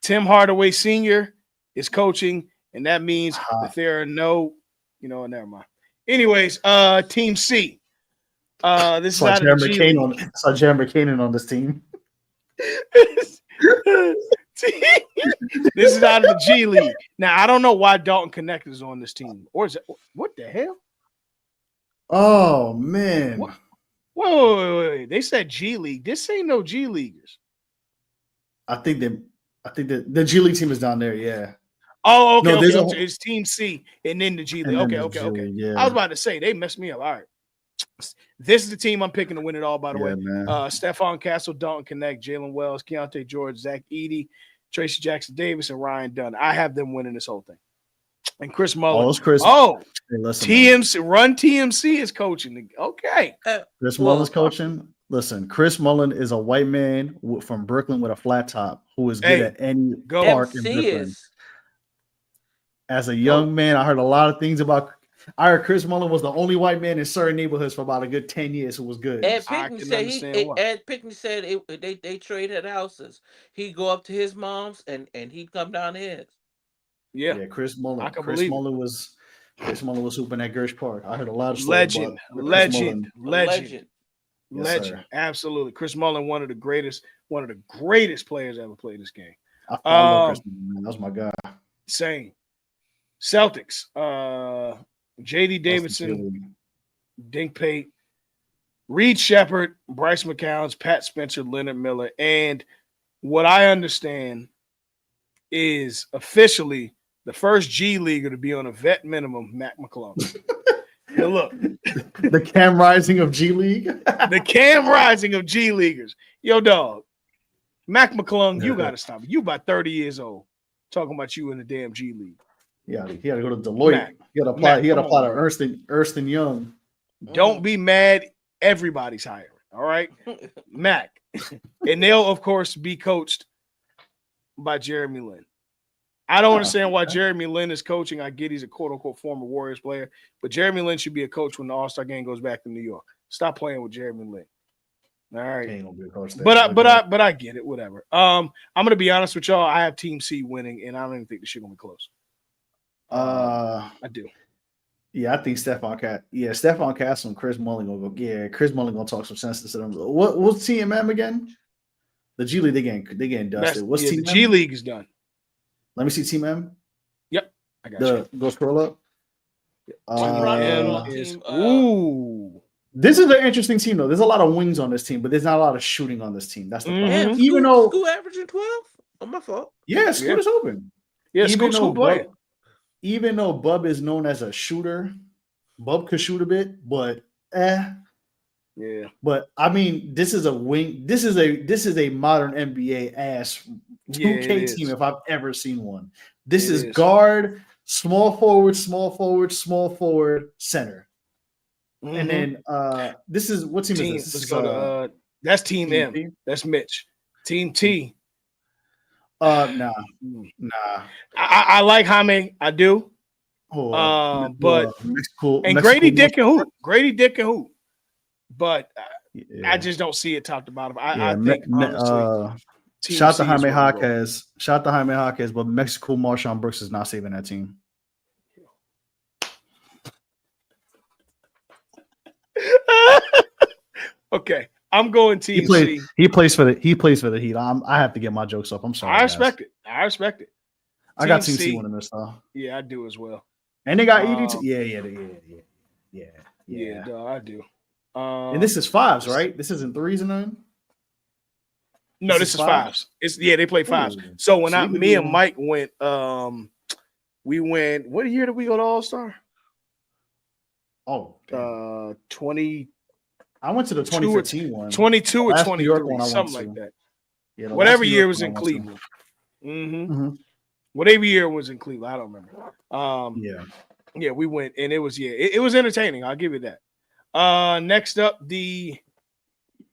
Tim Hardaway Sr. is coaching, and that means that there are no, never mind. Anyways, Team C. This is out of the G League. Saw Jeremy McCain on this team. This is out of the G League. Now, I don't know why Dalton Connect is on this team. Or is it what the hell? Oh man. What? Wait. They said G League. This ain't no G Leaguers. I think the G League team is down there, yeah. Oh, okay. No, Okay. It's Team C and then the G League. Okay. Yeah. I was about to say they messed me up. All right. This is the team I'm picking to win it all, by the way. Man. Stephon Castle, Dalton Connect, Jalen Wells, Keontae George, Zach Edey, Tracy Jackson Davis, and Ryan Dunn. I have them winning this whole thing. And Chris Mullin. Hey, listen, TMC, Run TMC is coaching. Okay. Chris Mullin's coaching. Listen, Chris Mullin is a white man from Brooklyn with a flat top who is good at any park in Brooklyn. As a young man, I heard a lot of things about. I heard Chris Mullin was the only white man in certain neighborhoods for about a good 10 years who was good. Ed Pickney said they traded houses. He'd go up to his mom's and he'd come down to his. Yeah, Chris Mullin. Chris Mullin was hooping at Gersh Park. I heard a lot of stories legend. Legend. Absolutely. Chris Mullin, one of the greatest players ever played this game. I love Chris Mullin, man. That was my guy. Same. Celtics. JD Davidson, Dink Pate, Reed Shepard, Bryce McCown, Pat Spencer, Leonard Miller, and what I understand is officially the first G Leaguer to be on a vet minimum, Mac McClung. Now look, the Cam Rising of G League, the Cam Rising of G Leaguers. Yo, dog, Mac McClung, you gotta stop it. You about 30 years old, talking about you in the damn G League. Yeah, he had to go to Deloitte. He had to apply to Ernst and Young. Don't be mad. Everybody's hiring. All right, Mac, and they'll of course be coached by Jeremy Lin. I don't understand why Jeremy Lin is coaching. I get he's a quote unquote former Warriors player, but Jeremy Lin should be a coach when the All-Star game goes back to New York. Stop playing with Jeremy Lin. All right, but I get it. Whatever. I'm gonna be honest with y'all. I have Team C winning, and I don't even think the shit gonna be close. I do. Yeah, I think Stephon Castle and Chris Mullin gonna go. Yeah, Chris Mullin gonna talk some sense to them. What's Team M again? The G League they getting dusted. What's Team the G League is done. Let me see Team M. Yep, I got you. Go scroll up. Ooh. This is an interesting team, though. There's a lot of wings on this team, but there's not a lot of shooting on this team. That's the problem. Even though Scoot averaging 12, on my fault. Yeah, Scoot is open. Yeah, Scoot playing. Even though Bub is known as a shooter, Bub could shoot a bit, but Yeah. But I mean, this is a wing. This is a modern NBA ass Yeah, it 2K is. team if I've ever seen one. This It is is. guard, small forward, small forward, small forward, center. And then this is what team is this? This Let's is go to that's Team M. T? That's Mitch. Team T. Nah. I like Jaime. I do. But Mexico, and Grady Dick can hoop. Grady Dick can hoop. But I just don't see it top to bottom. I think honestly. Shout to Jaime Jaquez. Shout to Jaime Jaquez, but Mexico Marshawn Brooks is not saving that team. Okay, I'm going Team C. He plays for the Heat. I have to get my jokes up. I'm sorry. I respect it. I got Team C winning this though. Yeah, I do as well. And they got ED. Yeah. I do. And this is fives, right? This isn't threes and none. No, this is fives. They play fives. So when me and Mike went, we went. What year did we go to All Star? Oh, 20. I went to the 2015 one. 22 or 23, something like that. Yeah, whatever year was in Cleveland. Whatever year was in Cleveland, I don't remember. Yeah, we went, and it was it was entertaining. I'll give you that. Next up, the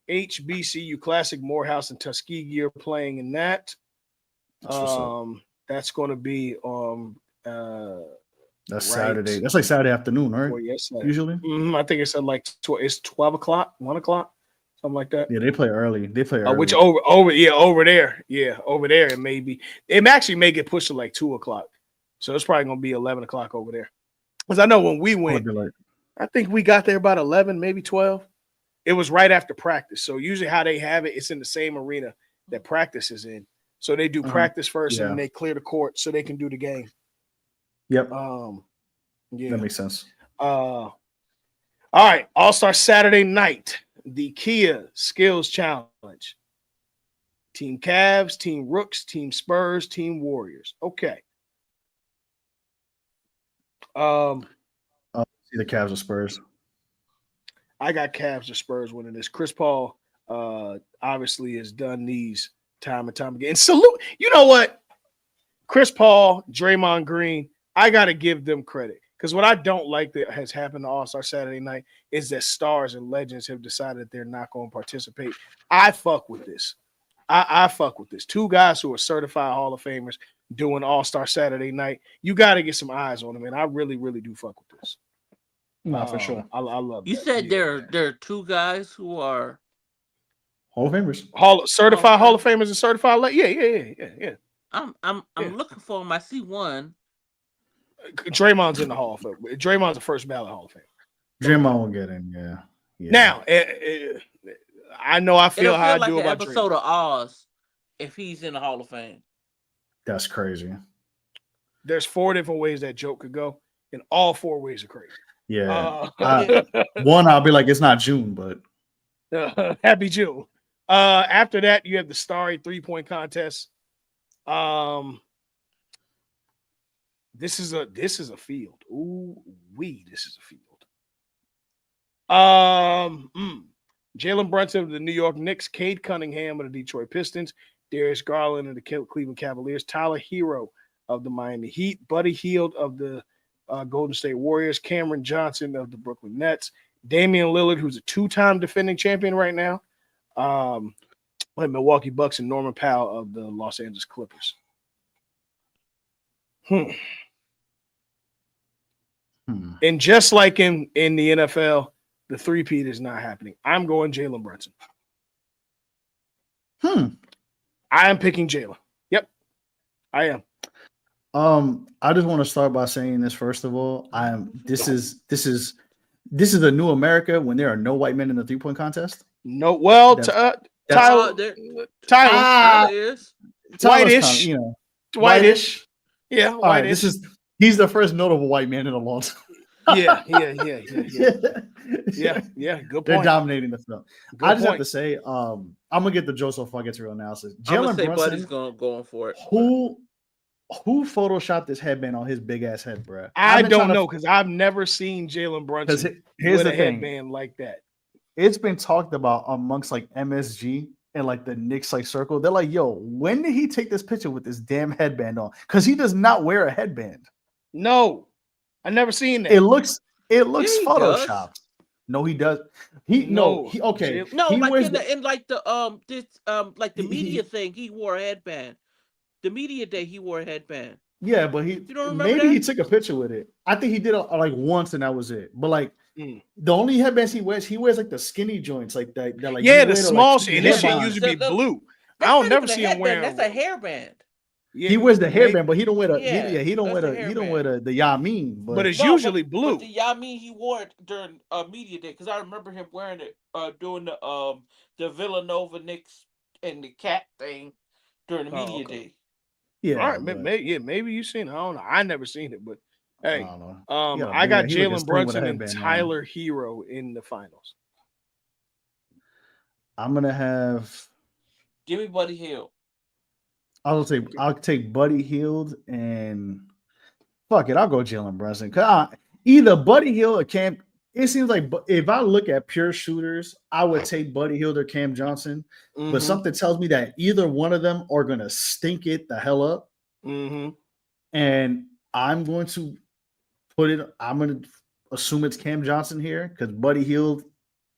HBCU Classic, Morehouse and Tuskegee are playing in that. That's going to be that's Saturday. That's like Saturday afternoon, right? Well, yes, usually. I think it's at like it's 12 o'clock, 1 o'clock, something like that. Yeah, they play early. Which over there. Yeah, over there it may be. It actually may get pushed to like 2 o'clock, so it's probably going to be 11 o'clock over there. Because I know when we went, I think we got there about 11, maybe 12. It was right after practice. So usually how they have it, it's in the same arena that practice is in. So they do practice first, and then they clear the court so they can do the game. Yep. Yeah, that makes sense. All right, All-Star Saturday night, the Kia Skills Challenge. Team Cavs, Team Rooks, Team Spurs, Team Warriors. Okay. See the Cavs or Spurs. I got Cavs or Spurs winning this. Chris Paul obviously has done these time and time again. And salute, you know what? Chris Paul, Draymond Green, I got to give them credit. Because what I don't like that has happened to All-Star Saturday night is that stars and legends have decided they're not going to participate. I fuck with this. I fuck with this. Two guys who are certified Hall of Famers doing All-Star Saturday night. You got to get some eyes on them, and I really, really do fuck with this. No, for sure. I love. You said there are two guys who are Hall of Famers, certified Hall of Famers, and certified. Yeah. I'm looking for him. I see one. Draymond's in the Hall of Fame. Draymond's the first ballot Hall of Fame. Draymond will get in. Yeah. Now, I know I feel how I do like about an episode Draymond. of Oz if he's in the Hall of Fame. That's crazy. There's 4 different ways that joke could go, and all 4 ways are crazy. Yeah. One, I'll be like, it's not June, but happy June. After that, you have the Starry 3-point contest. This is a field. Ooh, this is a field. Jalen Brunson of the New York Knicks, Cade Cunningham of the Detroit Pistons, Darius Garland of the Cleveland Cavaliers, Tyler Hero of the Miami Heat, Buddy Hield of the Golden State Warriors, Cameron Johnson of the Brooklyn Nets, Damian Lillard, who's a 2-time defending champion right now, Milwaukee Bucks, and Norman Powell of the Los Angeles Clippers. And just like in the NFL, the three-peat is not happening. I'm going Jalen Brunson. I am picking Jalen. Yep, I am. I just want to start by saying this first of all. This is the new America when there are no white men in the 3-point contest. No, well, Tyler is whitish, whitish. Yeah, all right. He's the first notable white man in a long time. Yeah. Good point. They're dominating the film. I just have to say, I'm gonna get the Joseph before I get to real analysis. Jalen Brunson, Buddy's going for it. Who photoshopped this headband on his big ass head, bro? I don't know because I've never seen Jalen Because Brunson here's with the a thing. headband like that. It's been talked about amongst like MSG and like the Knicks like circle. They're like, yo, when did he take this picture with this damn headband on? Because he does not wear a headband. No, I never seen that. It looks Yeah, he does. photoshopped. No, he does. No, Okay. No, He like wears in like the he- media thing, he wore a headband. The media day, he wore a headband. yeah, but You don't remember maybe he that? took a picture with it. I think he did it like once and that was it. But like Mm. the only headbands he wears like the skinny joints, like that. Like Yeah, you the wear to, small like, shit. keep And your this hair shit behind. used to be blue. I That's don't not never even a see him headband. wearing. That's a hairband. Yeah, He wears the maybe- hairband, but he don't wear the Yeah, he don't wear that's a the he don't wear hairband. the Yamin. but it's No, usually but blue. the Yamin he wore it during media day because I remember him wearing it doing the Villanova Knicks and the cat thing during the media Okay. day. Yeah, All right, but maybe you seen it. I don't know. I never seen it, but I hey, don't know. He got a I big got ass- he like a Jalen sling with a Brunson and headband on. Tyler Hero in the finals. I'm gonna have. Give me Buddy Hield. I'll take Buddy Hield and fuck it. I'll go Jalen Brunson. Cause either Buddy Hield or Cam. It seems like if I look at pure shooters, I would take Buddy Hield or Cam Johnson. Mm-hmm. But something tells me that either one of them are gonna stink it the hell up. Mm-hmm. And I'm going to I'm going to assume it's Cam Johnson here because Buddy Hield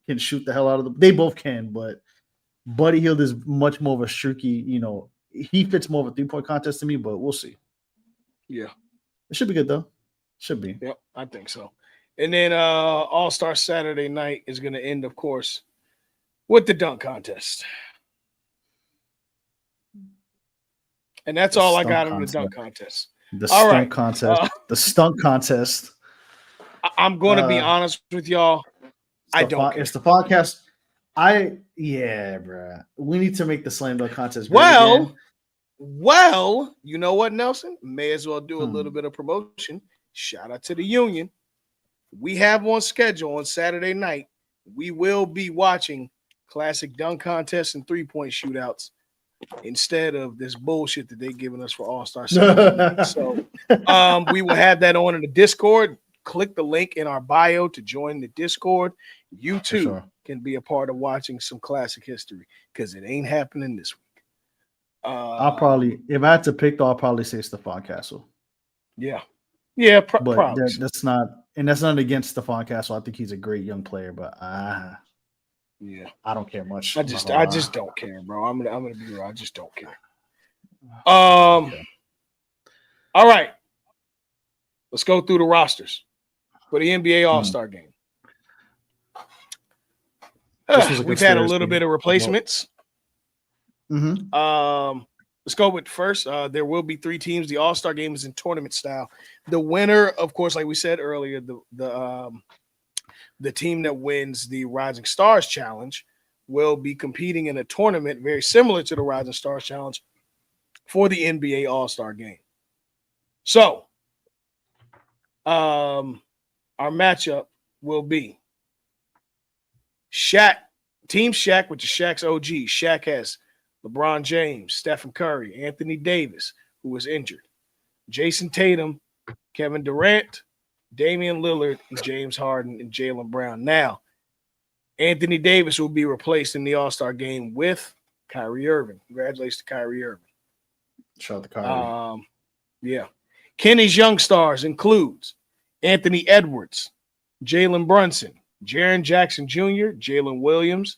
can shoot the hell out of them. They both can, but Buddy Hield is much more of a streaky, he fits more of a 3-point contest to me, but we'll see. Yeah. It should be good though. Should be. Yep, I think so. And then All-Star Saturday night is going to end, of course, with the dunk contest. And that's all I got in the dunk contest. The stunt contest. The stunt contest. I'm going to be honest with y'all. I don't care. It's the podcast. Bro. We need to make the slam dunk contest. Well, you know what, Nelson? May as well do a little bit of promotion. Shout out to the union. We have on schedule on Saturday night. We will be watching classic dunk contests and 3-point shootouts instead of this bullshit that they're giving us for All-Star Saturday. So we will have that on in the Discord. Click the link in our bio to join the Discord. You too can be a part of watching some classic history because it ain't happening this week. I'll probably, if I had to pick, though, I'll probably say Stephon Castle. Yeah, but probably. That's not against Stephon Castle. I think he's a great young player, but yeah, I don't care much. I just don't care, bro. I'm gonna be real. I just don't care. All right, let's go through the rosters for the NBA All-Star game. We've had a little bit of replacements. Mm-hmm. Let's go with first. There will be 3 teams. The All-Star game is in tournament style. The winner, of course, like we said earlier, the team that wins the Rising Stars Challenge will be competing in a tournament very similar to the Rising Stars Challenge for the NBA All-Star game. So, our matchup will be Team Shaq, which is Shaq's OG. Shaq has LeBron James, Stephen Curry, Anthony Davis, who was injured, Jason Tatum, Kevin Durant, Damian Lillard, and James Harden, and Jaylen Brown. Now, Anthony Davis will be replaced in the All-Star game with Kyrie Irving. Congratulations to Kyrie Irving. Shout out to Kyrie. Yeah. Kenny's young stars includes Anthony Edwards, Jalen Brunson, Jaren Jackson Jr., Jalen Williams,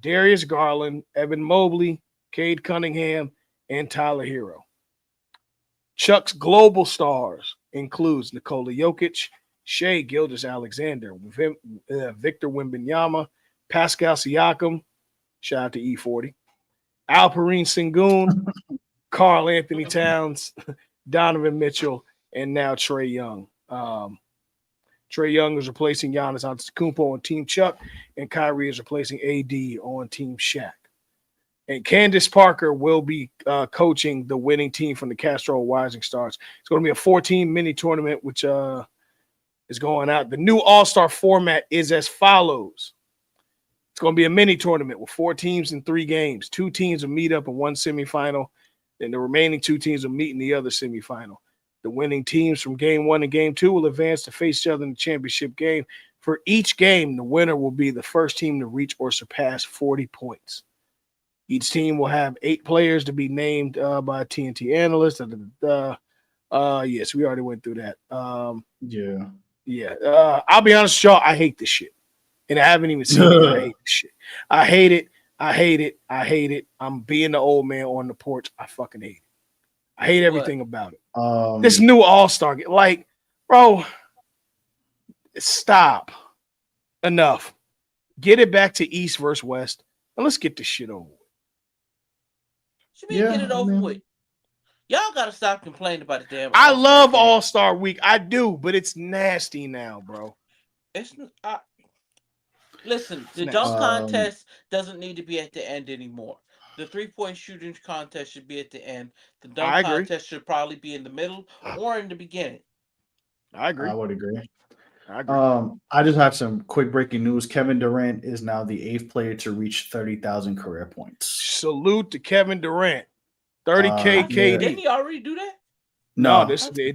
Darius Garland, Evan Mobley, Cade Cunningham, and Tyler Hero. Chuck's global stars includes Nikola Jokic, Shai Gilgeous-Alexander, Victor Wembanyama, Pascal Siakam, shout out to E40, Alperen Sengun, Karl Anthony Towns, Donovan Mitchell, and now Trae Young. Trae Young is replacing Giannis Antetokounmpo on Team Chuck, and Kyrie is replacing AD on Team Shaq. And Candace Parker will be coaching the winning team from the Castro Rising Stars. It's going to be a 14 mini tournament, which is going out. The new All-Star format is as follows. It's going to be a mini tournament with 4 teams in 3 games. 2 teams will meet up in 1 semifinal. Then the remaining 2 teams will meet in the other semifinal. The winning teams from game 1 and game 2 will advance to face each other in the championship game. For each game, the winner will be the first team to reach or surpass 40 points. Each team will have 8 players to be named by TNT analysts. Yes, we already went through that. I'll be honest with y'all, I hate this shit. And I haven't even seen it. I hate this shit. I hate it. I hate it. I hate it. I'm being the old man on the porch. I fucking hate it. I hate everything about it. This new All-Star game. Like, bro, stop. Enough. Get it back to East versus West. And let's get this shit over with. Get it over with. Y'all gotta stop complaining about the damn. I love All-Star Week. I do, but it's nasty now, bro. Listen, the dunk contest doesn't need to be at the end anymore. The 3-point shooting contest should be at the end. The dunk contest should probably be in the middle or in the beginning. I agree. I would agree. I just have some quick breaking news. Kevin Durant is now the 8th player to reach 30,000 career points. Salute to Kevin Durant. 30K KD. Didn't he already do that? No, he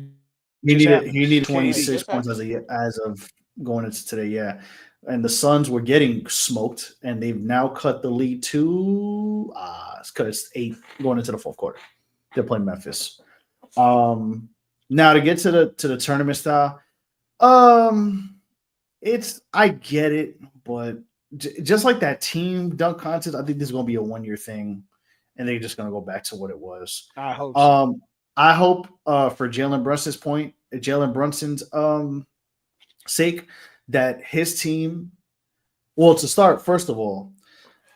needed 26 points as of going into today. Yeah, and the Suns were getting smoked, and they've now cut the lead to it's 8 going into the fourth quarter. They're playing Memphis. Now to get to the tournament style, I get it, but just like that team dunk contest, I think this is going to be a 1-year thing, and they're just going to go back to what it was. I hope so. I hope for Jalen Brunson's sake, that his team. Well, to start, first of all,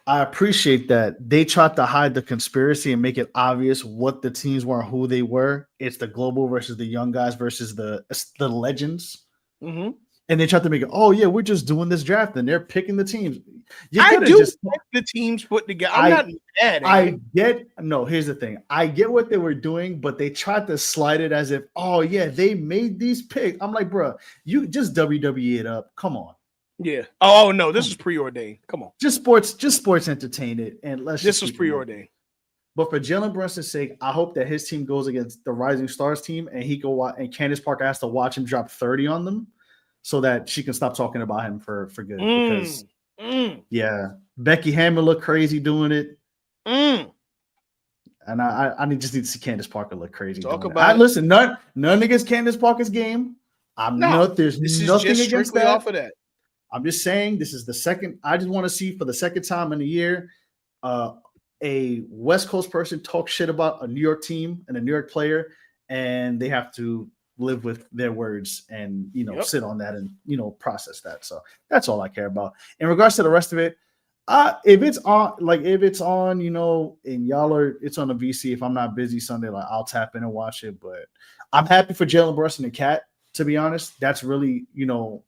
I appreciate that they tried to hide the conspiracy and make it obvious what the teams were and who they were. It's the global versus the young guys versus the legends. Mm-hmm. And they tried to make it, oh yeah, we're just doing this draft and they're picking the teams. I do like the teams put together. I'm not mad. Here's the thing. I get what they were doing, but they tried to slide it as if, oh yeah, they made these picks. I'm like, bro, you just WWE it up. Come on. Yeah. Oh no, this is preordained. Come on. Just sports entertain it. And this was preordained. But for Jalen Brunson's sake, I hope that his team goes against the Rising Stars team and he go and Candace Parker has to watch him drop 30 on them, so that she can stop talking about him for good. Because Becky Hammond looked crazy doing it. And I just need to see Candace Parker look crazy. Listen, none against Candace Parker's game. There's nothing against that. Off of that. I'm just saying this is the second. I just want to see for the second time in a year, a West Coast person talk shit about a New York team and a New York player, and they have to live with their words and sit on that and process that. So that's all I care about. In regards to the rest of it, if it's on and y'all are, it's on the VC. If I'm not busy Sunday, like I'll tap in and watch it. But I'm happy for Jalen Brunson and Cat. To be honest, that's really in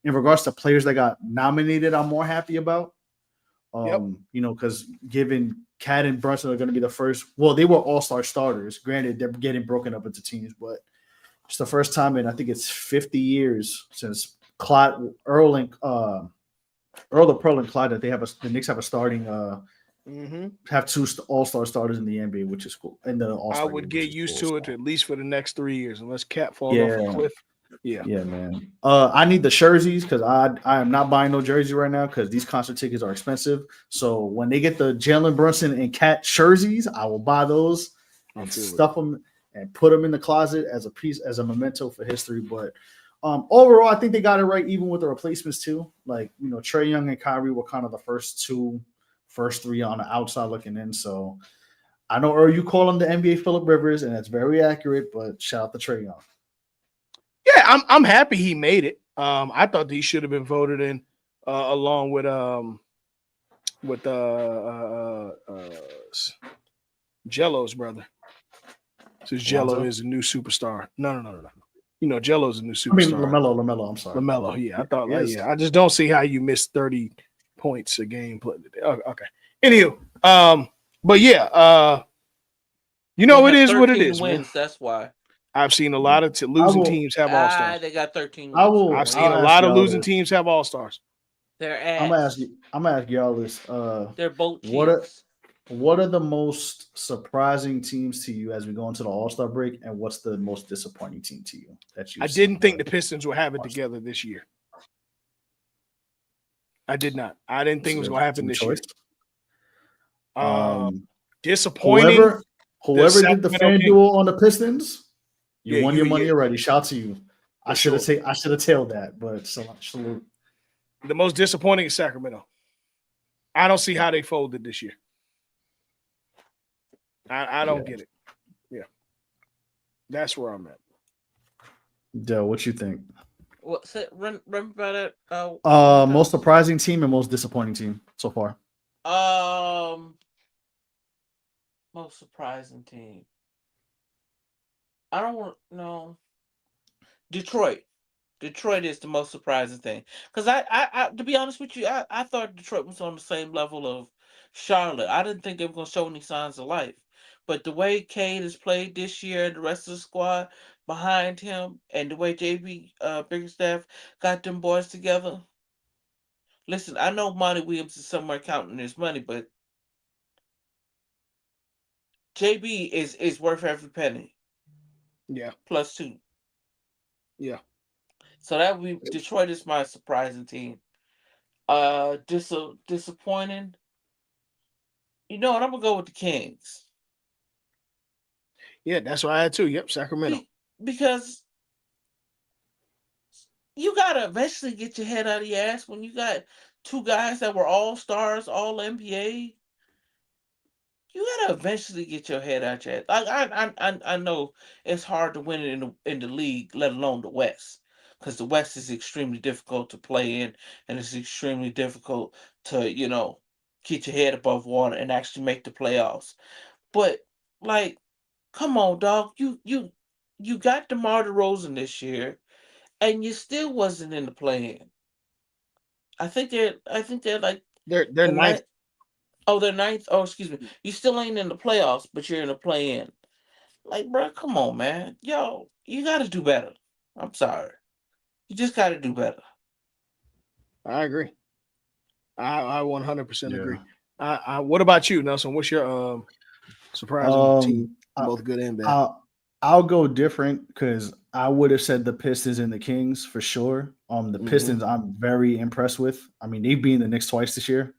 regards to players that got nominated, I'm more happy about. Because given Cat and Brunson are going to be the first. Well, they were all-star starters. Granted, they're getting broken up into teams, but it's the first time in I think it's 50 years since Earl the Pearl and Clyde that the Knicks have a starting have 2 all-star starters in the NBA, which is cool. And the all-star I would get used to it at least for the next 3 years, unless Cat falls off a cliff. Yeah, man. I need the jerseys because I am not buying no jersey right now because these concert tickets are expensive. So when they get the Jalen Brunson and Cat jerseys, I will buy those and stuff them and put them in the closet as a memento for history. But overall, I think they got it right, even with the replacements too. Like Trae Young and Kyrie were kind of the first 3 on the outside looking in. So I know Earl, you call him the NBA Phillip Rivers, and that's very accurate. But shout out to Trae Young. Yeah, I'm happy he made it. I thought he should have been voted in along with Jello's brother. Since Jello is a new superstar. No. Jello's a new superstar. I mean LaMelo. I'm sorry. LaMelo. Yeah, I thought. I just don't see how you missed 30 points a game. Okay. Anywho, but yeah, it is what it is. Wins, man. That's why. I've seen a lot of losing teams have all-stars. They got 13 wins. I've seen a lot of losing teams have all-stars. They're ass. I'm gonna ask y'all this. They're both teams. What are the most surprising teams to you as we go into the All-Star break, and what's the most disappointing team to you that you've I seen? didn't think the Pistons would have it together this year. I did not. I didn't think it was going to happen this year. Disappointing. Whoever did the fan duel on the Pistons, you won your money already. Shout to you. I should have tailed that, but salute. The most disappointing is Sacramento. I don't see how they folded this year. I don't get it. Yeah. That's where I'm at. Dell, what you think? Run about it. Most surprising team and most disappointing team so far. Most surprising team. I don't want no. Detroit. Detroit is the most surprising thing because I to be honest with you, I thought Detroit was on the same level of Charlotte. I didn't think they were going to show any signs of life, but the way Cade has played this year, the rest of the squad behind him, and the way JB Biggerstaff got them boys together. Listen, I know Monty Williams is somewhere counting his money, but JB is worth every penny. Yeah. +2. Yeah. So that would be Detroit is my surprising team. Disappointing. You know what? I'm gonna go with the Kings. Yeah, that's what I had too. Yep, Sacramento. Because you gotta eventually get your head out of your ass when you got two guys that were all stars, all NBA. You gotta eventually get your head out your ass. I know it's hard to win it in the league, let alone the West, because the West is extremely difficult to play in, and it's extremely difficult to get your head above water and actually make the playoffs. But like, come on, dog, you got DeMar DeRozan this year, and you still wasn't in the play-in. I think they're like they're the ninth. Oh, they're ninth. Oh, excuse me. You still ain't in the playoffs, but you're in the play-in. Like, bro, come on, man. Yo, you got to do better. I'm sorry. You just got to do better. I agree. I 100% agree. What about you, Nelson? What's your surprising team, both good and bad? I'll go different because I would have said the Pistons and the Kings for sure. The Pistons I'm very impressed with. I mean, they've been the Knicks twice this year.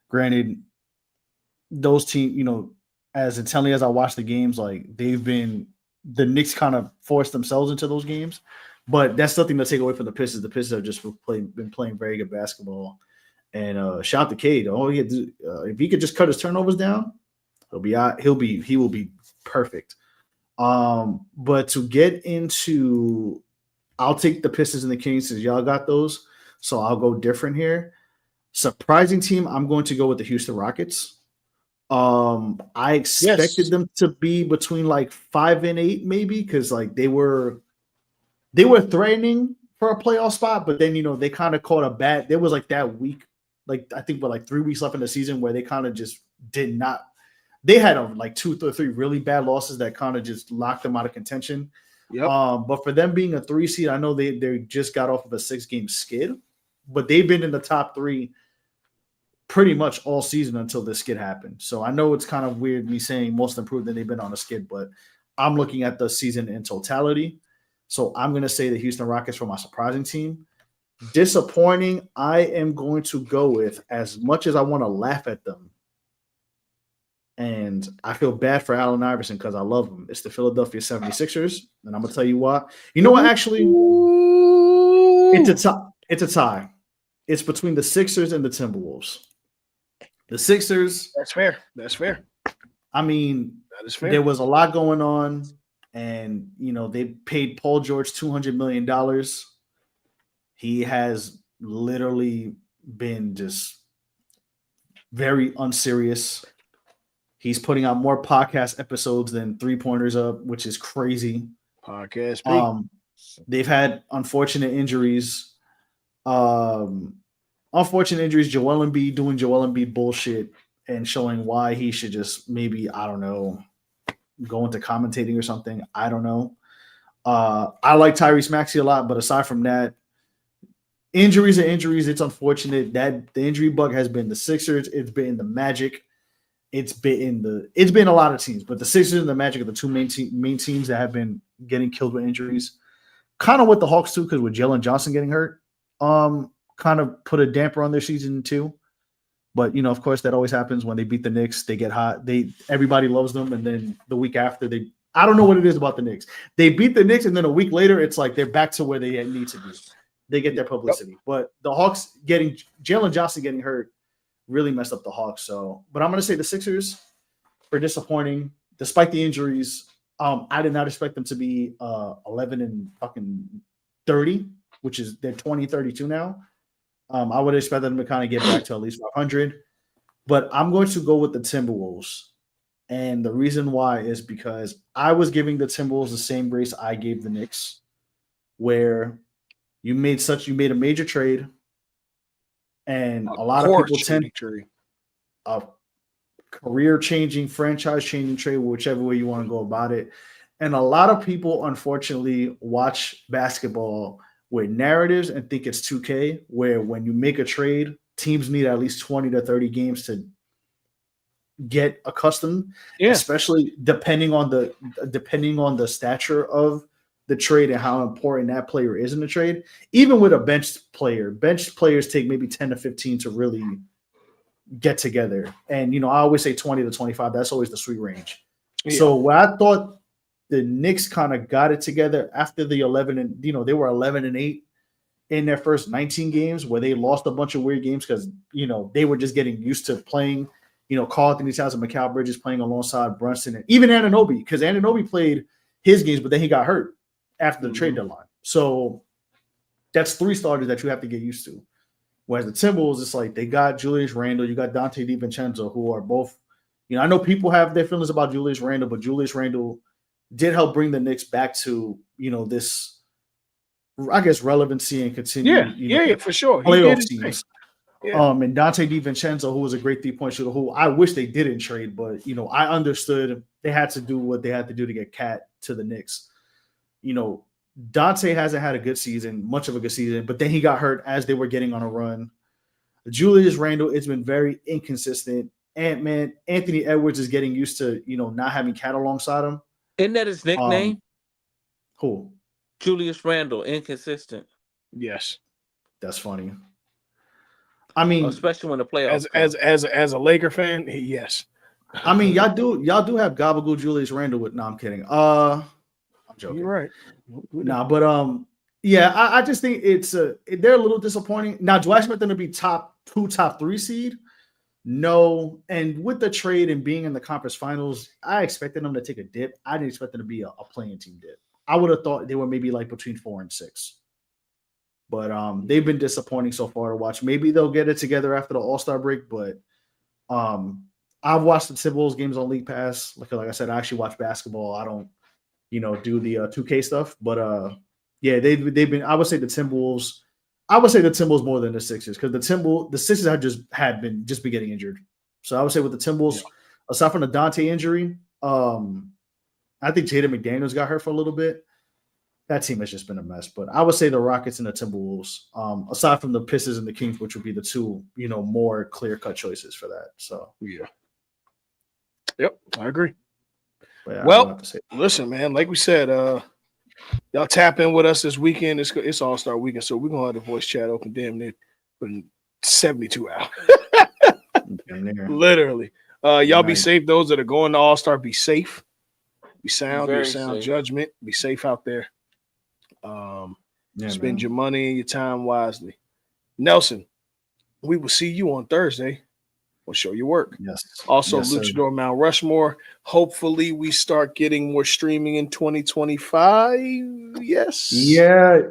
Granted, those teams, as intently as I watch the games, like they've been the Knicks kind of forced themselves into those games. But that's nothing to take away from the Pistons. The Pistons have just been playing very good basketball. And shout out to Cade. If he could just cut his turnovers down, he will be perfect. But to get into, I'll take the Pistons and the Kings since y'all got those. So I'll go different here. Surprising team, I'm going to go with the Houston Rockets. I expected them to be between like 5 and 8, maybe, because like they were threatening for a playoff spot, but then they kind of caught a bad. There was like that week, like I think, but like 3 weeks left in the season where they kind of just did not. They had like 2 or 3 really bad losses that kind of just locked them out of contention. Yep. But for them being a 3 seed, I know they just got off of a 6-game skid, but they've been in the top 3 pretty much all season until this skid happened. So I know it's kind of weird me saying most improved, and they've been on a skid, but I'm looking at the season in totality. So I'm going to say the Houston Rockets for my surprising team. Disappointing, I am going to go with, as much as I want to laugh at them, and I feel bad for Allen Iverson because I love him. It's the Philadelphia 76ers, and I'm going to tell you why. You know what, actually? It's a tie. It's between the Sixers and the Timberwolves. The Sixers. That's fair. That's fair. I mean, that is fair. There was a lot going on, and they paid Paul George $200 million. He has literally been just very unserious. He's putting out more podcast episodes than 3-pointers up, which is crazy. Podcast. They've had unfortunate injuries. Joel Embiid doing Joel Embiid bullshit and showing why he should just maybe, I don't know, go into commentating or something. I don't know. I like Tyrese Maxey a lot, but aside from that, injuries are injuries. It's unfortunate that the injury bug has been the Sixers. It's been the Magic. it's been a lot of teams, but the Sixers and the Magic are the two main teams that have been getting killed with injuries. Kind of with the Hawks too, because with Jalen Johnson getting hurt, kind of put a damper on their season too. But of course, that always happens when they beat the Knicks. They get hot. Everybody loves them, and then the week after I don't know what it is about the Knicks. They beat the Knicks, and then a week later, it's like they're back to where they need to be. They get their publicity. Yep. But the Hawks getting Jalen Johnson getting hurt really messed up the Hawks. So, but I'm going to say the Sixers are disappointing despite the injuries. I did not expect them to be 11 and fucking 30, which is they're 20-32 now. I would expect them to kind of get back to at least 500. But I'm going to go with the Timberwolves. And the reason why is because I was giving the Timberwolves the same grace I gave the Knicks, where you made a major trade, and a lot of people tend a career-changing, franchise-changing trade, whichever way you want to go about it. And a lot of people, unfortunately, watch basketball with narratives and think it's 2K, where when you make a trade, teams need at least 20 to 30 games to get accustomed, especially depending on the stature of the trade and how important that player is in the trade. Even with a benched players take maybe 10 to 15 to really get together. And, I always say 20 to 25. That's always the sweet range. Yeah. So what I thought the Knicks kind of got it together after the 11 and, they were 11-8 in their first 19 games where they lost a bunch of weird games because, they were just getting used to playing, Karl Anthony Towns and Mikal Bridges playing alongside Brunson and even Anunoby, because Anunoby played his games, but then he got hurt after the trade deadline. So that's 3 starters that you have to get used to. Whereas the Timberwolves, it's like they got Julius Randle, you got Dante DiVincenzo, who are both, I know people have their feelings about Julius Randle, but Julius Randle did help bring the Knicks back to, this, I guess, relevancy and continue. For sure. Playoff teams. Yeah. And Dante DiVincenzo, who was a great 3-point shooter, who I wish they didn't trade, but I understood they had to do what they had to do to get Cat to the Knicks. Dante hasn't had much of a good season, but then he got hurt as they were getting on a run. Julius Randle, it's been very inconsistent. And man, Anthony Edwards is getting used to, not having Cat alongside him. Isn't that his nickname? Who? Julius Randle, inconsistent. Yes. That's funny. I mean, especially when the playoffs as a Laker fan, yes. I mean, y'all do have Gabagool Julius Randle with. No, I'm kidding. I'm joking. You're right. Nah, but I just think they're a little disappointing. Now, do I expect them to be top 3 seed? No. And with the trade and being in the conference finals, I expected them to take a dip. I didn't expect them to be a playing team dip. I would have thought they were maybe like between 4 and 6. But they've been disappointing so far to watch. Maybe they'll get it together after the All-Star break. But I've watched the Timberwolves games on League Pass. Like I said, I actually watch basketball. I don't, do the 2K stuff. But they've been. I would say the Timberwolves. I would say the Timberwolves more than the Sixers because the Sixers had been getting injured. So I would say with the Timberwolves, aside from the Dante injury, I think Jaden McDaniels got hurt for a little bit. That team has just been a mess. But I would say the Rockets and the Timberwolves, aside from the Pistons and the Kings, which would be the 2, more clear-cut choices for that. So yeah. Yep, I agree. Yeah, well, listen, man, like we said, y'all tap in with us this weekend. It's All-Star weekend, so we're going to have the voice chat open damn near 72 hours. Literally. Y'all be safe. Those that are going to All-Star, be safe. Be sound, your sound judgment. Be safe out there. Spend your money and your time wisely. Nelson, we will see you on Thursday. We'll show your work. Yes. Also, Luchador Mount Rushmore. Hopefully, we start getting more streaming in 2025. Yes. Yeah.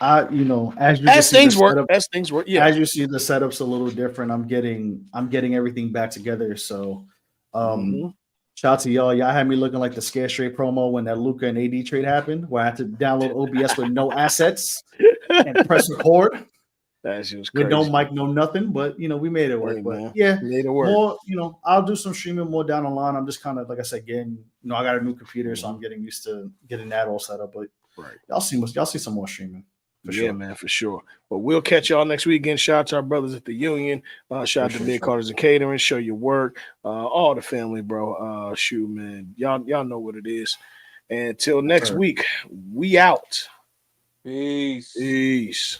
As things work. Yeah. As you see, the setup's a little different. I'm getting everything back together. So, shout out to y'all. Y'all had me looking like the Scare Straight promo when that Luka and AD trade happened, where I had to download OBS with no assets and press record. That's just crazy. With no mic, no nothing, but we made it work. But yeah, made it work. More, I'll do some streaming more down the line. I'm just kind of like I said, getting, I got a new computer, so I'm getting used to getting that all set up. But y'all see some more streaming. Yeah, man, for sure. But we'll catch y'all next week. Again, shout out to our brothers at the Union. Shout out to Big Carters and Catering. Show your work. All the family, bro. Shoot, man. Y'all know what it is. And until next week, we out. Peace. Peace.